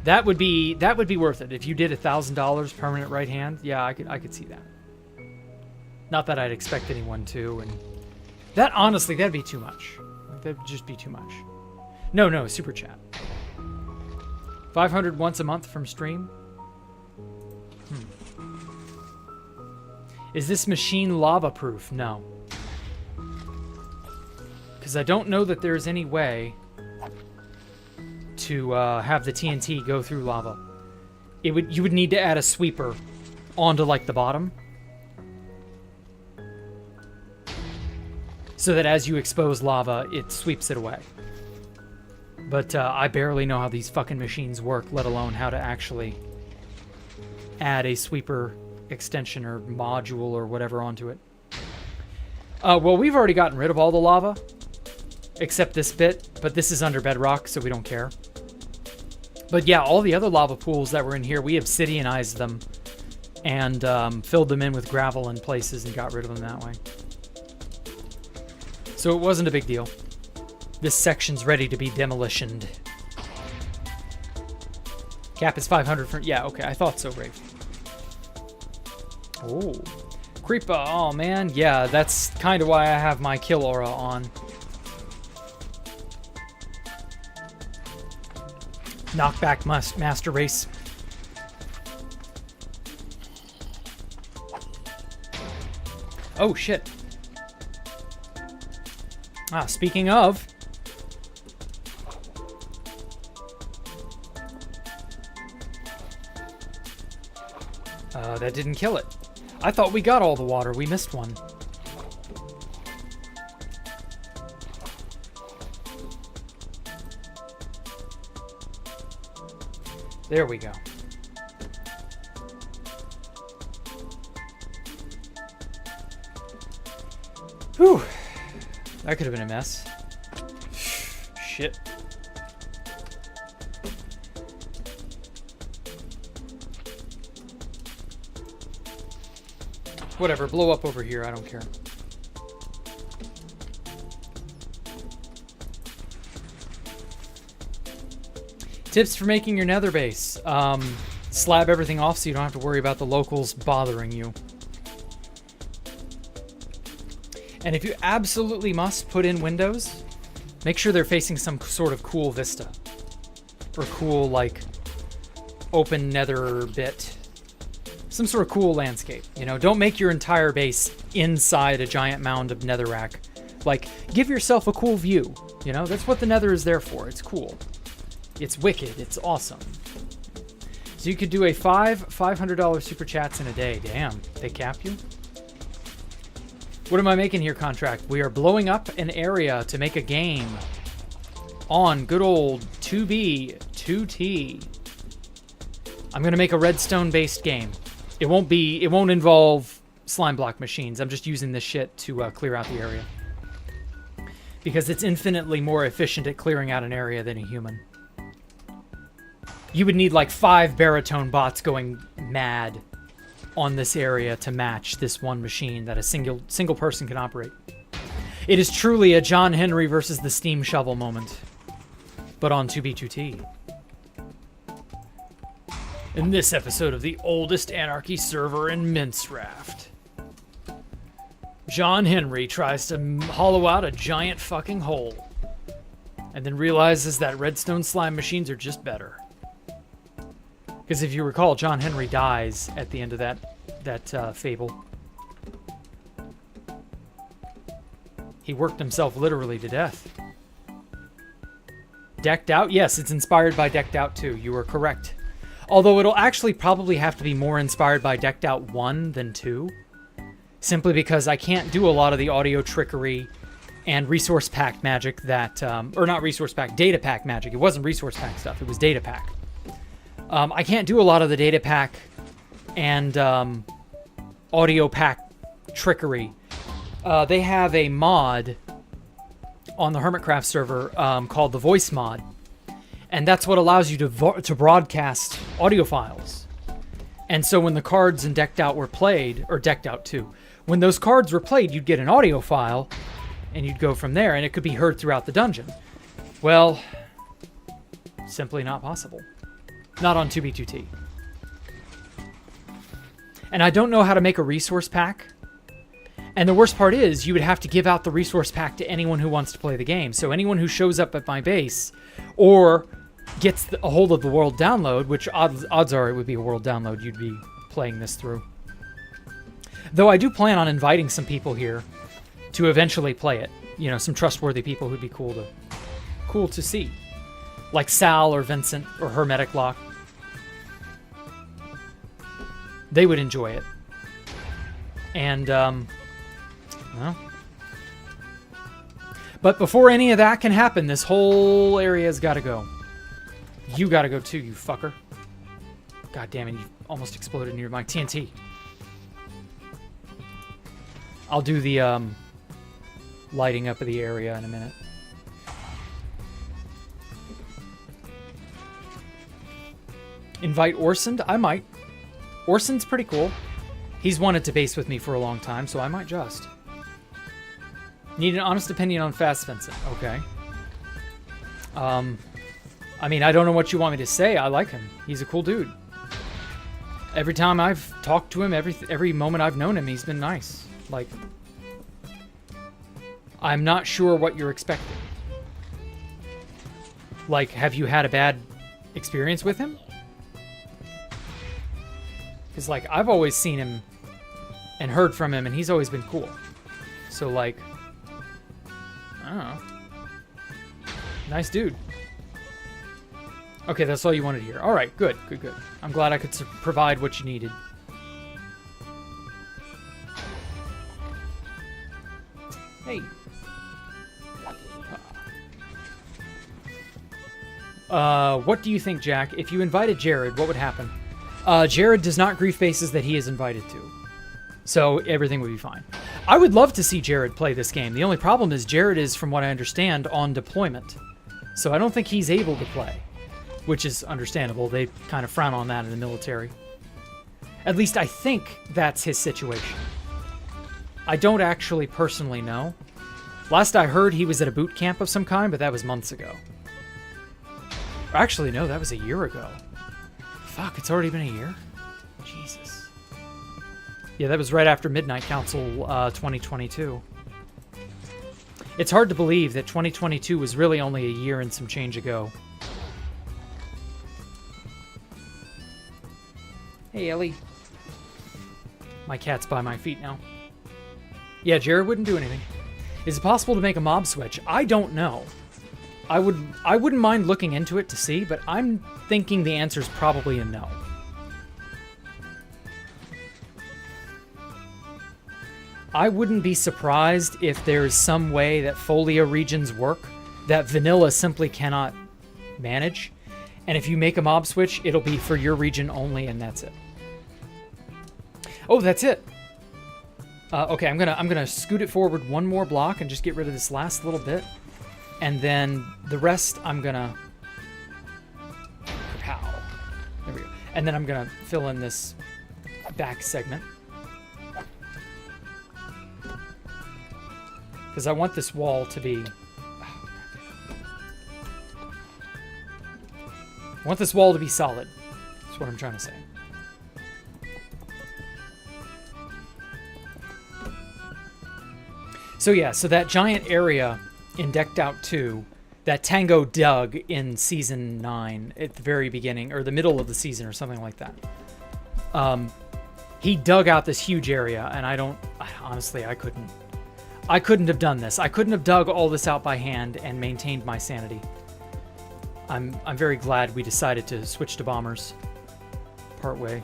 That would be worth it. If you did $1,000 permanent right hand, yeah, I could see that. Not that I'd expect anyone to, and that honestly, that'd be too much. Like, that'd just be too much. No, super chat. 500 once a month from stream. Is this machine lava proof? No. Because I don't know that there's any way to have the TNT go through lava. You would need to add a sweeper onto like the bottom, so that as you expose lava, it sweeps it away. But I barely know how these fucking machines work, let alone how to actually add a sweeper extension or module or whatever onto it. Well, we've already gotten rid of all the lava, except this bit, but this is under bedrock, so we don't care. But yeah, all the other lava pools that were in here, we obsidianized them and filled them in with gravel in places and got rid of them that way. So it wasn't a big deal. This section's ready to be demolitioned. Cap is 500 for... Yeah, okay, I thought so, Rafe. Oh. Creepa, oh man. Yeah, that's kind of why I have my kill aura on. Knockback master race. Oh, shit. Ah, speaking of... that didn't kill it. I thought we got all the water. We missed one. There we go. Whew. That could have been a mess. Shit. Whatever, blow up over here, I don't care. Tips for making your nether base. Slab everything off so you don't have to worry about the locals bothering you. And if you absolutely must put in windows, make sure they're facing some sort of cool vista. Or cool, like, open nether bit. Some sort of cool landscape, you know? Don't make your entire base inside a giant mound of netherrack. Like, give yourself a cool view, you know? That's what the nether is there for. It's cool. It's wicked. It's awesome. So you could do a $500 super chats in a day. Damn, they cap you? What am I making here, contract? We are blowing up an area to make a game on good old 2B, 2T. I'm going to make a redstone-based game. It won't involve slime block machines. I'm just using this shit to clear out the area. Because it's infinitely more efficient at clearing out an area than a human. You would need like 5 baritone bots going mad on this area to match this one machine that a single person can operate. It is truly a John Henry versus the steam shovel moment, but on 2B2T. In this episode of the oldest Anarchy server in Minceraft, John Henry tries to hollow out a giant fucking hole, and then realizes that redstone slime machines are just better. Because if you recall, John Henry dies at the end of that fable. He worked himself literally to death. Decked Out? Yes, it's inspired by Decked Out 2. You are correct. Although it'll actually probably have to be more inspired by Decked Out 1 than 2. Simply because I can't do a lot of the audio trickery and resource pack magic that... or not resource pack, data pack magic. It wasn't resource pack stuff, it was data pack. I can't do a lot of the data pack and audio pack trickery. They have a mod on the Hermitcraft server called the voice mod. And that's what allows you to broadcast audio files. And so when the cards in Decked Out were played, or Decked Out 2, when those cards were played, you'd get an audio file, and you'd go from there, and it could be heard throughout the dungeon. Well, simply not possible. Not on 2B2T. And I don't know how to make a resource pack. And the worst part is, you would have to give out the resource pack to anyone who wants to play the game. So anyone who shows up at my base, or gets a hold of the world download, which odds are it would be a world download you'd be playing this through. Though I do plan on inviting some people here to eventually play it. You know, some trustworthy people who'd be cool to see. Like Sal or Vincent or Hermetic Lock. They would enjoy it. And, well. But before any of that can happen, this whole area's got to go. You got to go too, you fucker. God damn it, you almost exploded near my TNT. I'll do the lighting up of the area in a minute. Invite Orson? I might. Orson's pretty cool. He's wanted to base with me for a long time, so I might just. Need an honest opinion on Fast Vincent. Okay. I mean, I don't know what you want me to say. I like him. He's a cool dude. Every time I've talked to him, every moment I've known him, he's been nice. Like, I'm not sure what you're expecting. Like, have you had a bad experience with him? Because, like, I've always seen him and heard from him, and he's always been cool. So, like, I don't know. Nice dude. Okay, that's all you wanted to hear. All right, good, good, good. I'm glad I could provide what you needed. Hey. What do you think, Jack? If you invited Jared, what would happen? Jared does not grief bases that he is invited to. So everything would be fine. I would love to see Jared play this game. The only problem is Jared is, from what I understand, on deployment. So I don't think he's able to play. Which is understandable. They kind of frown on that in the military. At least I think that's his situation. I don't actually personally know. Last I heard, he was at a boot camp of some kind, but that was months ago. Actually, no, that was a year ago. Fuck, it's already been a year? Jesus. Yeah, that was right after Midnight Council 2022. It's hard to believe that 2022 was really only a year and some change ago. Hey, Ellie. My cat's by my feet now. Yeah, Jared wouldn't do anything. Is it possible to make a mob switch? I don't know. I wouldn't mind looking into it to see, but I'm thinking the answer's probably a no. I wouldn't be surprised if there's some way that Folia regions work that vanilla simply cannot manage. And if you make a mob switch, it'll be for your region only, and that's it. Oh, that's it. Okay, I'm gonna scoot it forward one more block and just get rid of this last little bit, and then the rest I'm gonna. Pow. There we go. And then I'm gonna fill in this back segment because I want this wall to be. I want this wall to be solid. That's what I'm trying to say. So yeah, so that giant area in Decked Out 2 that Tango dug in Season 9 at the very beginning, or the middle of the season or something like that. He dug out this huge area, and honestly, I couldn't have done this. I couldn't have dug all this out by hand and maintained my sanity. I'm very glad we decided to switch to bombers partway.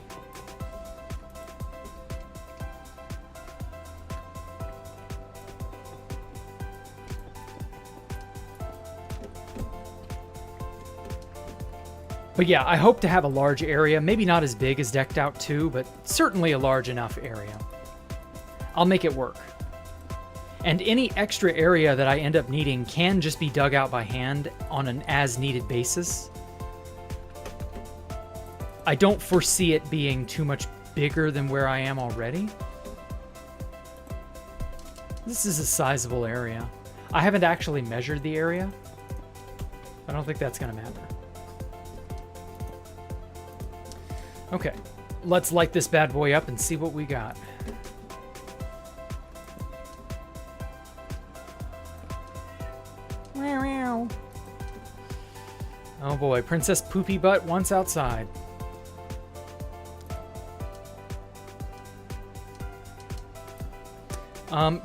But yeah, I hope to have a large area, maybe not as big as Decked Out 2, but certainly a large enough area. I'll make it work. And any extra area that I end up needing can just be dug out by hand on an as-needed basis. I don't foresee it being too much bigger than where I am already. This is a sizable area. I haven't actually measured the area. I don't think that's going to matter. Okay, let's light this bad boy up and see what we got. Oh boy, Princess Poopy Butt wants outside.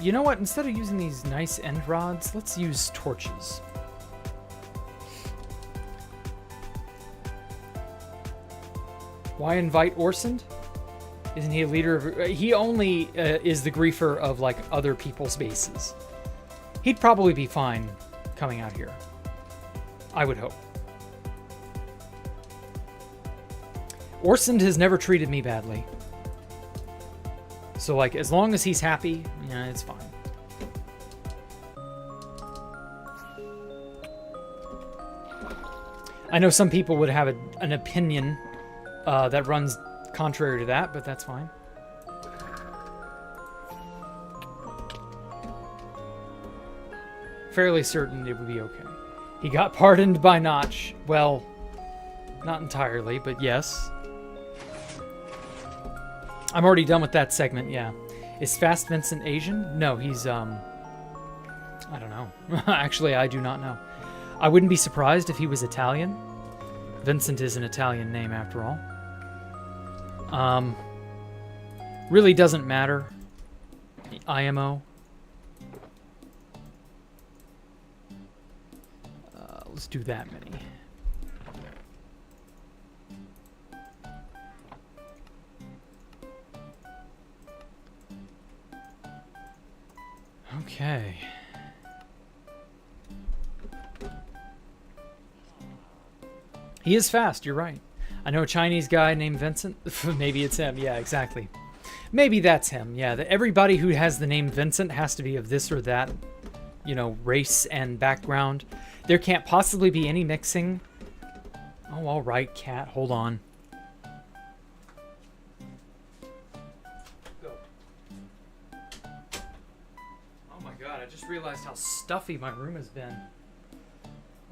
You know what? Instead of using these nice end rods, let's use torches. Why invite Orsond? Isn't he a leader of... He only is the griefer of, like, other people's bases. He'd probably be fine coming out here. I would hope. Orsond has never treated me badly. So, like, as long as he's happy, yeah, it's fine. I know some people would have an opinion that runs contrary to that, but that's fine. Fairly certain it would be okay. He got pardoned by Notch. Well, not entirely, but yes. I'm already done with that segment, yeah. Is Fast Vincent Asian? No, he's, I don't know. Actually, I do not know. I wouldn't be surprised if he was Italian. Vincent is an Italian name, after all. Really doesn't matter. IMO. Let's do that many. Okay. He is fast, you're right. I know a Chinese guy named Vincent. Maybe it's him. Yeah, exactly. Maybe that's him. Yeah, everybody who has the name Vincent has to be of this or that, you know, race and background. There can't possibly be any mixing. Oh, all right, cat. Hold on. Go. Oh my god, I just realized how stuffy my room has been.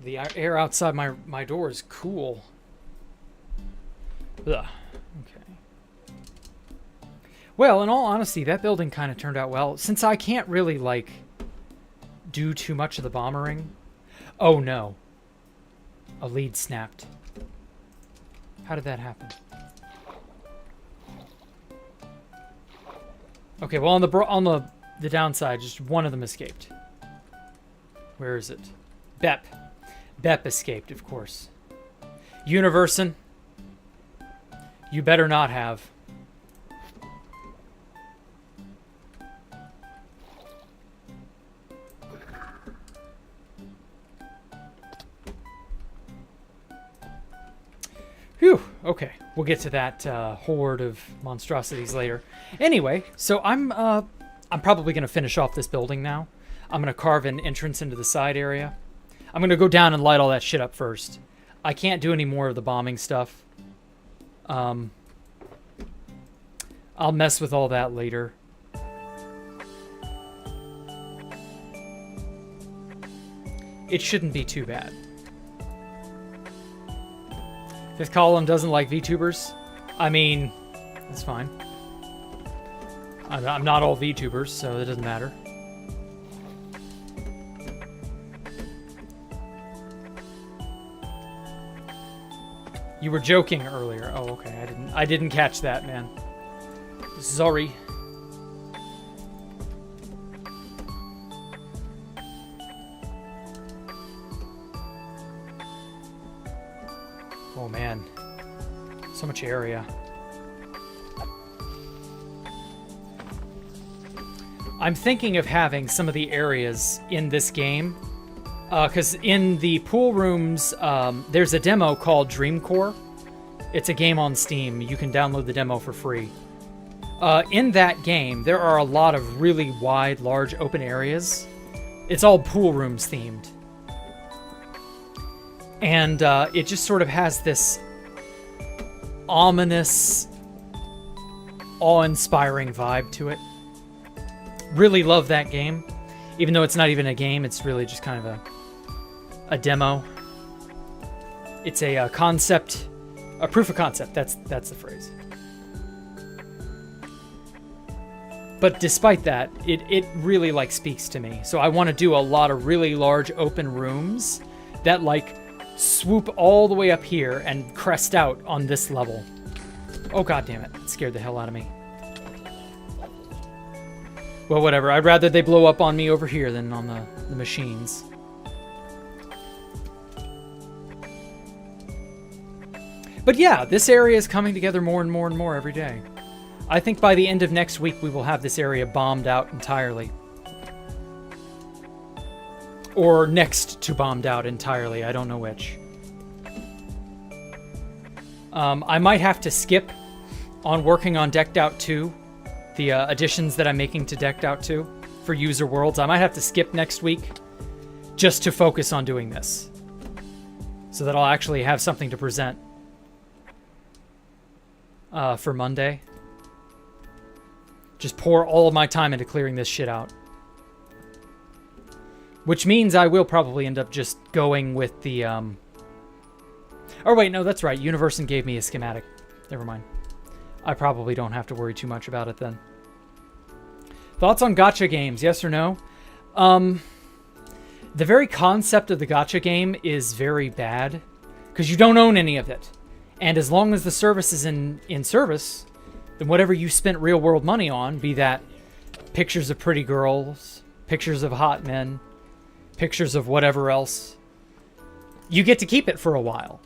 The air outside my door is cool. Ugh. Okay. Well, in all honesty, that building kind of turned out well. Since I can't really, like, do too much of the bombering. Oh, no. A lead snapped. How did that happen? Okay, well, on the downside, just one of them escaped. Where is it? Bep. Bep escaped, of course. Universin. You better not have. Whew. Okay, we'll get to that horde of monstrosities later. Anyway, so I'm probably gonna finish off this building now. I'm gonna carve an entrance into the side area. I'm gonna go down and light all that shit up first. I can't do any more of the bombing stuff. I'll mess with all that later. It shouldn't be too bad. Fifth column doesn't like VTubers. I mean, it's fine. I'm not all VTubers, so it doesn't matter. You were joking earlier. Oh, okay. I didn't catch that, man. Sorry. Oh man. So much area. I'm thinking of having some of the areas in this game. Because in the pool rooms, there's a demo called Dreamcore. It's a game on Steam. You can download the demo for free. In that game, there are a lot of really wide, large, open areas. It's all pool rooms themed. And it just sort of has this ominous, awe-inspiring vibe to it. Really love that game. Even though it's not even a game, it's really just kind of a demo. It's a concept, a proof of concept. That's the phrase. But despite that, it really like speaks to me. So I want to do a lot of really large open rooms that like swoop all the way up here and crest out on this level. Oh god damn it. It scared the hell out of me. Well, whatever. I'd rather they blow up on me over here than on the machines. But yeah, this area is coming together more and more and more every day. I think by the end of next week, we will have this area bombed out entirely. Or next to bombed out entirely. I don't know which. I might have to skip on working on Decked Out 2. The additions that I'm making to Decked Out 2 for user worlds. I might have to skip next week just to focus on doing this. So that I'll actually have something to present for Monday. Just pour all of my time into clearing this shit out. Which means I will probably end up just going with the... Oh wait, no, that's right. Universon gave me a schematic. Never mind. I probably don't have to worry too much about it then. Thoughts on gacha games, yes or no? The very concept of the gacha game is very bad because you don't own any of it. And as long as the service is in service, then whatever you spent real world money on, be that pictures of pretty girls, pictures of hot men, pictures of whatever else, you get to keep it for a while.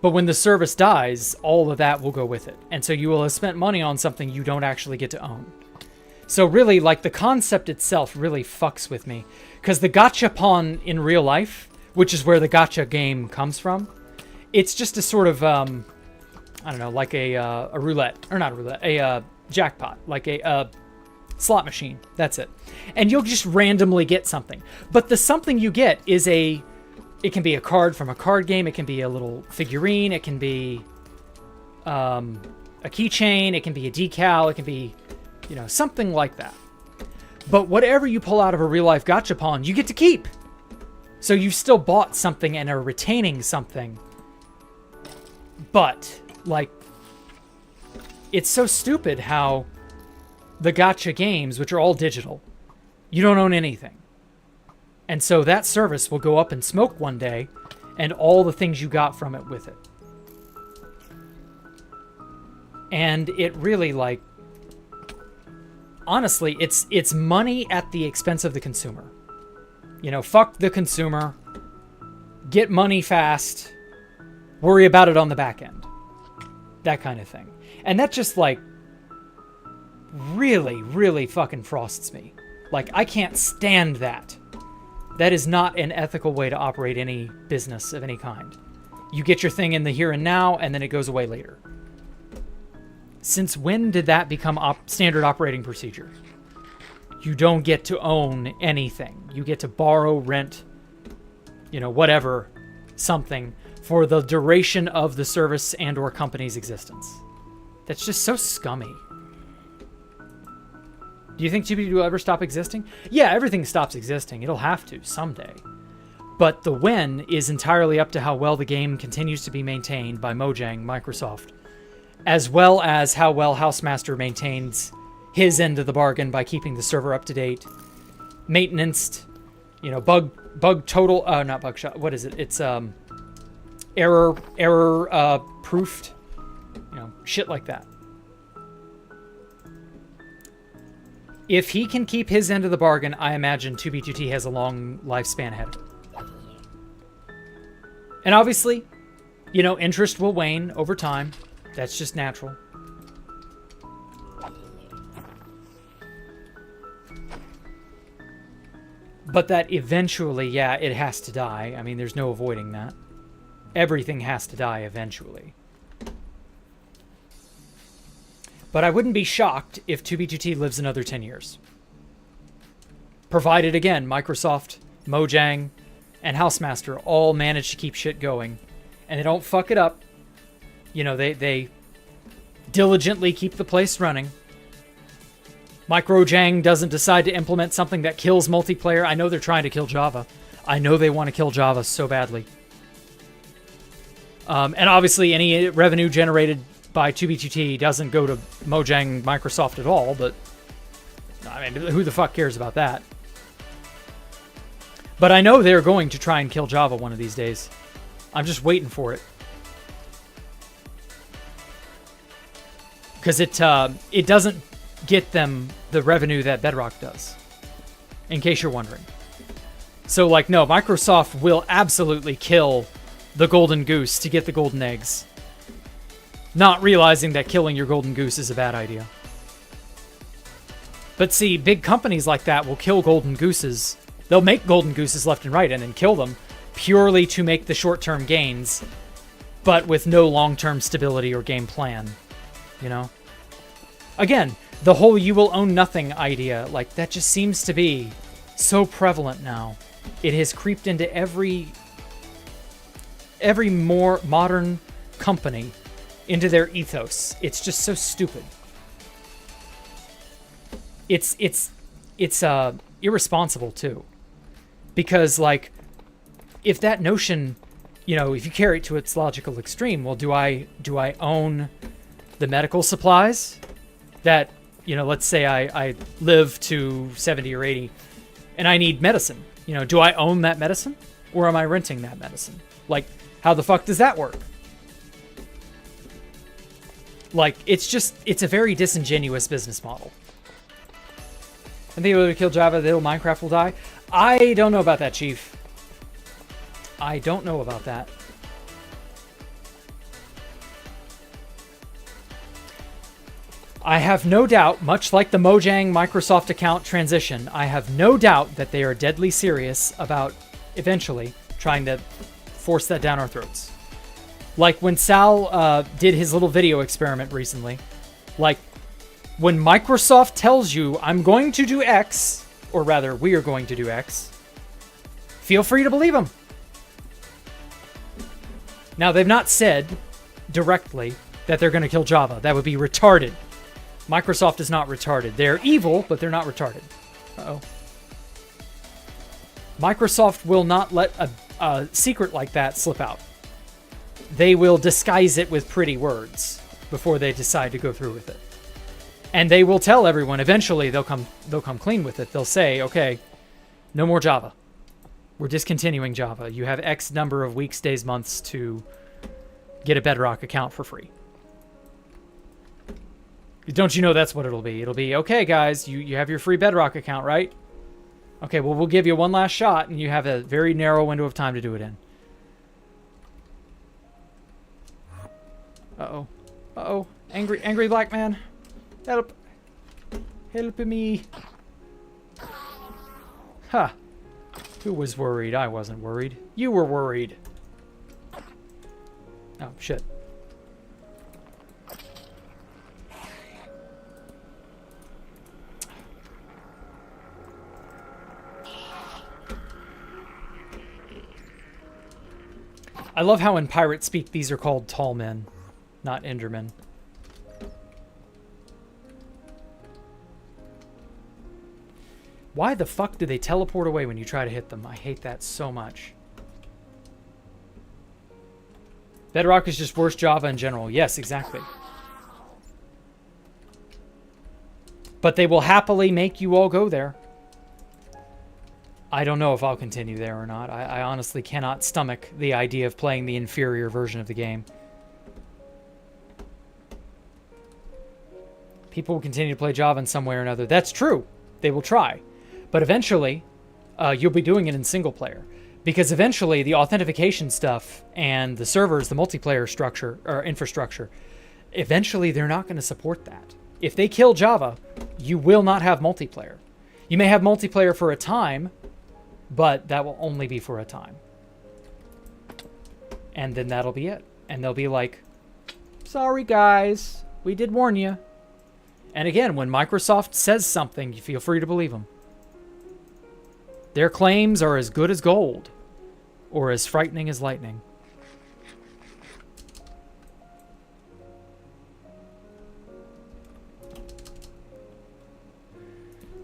But when the service dies, all of that will go with it. And so you will have spent money on something you don't actually get to own. So really, like, the concept itself really fucks with me. Because the gachapon in real life, which is where the gacha game comes from, it's just a sort of, I don't know, like a roulette. Or not a roulette, a jackpot. Like a slot machine. That's it. And you'll just randomly get something. But the something you get is it can be a card from a card game. It can be a little figurine. It can be a keychain. It can be a decal. It can be, you know, something like that. But whatever you pull out of a real-life gachapon, you get to keep. So you've still bought something and are retaining something. But, like, it's so stupid how the gacha games, which are all digital, you don't own anything. And so that service will go up in smoke one day, and all the things you got from it with it. And it really, like, honestly, it's money at the expense of the consumer. You know, fuck the consumer. Get money fast. Worry about it on the back end. That kind of thing. And that just, like, really, really fucking frosts me. Like, I can't stand that. That is not an ethical way to operate any business of any kind. You get your thing in the here and now, and then it goes away later. Since when did that become standard operating procedure? You don't get to own anything. You get to borrow, rent, you know, whatever, something for the duration of the service and or company's existence. That's just so scummy. Do you think TBD will ever stop existing? Yeah, everything stops existing. It'll have to someday. But the when is entirely up to how well the game continues to be maintained by Mojang, Microsoft, as well as how well Housemaster maintains his end of the bargain by keeping the server up to date, maintenance, you know, bug total, not bug shot, what is it? It's error proofed, you know, shit like that. If he can keep his end of the bargain, I imagine 2B2T has a long lifespan ahead of it. And obviously, you know, interest will wane over time. That's just natural. But that eventually, yeah, it has to die. I mean, there's no avoiding that. Everything has to die eventually. But I wouldn't be shocked if 2B2T lives another 10 years. Provided, again, Microsoft, Mojang, and Housemaster all manage to keep shit going. And they don't fuck it up. You know, they diligently keep the place running. Microjang doesn't decide to implement something that kills multiplayer. I know they're trying to kill Java. I know they want to kill Java so badly. And obviously any revenue generated by 2B2T doesn't go to Mojang Microsoft at all, but I mean, who the fuck cares about that? But I know they're going to try and kill Java one of these days. I'm just waiting for it. Because it doesn't get them the revenue that Bedrock does, in case you're wondering. So, like, no, Microsoft will absolutely kill the golden goose to get the golden eggs, not realizing that killing your golden goose is a bad idea. But see, big companies like that will kill golden gooses. They'll make golden gooses left and right and then kill them purely to make the short-term gains, but with no long-term stability or game plan, you know? Again, the whole you will own nothing idea, like, that just seems to be so prevalent now. It has creeped into every more modern company, into their ethos. It's just so stupid. It's irresponsible too. Because, like, if that notion, you know, if you carry it to its logical extreme, well, do I own the medical supplies that, you know, let's say I live to 70 or 80 and I need medicine. You know, do I own that medicine or am I renting that medicine? Like, how the fuck does that work? Like, it's a very disingenuous business model. I think if we kill Java, the Minecraft will die. I don't know about that, Chief. I don't know about that. I have no doubt, much like the Mojang Microsoft account transition, I have no doubt that they are deadly serious about eventually trying to force that down our throats. Like when Sal did his little video experiment recently, like, when Microsoft tells you, I'm going to do X, or rather, we are going to do X, feel free to believe them. Now, they've not said directly that they're going to kill Java. That would be retarded. Microsoft is not retarded. They're evil, but they're not retarded. Uh-oh. Microsoft will not let a secret like that slip out. They will disguise it with pretty words before they decide to go through with it. And they will tell everyone, eventually they'll come clean with it. They'll say, okay, no more Java. We're discontinuing Java. You have X number of weeks, days, months to get a Bedrock account for free. Don't you know that's what it'll be? It'll be, okay, guys, you have your free Bedrock account, right? Okay, well, we'll give you one last shot, and you have a very narrow window of time to do it in. Uh-oh. Uh-oh. Angry black man. Help. Help me. Ha. Who was worried? I wasn't worried. You were worried. Oh, shit. I love how in pirate speak these are called tall men, not Endermen. Why the fuck do they teleport away when you try to hit them? I hate that so much. Bedrock is just worse Java in general. Yes, exactly. But they will happily make you all go there. I don't know if I'll continue there or not. I honestly cannot stomach the idea of playing the inferior version of the game. People will continue to play Java in some way or another. That's true. They will try. But eventually, you'll be doing it in single player. Because eventually, the authentication stuff and the servers, the multiplayer structure or infrastructure, eventually they're not going to support that. If they kill Java, you will not have multiplayer. You may have multiplayer for a time, but that will only be for a time. And then that'll be it. And they'll be like, sorry guys, we did warn you. And again, when Microsoft says something, you feel free to believe them. Their claims are as good as gold, or as frightening as lightning.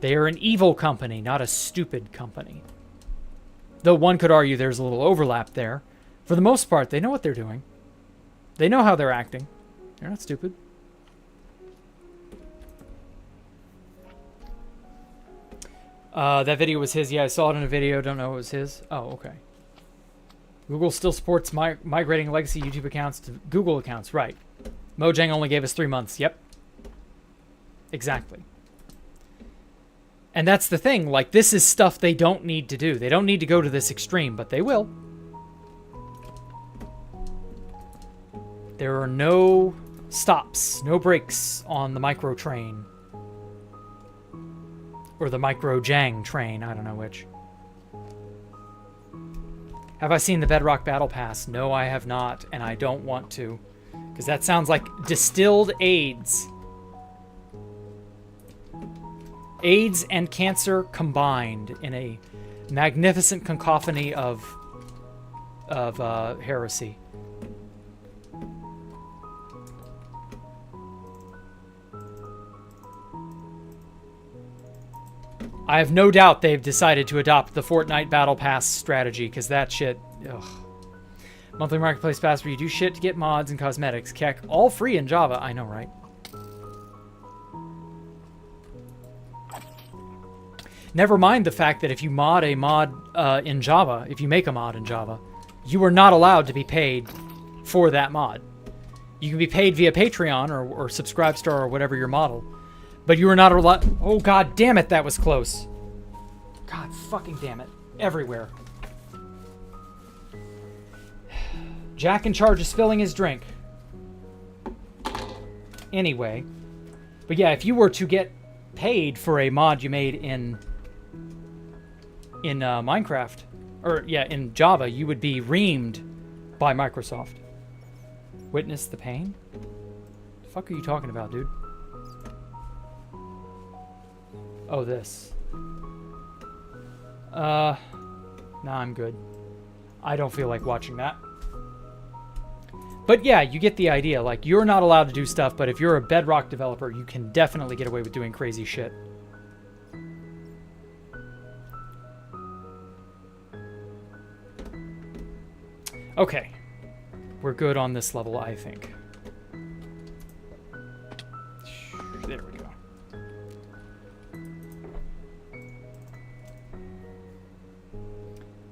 They are an evil company, not a stupid company. Though one could argue there's a little overlap there. For the most part, they know what they're doing. They know how they're acting. They're not stupid. That video was his. Yeah, I saw it in a video. Don't know it was his. Oh, okay. Google still supports migrating legacy YouTube accounts to Google accounts. Right. Mojang only gave us 3 months. Yep. Exactly. And that's the thing. Like, this is stuff they don't need to do. They don't need to go to this extreme, but they will. There are no stops, no brakes on the micro train. Or the micro-jang train, I don't know which. Have I seen the Bedrock Battle Pass? No, I have not, and I don't want to. Because that sounds like distilled AIDS. AIDS and cancer combined in a magnificent cacophony of heresy. I have no doubt they've decided to adopt the Fortnite Battle Pass strategy, because that shit... Ugh. Monthly Marketplace Pass where you do shit to get mods and cosmetics. Keck, all free in Java. I know, right? Never mind the fact that if you mod a mod in Java, if you make a mod in Java, you are not allowed to be paid for that mod. You can be paid via Patreon or Subscribestar or whatever your model. But you are not allowed... Oh, god damn it, that was close. God fucking damn it. Everywhere. Jack in charge of spilling his drink. Anyway. But yeah, if you were to get paid for a mod you made in Minecraft, or yeah, in Java, you would be reamed by Microsoft. Witness the pain? The fuck are you talking about, dude? Oh, this. Nah, I'm good. I don't feel like watching that. But yeah, you get the idea. Like, you're not allowed to do stuff, but if you're a Bedrock developer, you can definitely get away with doing crazy shit. Okay. We're good on this level, I think. There we go.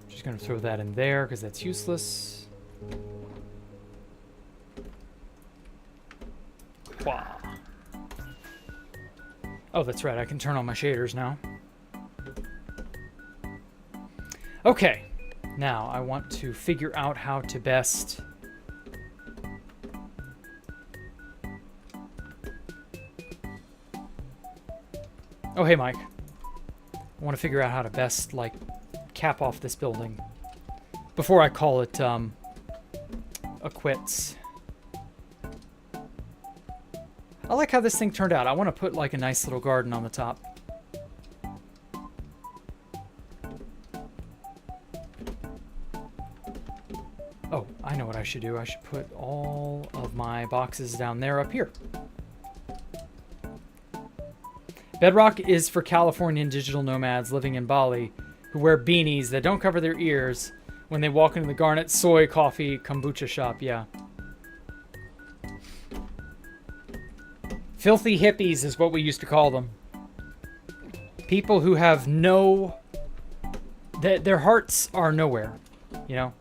Just gonna throw that in there because that's useless. Wow. Oh, that's right. I can turn on my shaders now. Okay. Now, I want to figure out how to best... Oh, hey, Mike. I want to figure out how to best, like, cap off this building before I call it, a quits. I like how this thing turned out. I want to put, like, a nice little garden on the top. Oh, I know what I should do. I should put all of my boxes down there up here. Bedrock is for Californian digital nomads living in Bali who wear beanies that don't cover their ears when they walk into the Garnet Soy Coffee Kombucha shop. Yeah. Filthy hippies is what we used to call them. People who have no... Their hearts are nowhere, you know?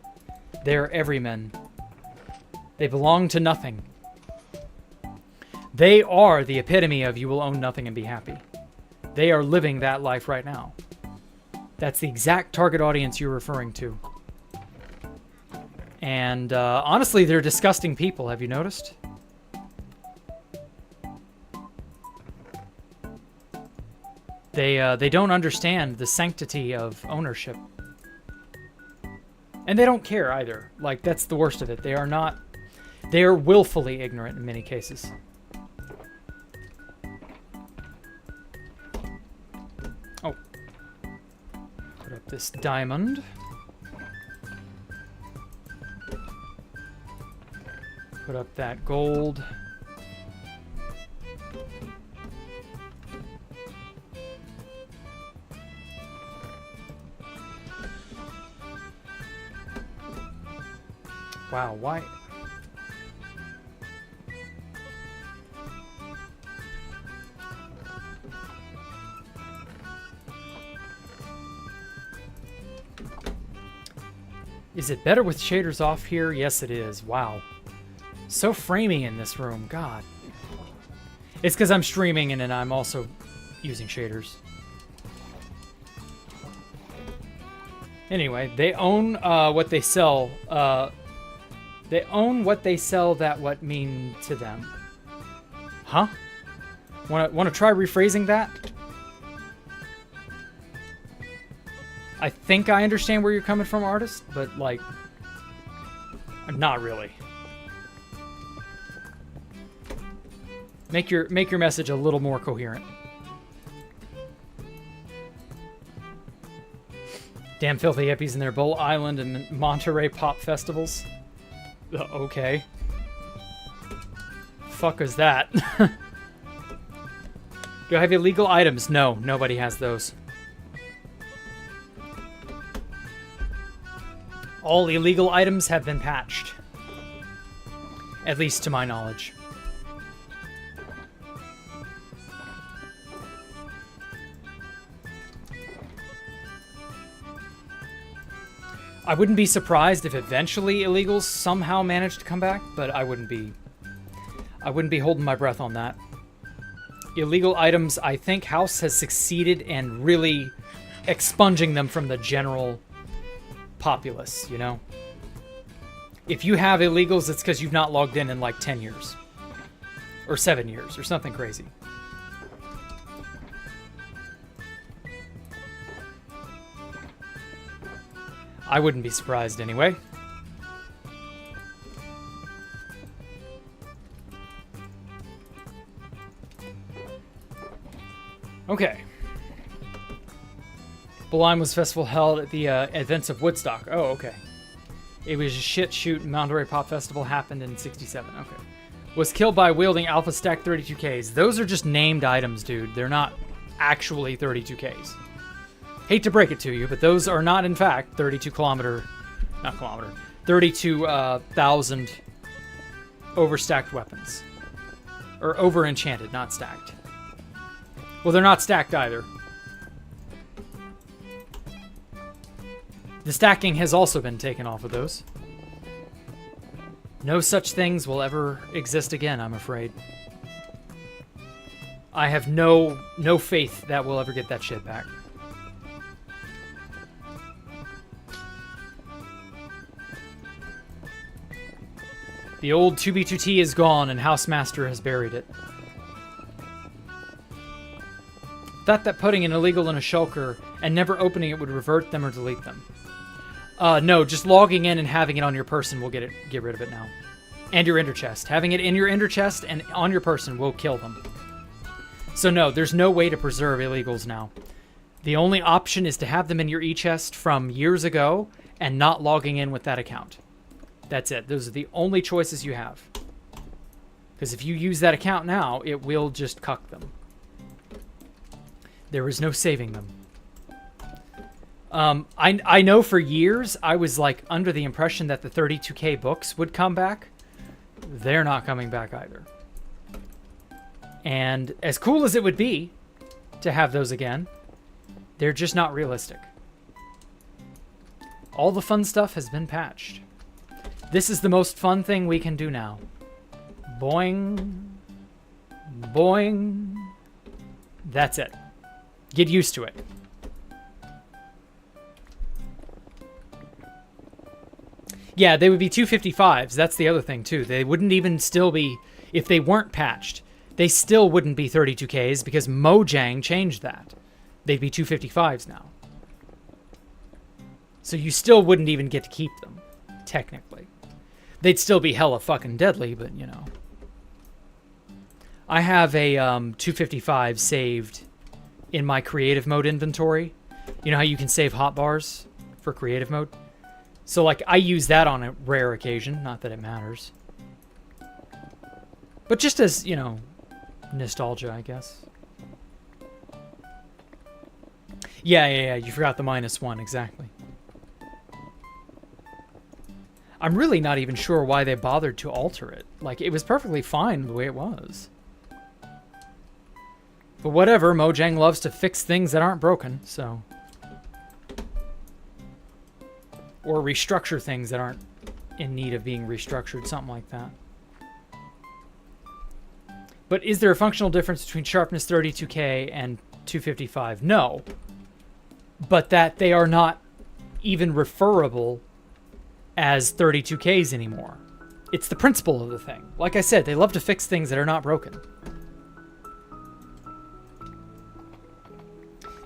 They're everymen. They belong to nothing. They are the epitome of you will own nothing and be happy. They are living that life right now. That's the exact target audience you're referring to. And honestly, they're disgusting people. Have you noticed? They don't understand the sanctity of ownership. And they don't care either. Like, that's the worst of it. They are not... They are willfully ignorant in many cases. Oh. Put up this diamond. Put up that gold. Wow, why? Is it better with shaders off here? Yes, it is. Wow. So framey in this room. God. It's because I'm streaming and then I'm also using shaders. Anyway, they own what they sell. They own what they sell that what mean to them. Huh? Want to try rephrasing that? I think I understand where you're coming from, artist, but like, not really. Make your message a little more coherent. Damn filthy hippies in their Bull Island and Monterey pop festivals. Okay. Fuck is that? Do I have illegal items? No, nobody has those. All illegal items have been patched. At least to my knowledge. I wouldn't be surprised if eventually illegals somehow managed to come back, but I wouldn't be holding my breath on that. Illegal items, I think House has succeeded in really expunging them from the general populace, you know? If you have illegals, it's because you've not logged in like 10 years. Or 7 years, or something crazy. I wouldn't be surprised anyway. Okay. Belime's festival held at the events of Woodstock. Oh, okay. It was a shit shoot. Monterey Pop Festival happened in 67. Okay. Was killed by wielding Alpha Stack 32Ks. Those are just named items, dude. They're not actually 32Ks. Hate to break it to you, but those are not, in fact, 32,000 overstacked weapons. Or over-enchanted, not stacked. Well, they're not stacked either. The stacking has also been taken off of those. No such things will ever exist again, I'm afraid. I have no faith that we'll ever get that shit back. The old 2B2T is gone and Housemaster has buried it. Thought that putting an illegal in a shulker and never opening it would revert them or delete them. No, just logging in and having it on your person will get rid of it now. And your ender chest. Having it in your ender chest and on your person will kill them. So no, there's no way to preserve illegals now. The only option is to have them in your e-chest from years ago and not logging in with that account. That's it. Those are the only choices you have. Because if you use that account now, it will just cuck them. There is no saving them. I know for years I was like under the impression that the 32K books would come back. They're not coming back either. And as cool as it would be to have those again, they're just not realistic. All the fun stuff has been patched. This is the most fun thing we can do now. Boing. Boing. That's it. Get used to it. Yeah, they would be 255s. That's the other thing, too. They wouldn't even still be... If they weren't patched, they still wouldn't be 32Ks because Mojang changed that. They'd be 255s now. So you still wouldn't even get to keep them, technically. They'd still be hella fucking deadly, but, you know. I have a 255 saved in my creative mode inventory. You know how you can save hotbars for creative mode? So, like, I use that on a rare occasion. Not that it matters. But just as, you know, nostalgia, I guess. Yeah, you forgot the -1, exactly. I'm really not even sure why they bothered to alter it. Like, it was perfectly fine the way it was. But whatever, Mojang loves to fix things that aren't broken, so... Or restructure things that aren't in need of being restructured, something like that. But is there a functional difference between sharpness 32K and 255? No. But that they are not even referable as 32Ks anymore. It's the principle of the thing. Like I said, they love to fix things that are not broken.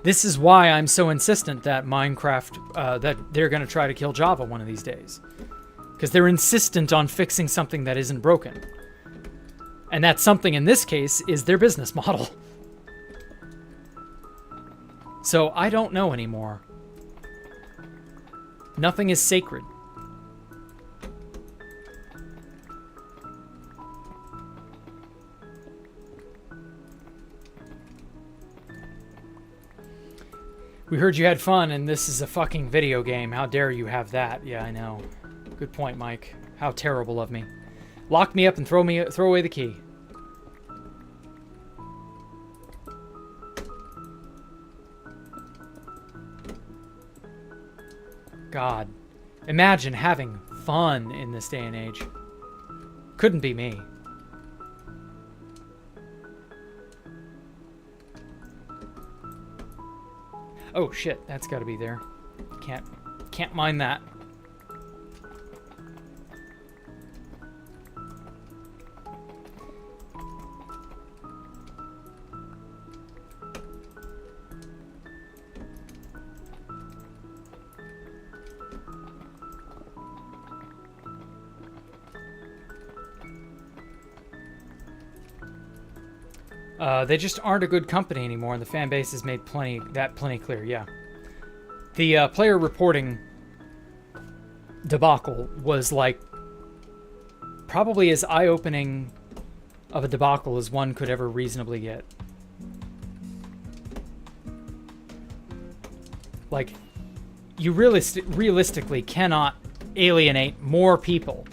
This is why I'm so insistent that Minecraft, that they're going to try to kill Java one of these days. Because they're insistent on fixing something that isn't broken. And that something in this case is their business model. So I don't know anymore. Nothing is sacred. We heard you had fun, and this is a fucking video game. How dare you have that? Yeah, I know. Good point, Mike. How terrible of me. Lock me up and throw away the key. God. Imagine having fun in this day and age. Couldn't be me. Oh shit, that's got to be there. Can't mind that. They just aren't a good company anymore, and the fan base has made plenty clear, yeah. The player reporting debacle was like probably as eye-opening of a debacle as one could ever reasonably get. Like, you realistically cannot alienate more people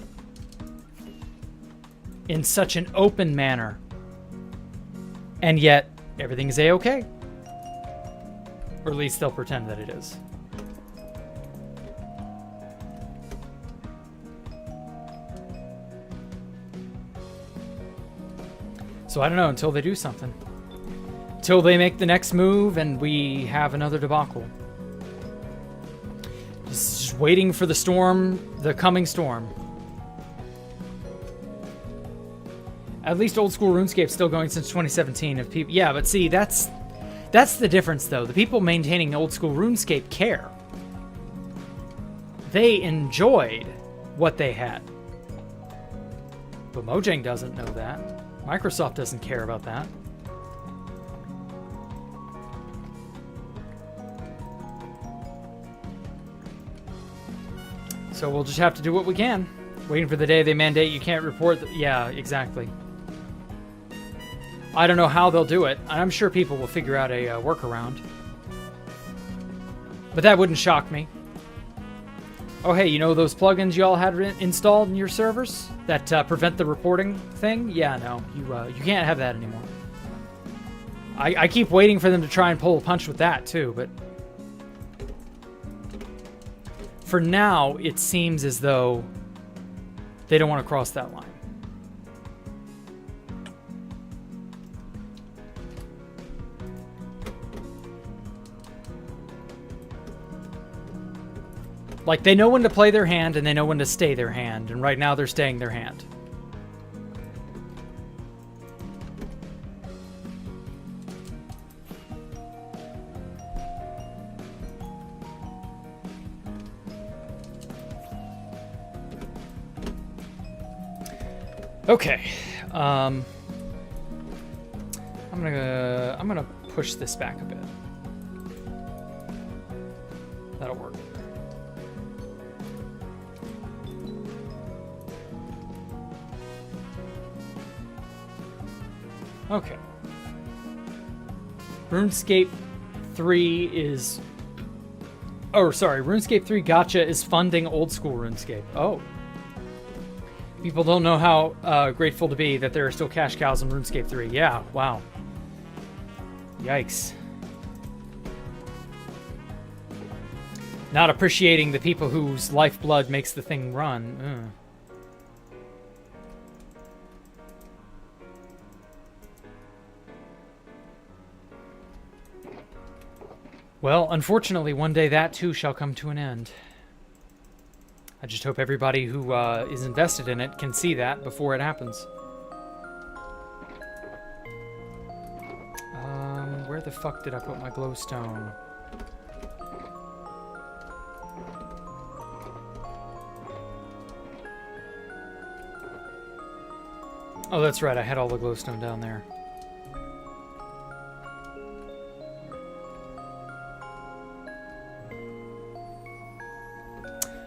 in such an open manner. And yet, everything is A-okay. Or at least they'll pretend that it is. So I don't know, until they do something. Until they make the next move and we have another debacle. Just waiting for the storm, the coming storm. At least old school RuneScape's still going since 2017. If people, yeah, but see, that's the difference, though. The people maintaining old school RuneScape care. They enjoyed what they had. But Mojang doesn't know that. Microsoft doesn't care about that. So we'll just have to do what we can. Waiting for the day they mandate you can't report. Yeah, exactly. I don't know how they'll do it. I'm sure people will figure out a workaround. But that wouldn't shock me. Oh, hey, you know those plugins you all had installed in your servers that prevent the reporting thing? Yeah, no, you can't have that anymore. I keep waiting for them to try and pull a punch with that too, but for now, it seems as though they don't want to cross that line. Like, they know when to play their hand and they know when to stay their hand, and right now they're staying their hand. Okay. I'm gonna push this back a bit. That'll work. Okay. RuneScape 3 is... Oh, sorry. RuneScape 3 Gacha is funding old school RuneScape. Oh, People don't know how grateful to be that there are still cash cows in RuneScape 3. Yeah, wow. Yikes. Not appreciating the people whose lifeblood makes the thing run. Ugh. Well, unfortunately, one day that too shall come to an end. I just hope everybody who is invested in it can see that before it happens. Where the fuck did I put my glowstone? Oh, that's right. I had all the glowstone down there.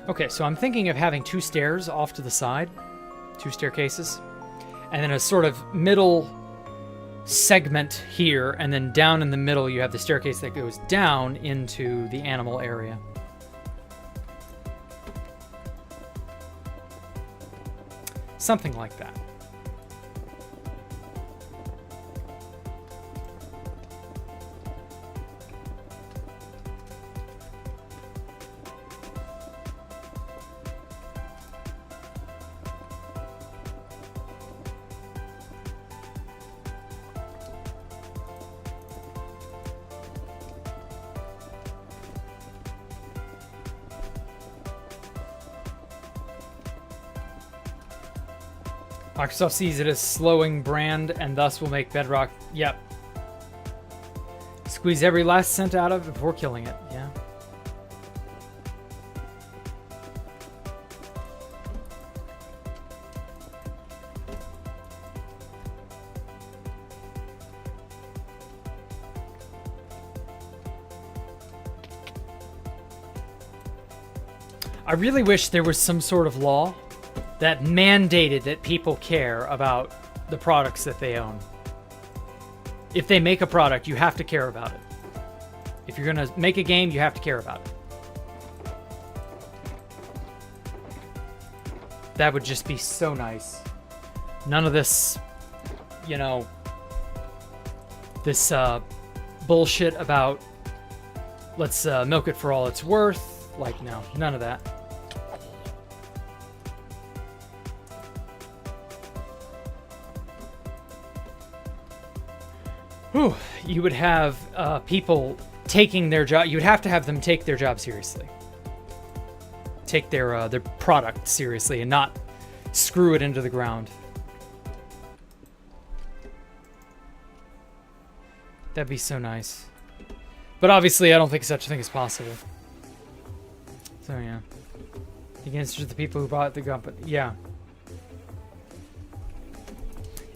Okay, so I'm thinking of having 2 stairs off to the side. 2 staircases. And then a sort of middle segment here. And then down in the middle, you have the staircase that goes down into the animal area. Something like that. Microsoft sees it as slowing brand and thus will make Bedrock... Yep. Squeeze every last cent out of it before killing it. Yeah. I really wish there was some sort of law that mandated that people care about the products that they own. If they make a product, you have to care about it. If you're going to make a game, you have to care about it. That would just be so nice. None of this, you know, this bullshit about let's milk it for all it's worth. Like, no, none of that. Whew, you would have people taking their job. You would have to have them take their job seriously, take their product seriously, and not screw it into the ground. That'd be so nice. But obviously, I don't think such a thing is possible. So yeah, against the people who bought the company. Yeah,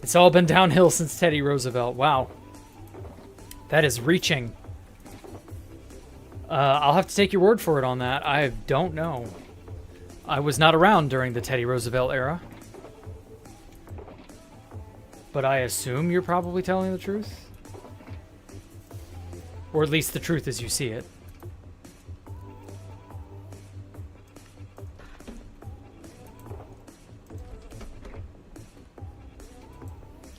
it's all been downhill since Teddy Roosevelt. Wow. That is reaching. I'll have to take your word for it on that. I don't know. I was not around during the Teddy Roosevelt era. But I assume you're probably telling the truth. Or at least the truth as you see it.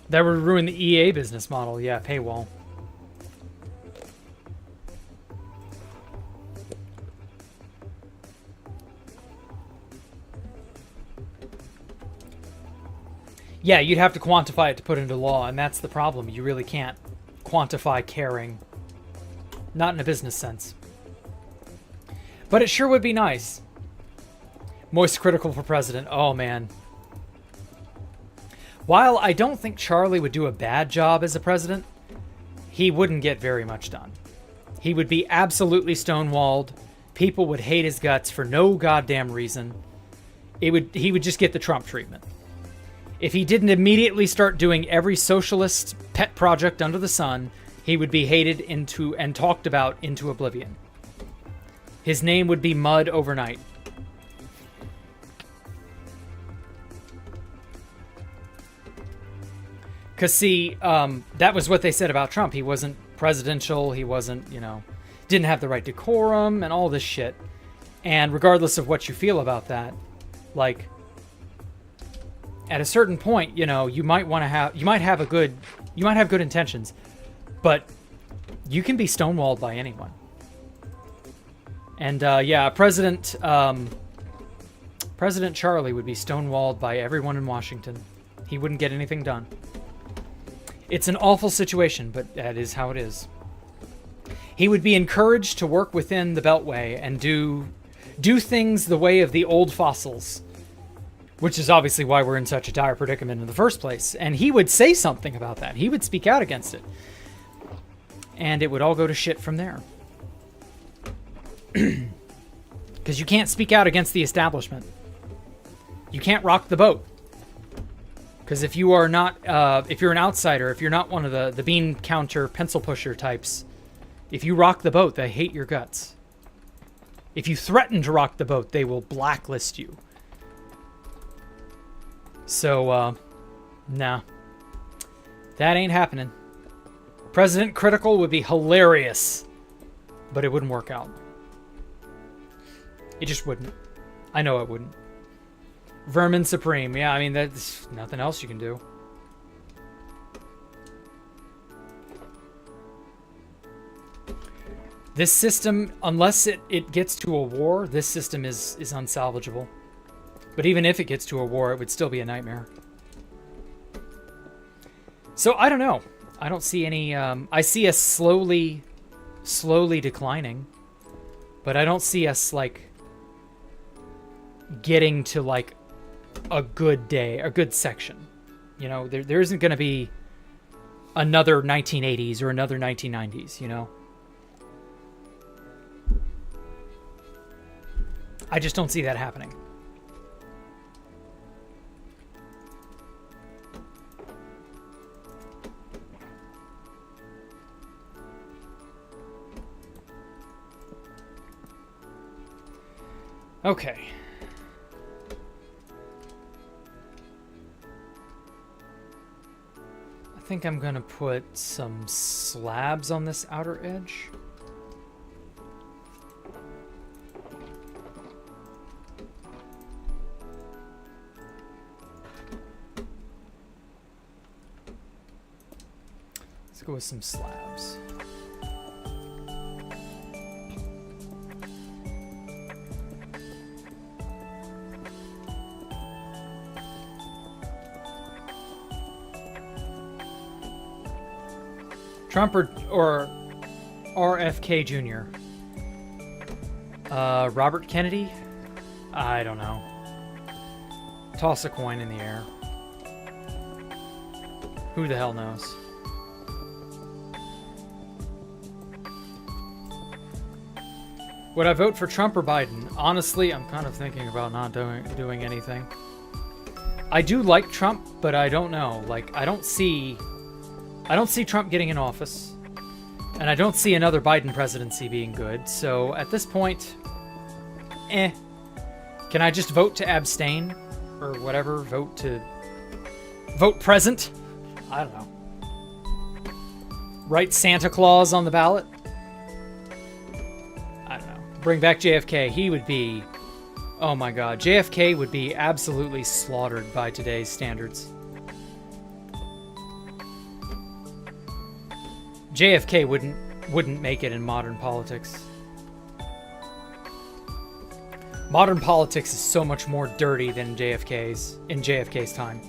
That would ruin the EA business model. Yeah, paywall. Yeah, you'd have to quantify it to put into law, and that's the problem. You really can't quantify caring. Not in a business sense. But it sure would be nice. Moist critical for president. Oh, man. While I don't think Charlie would do a bad job as a president, he wouldn't get very much done. He would be absolutely stonewalled. People would hate his guts for no goddamn reason. He would just get the Trump treatment. If he didn't immediately start doing every socialist pet project under the sun, he would be hated into and talked about into oblivion. His name would be mud overnight. Because, see, that was what they said about Trump. He wasn't presidential. He wasn't, you know, didn't have the right decorum and all this shit. And regardless of what you feel about that, like, at a certain point, you know, you might have good intentions, but you can be stonewalled by anyone. And yeah, President Charlie would be stonewalled by everyone in Washington. He wouldn't get anything done. It's an awful situation, but that is how it is. He would be encouraged to work within the Beltway and do things the way of the old fossils, which is obviously why we're in such a dire predicament in the first place. And he would say something about that. He would speak out against it. And it would all go to shit from there. Because you can't speak out against the establishment. You can't rock the boat. Because if you are not, if you're an outsider, if you're not one of the bean counter, pencil pusher types, if you rock the boat, they hate your guts. If you threaten to rock the boat, they will blacklist you. So, nah. That ain't happening. President Critical would be hilarious, but it wouldn't work out. It just wouldn't. I know it wouldn't. Vermin Supreme. Yeah, I mean, there's nothing else you can do. This system, unless it gets to a war, this system is unsalvageable. But even if it gets to a war, it would still be a nightmare. So, I don't know. I don't see any... I see us slowly declining. But I don't see us, like, getting to, like, a good day, a good section. You know, there isn't going to be another 1980s or another 1990s, you know? I just don't see that happening. Okay. I think I'm gonna put some slabs on this outer edge. Let's go with some slabs. Trump or RFK Jr. Robert Kennedy? I don't know. Toss a coin in the air. Who the hell knows? Would I vote for Trump or Biden? Honestly, I'm kind of thinking about not doing anything. I do like Trump, but I don't know. Like, I don't see Trump getting in office, and I don't see another Biden presidency being good. So at this point, Can I just vote to abstain or whatever? Vote present? I don't know. Write Santa Claus on the ballot? I don't know. Bring back JFK. He would be... Oh my god. JFK would be absolutely slaughtered by today's standards. JFK wouldn't make it in modern politics. Modern politics is so much more dirty than in JFK's time.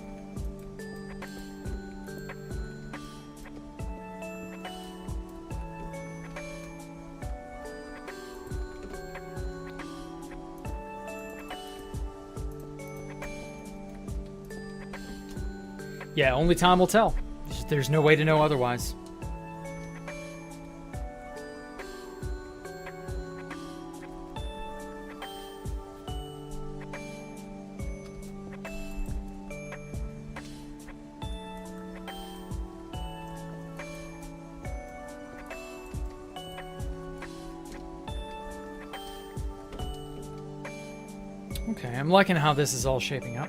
Yeah, only time will tell. There's no way to know otherwise. Okay, I'm liking how this is all shaping up.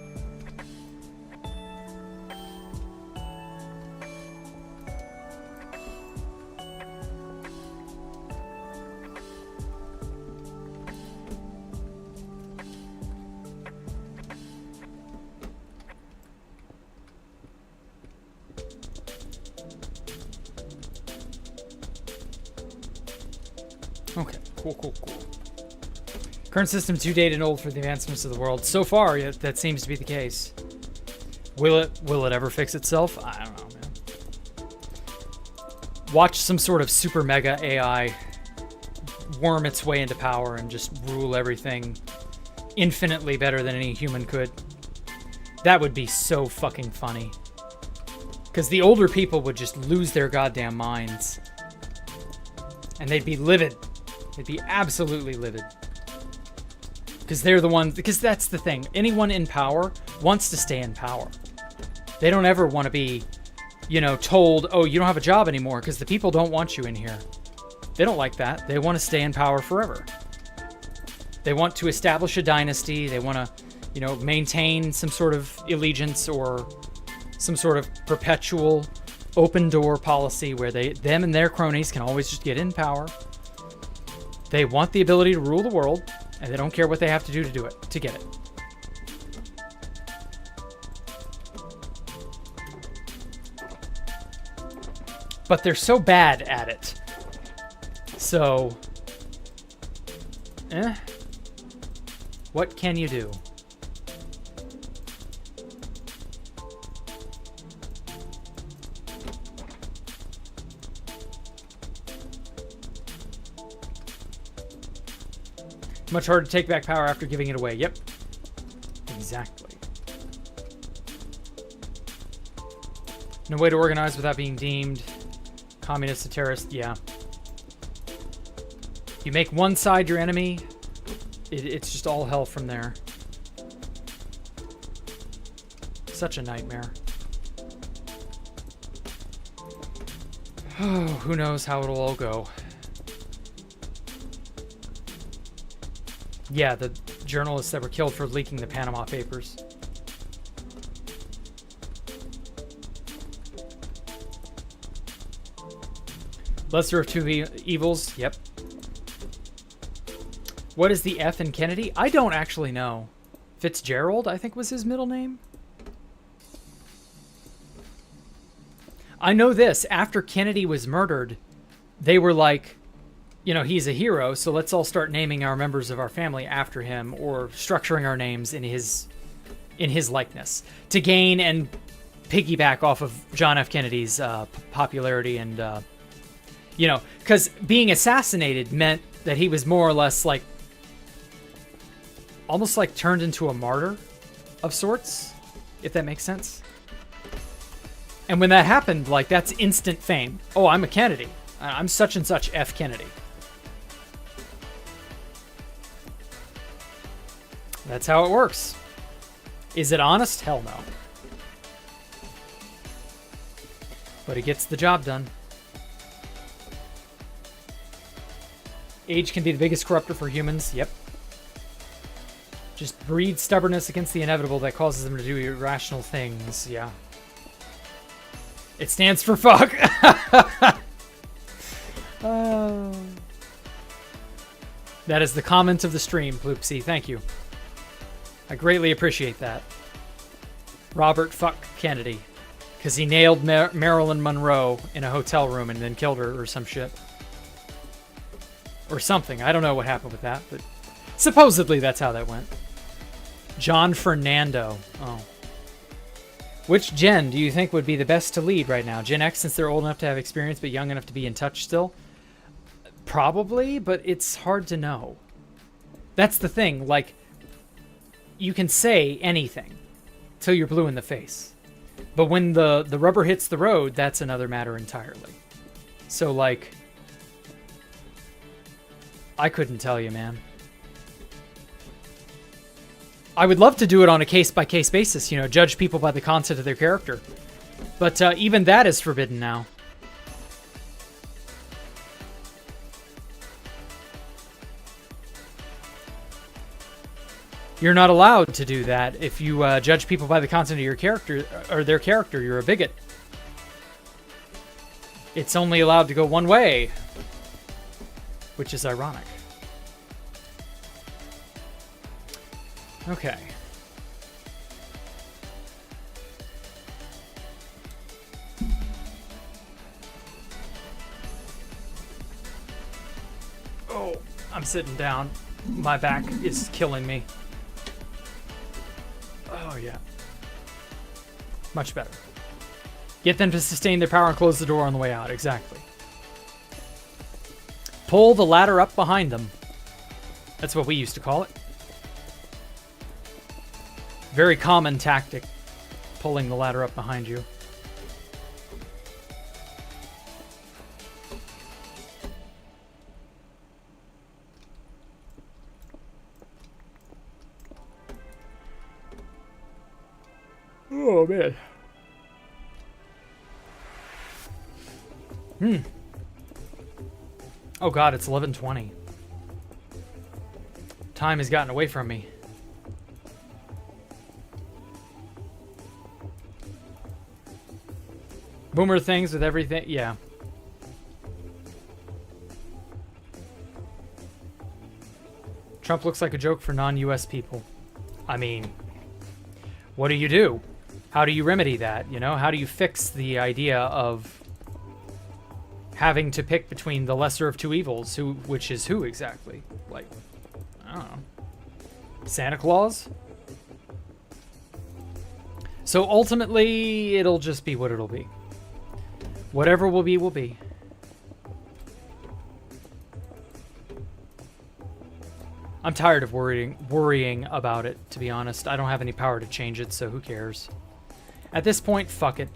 Okay, cool. Current system too dated and old for the advancements of the world. So far, yeah, that seems to be the case. Will it ever fix itself? I don't know, man. Watch some sort of super mega AI worm its way into power and just rule everything infinitely better than any human could. That would be so fucking funny. Because the older people would just lose their goddamn minds. And they'd be livid. They'd be absolutely livid. Because they're the ones... Because that's the thing. Anyone in power wants to stay in power. They don't ever want to be, you know, told, oh, you don't have a job anymore because the people don't want you in here. They don't like that. They want to stay in power forever. They want to establish a dynasty. They want to, you know, maintain some sort of allegiance or some sort of perpetual open door policy where them and their cronies can always just get in power. They want the ability to rule the world, and they don't care what they have to do to get it. But they're so bad at it. So, what can you do? Much harder to take back power after giving it away. Yep. Exactly. No way to organize without being deemed communist, a terrorist. Yeah. You make one side your enemy, it's just all hell from there. Such a nightmare. Oh, who knows how it'll all go. Yeah, the journalists that were killed for leaking the Panama Papers. Lesser of two evils, yep. What is the F in Kennedy? I don't actually know. Fitzgerald, I think was his middle name. I know this, after Kennedy was murdered, they were like, you know, he's a hero, so let's all start naming our members of our family after him or structuring our names in his likeness to gain and piggyback off of John F. Kennedy's popularity and, you know, because being assassinated meant that he was more or less like, almost like turned into a martyr of sorts, if that makes sense. And when that happened, like, that's instant fame. Oh, I'm a Kennedy. I'm such and such F. Kennedy. That's how it works. Is it honest? Hell no. But it gets the job done. Age can be the biggest corruptor for humans. Yep. Just breed stubbornness against the inevitable that causes them to do irrational things. Yeah. It stands for fuck. Oh. That is the comment of the stream, Ploopsy. Thank you. I greatly appreciate that. Robert Fuck Kennedy. Because he nailed Marilyn Monroe in a hotel room and then killed her or some shit. Or something. I don't know what happened with that, but supposedly that's how that went. John Fernando. Oh. Which gen do you think would be the best to lead right now? Gen X, since they're old enough to have experience but young enough to be in touch still? Probably, but it's hard to know. That's the thing. Like, you can say anything till you're blue in the face. But when the rubber hits the road, that's another matter entirely. So, like, I couldn't tell you, man. I would love to do it on a case-by-case basis, you know, judge people by the content of their character. But even that is forbidden now. You're not allowed to do that. If you judge people by the content of your character, or their character, you're a bigot. It's only allowed to go one way, which is ironic. Okay. Oh, I'm sitting down. My back is killing me. Oh, yeah. Much better. Get them to sustain their power and close the door on the way out. Exactly. Pull the ladder up behind them. That's what we used to call it. Very common tactic. Pulling the ladder up behind you. Oh, man. Oh, God, it's 11:20. Time has gotten away from me. Boomer things with everything. Yeah. Trump looks like a joke for non-US people. I mean, what do you do? How do you remedy that? You know, how do you fix the idea of having to pick between the lesser of two evils? Which is who exactly? Like, I don't know. Santa Claus? So ultimately, it'll just be what it'll be. Whatever will be, will be. I'm tired of worrying about it, to be honest. I don't have any power to change it, so who cares? At this point, fuck it.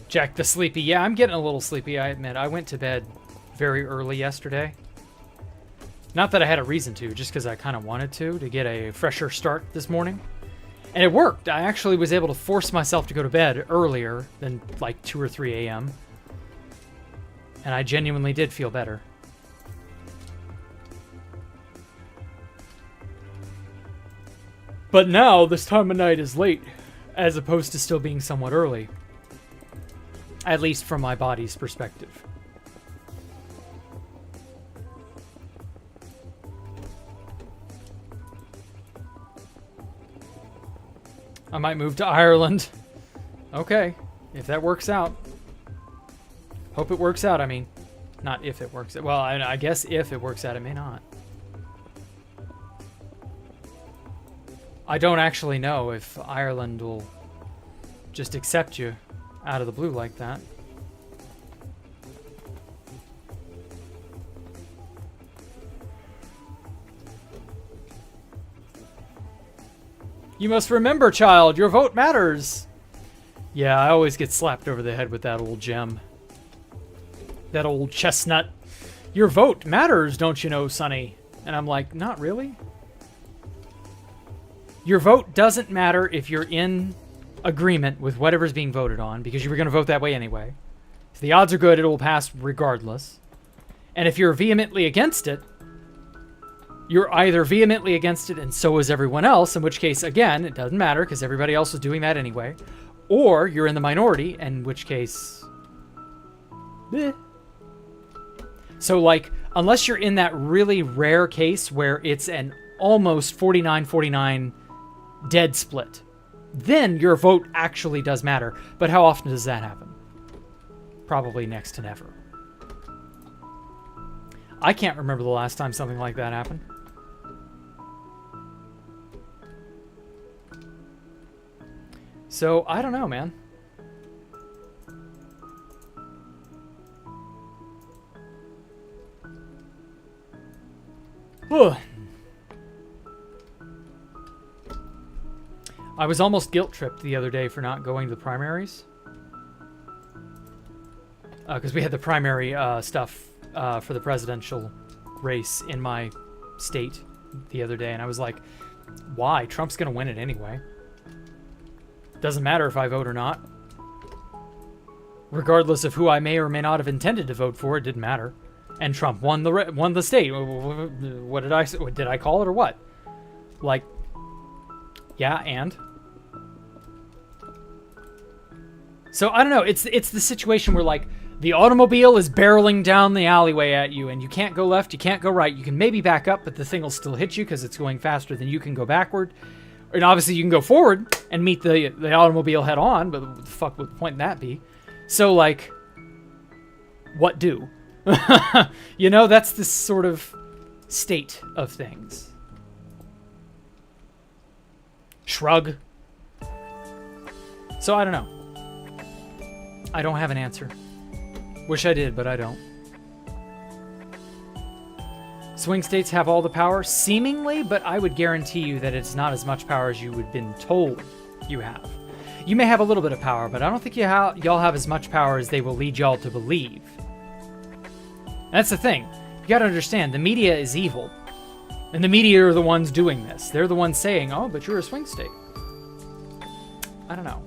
Jack the Sleepy. Yeah, I'm getting a little sleepy, I admit. I went to bed very early yesterday. Not that I had a reason to, just because I kind of wanted to get a fresher start this morning. And it worked. I actually was able to force myself to go to bed earlier than like 2 or 3 a.m. And I genuinely did feel better. But now, this time of night is late, as opposed to still being somewhat early. At least from my body's perspective. I might move to Ireland. Okay, if that works out. Hope it works out, I mean. Not if it works out. Well, I guess if it works out, it may not. I don't actually know if Ireland will just accept you out of the blue like that. You must remember, child, your vote matters. Yeah, I always get slapped over the head with that old gem. That old chestnut. Your vote matters, don't you know, Sonny? And I'm like, not really. Your vote doesn't matter if you're in agreement with whatever's being voted on, because you were going to vote that way anyway. If the odds are good, it will pass regardless. And if you're vehemently against it, you're either vehemently against it and so is everyone else, in which case, again, it doesn't matter because everybody else was doing that anyway. Or you're in the minority, in which case... bleh. So, like, unless you're in that really rare case where it's an almost 49-49 dead split, then your vote actually does matter. But how often does that happen? Probably next to never. I can't remember the last time something like that happened. So, I don't know, man. Ugh. I was almost guilt-tripped the other day for not going to the primaries. Because we had the primary stuff for the presidential race in my state the other day. And I was like, why? Trump's going to win it anyway. Doesn't matter if I vote or not. Regardless of who I may or may not have intended to vote for, it didn't matter. And Trump won the state. What did I say? Did I call it or what? Like, yeah, and? So, I don't know. It's the situation where, like, The automobile is barreling down the alleyway at you, and you can't go left, you can't go right. You can maybe back up, but the thing will still hit you because it's going faster than you can go backward. And obviously you can go forward and meet the automobile head on, but what the fuck would the point in that be? So, like, what do? You know, that's this sort of state of things. Shrug. So, I don't know. I don't have an answer. Wish I did, but I don't. Swing states have all the power, seemingly, but I would guarantee you that it's not as much power as you would have been told you have. You may have a little bit of power, but I don't think y'all have as much power as they will lead y'all to believe. That's the thing. You gotta understand, the media is evil. And the media are the ones doing this. They're the ones saying, oh, but you're a swing state. I don't know.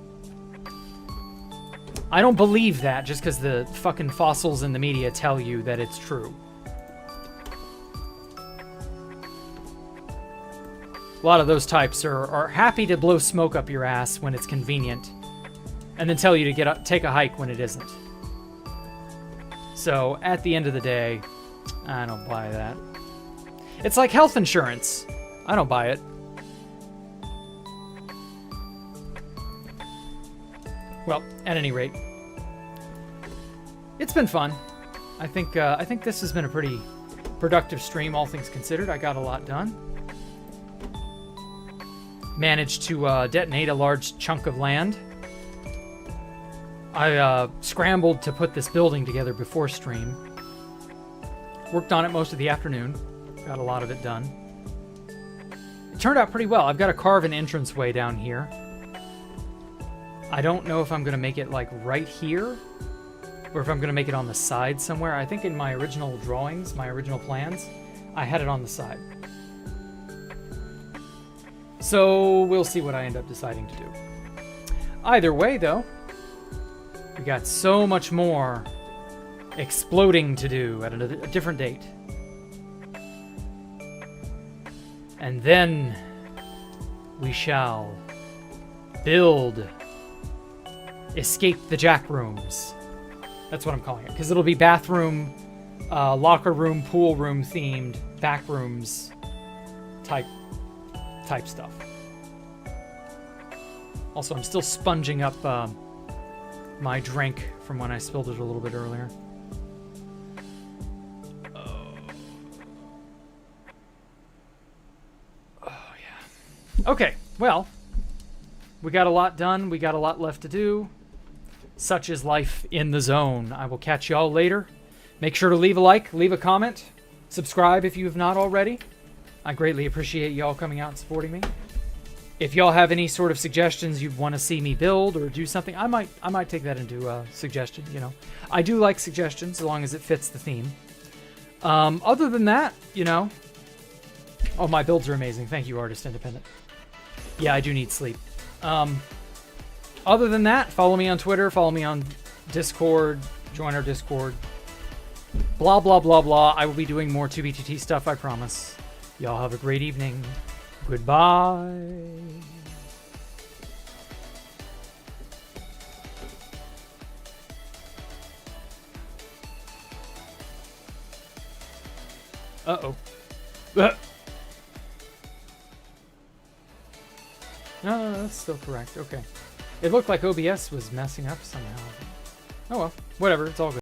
I don't believe that just because the fucking fossils in the media tell you that it's true. A lot of those types are happy to blow smoke up your ass when it's convenient, and then tell you to take a hike when it isn't. So, at the end of the day, I don't buy that. It's like health insurance. I don't buy it. Well, at any rate, it's been fun. I think this has been a pretty productive stream, all things considered. I got a lot done. Managed to detonate a large chunk of land. I scrambled to put this building together before stream. Worked on it most of the afternoon. Got a lot of it done. It turned out pretty well. I've got to carve an entranceway down here. I don't know if I'm going to make it like right here, or if I'm going to make it on the side somewhere. I think in my original drawings, my original plans, I had it on the side. So we'll see what I end up deciding to do. Either way, though, we got so much more exploding to do at a different date. And then we shall build Escape the Jack Rooms. That's what I'm calling it, because it'll be bathroom, locker room, pool room themed, back rooms type stuff. Also, I'm still sponging up my drink from when I spilled it a little bit earlier. Oh yeah. Okay, well, we got a lot done. We got a lot left to do. Such is life in the zone. I will catch y'all later. Make sure to leave a like, leave a comment, subscribe if you have not already. I greatly appreciate y'all coming out and supporting me. If y'all have any sort of suggestions you'd want to see me build or do something, I might take that into a suggestion, you know. I do like suggestions as long as it fits the theme. Other than that, you know. Oh, my builds are amazing. Thank you, Artist Independent. Yeah, I do need sleep. Other than that, follow me on Twitter, follow me on Discord, join our Discord. Blah, blah, blah, blah. I will be doing more 2BTT stuff, I promise. Y'all have a great evening. Goodbye. Uh-oh. No, that's still correct. Okay. It looked like OBS was messing up somehow. Oh well, whatever. It's all good.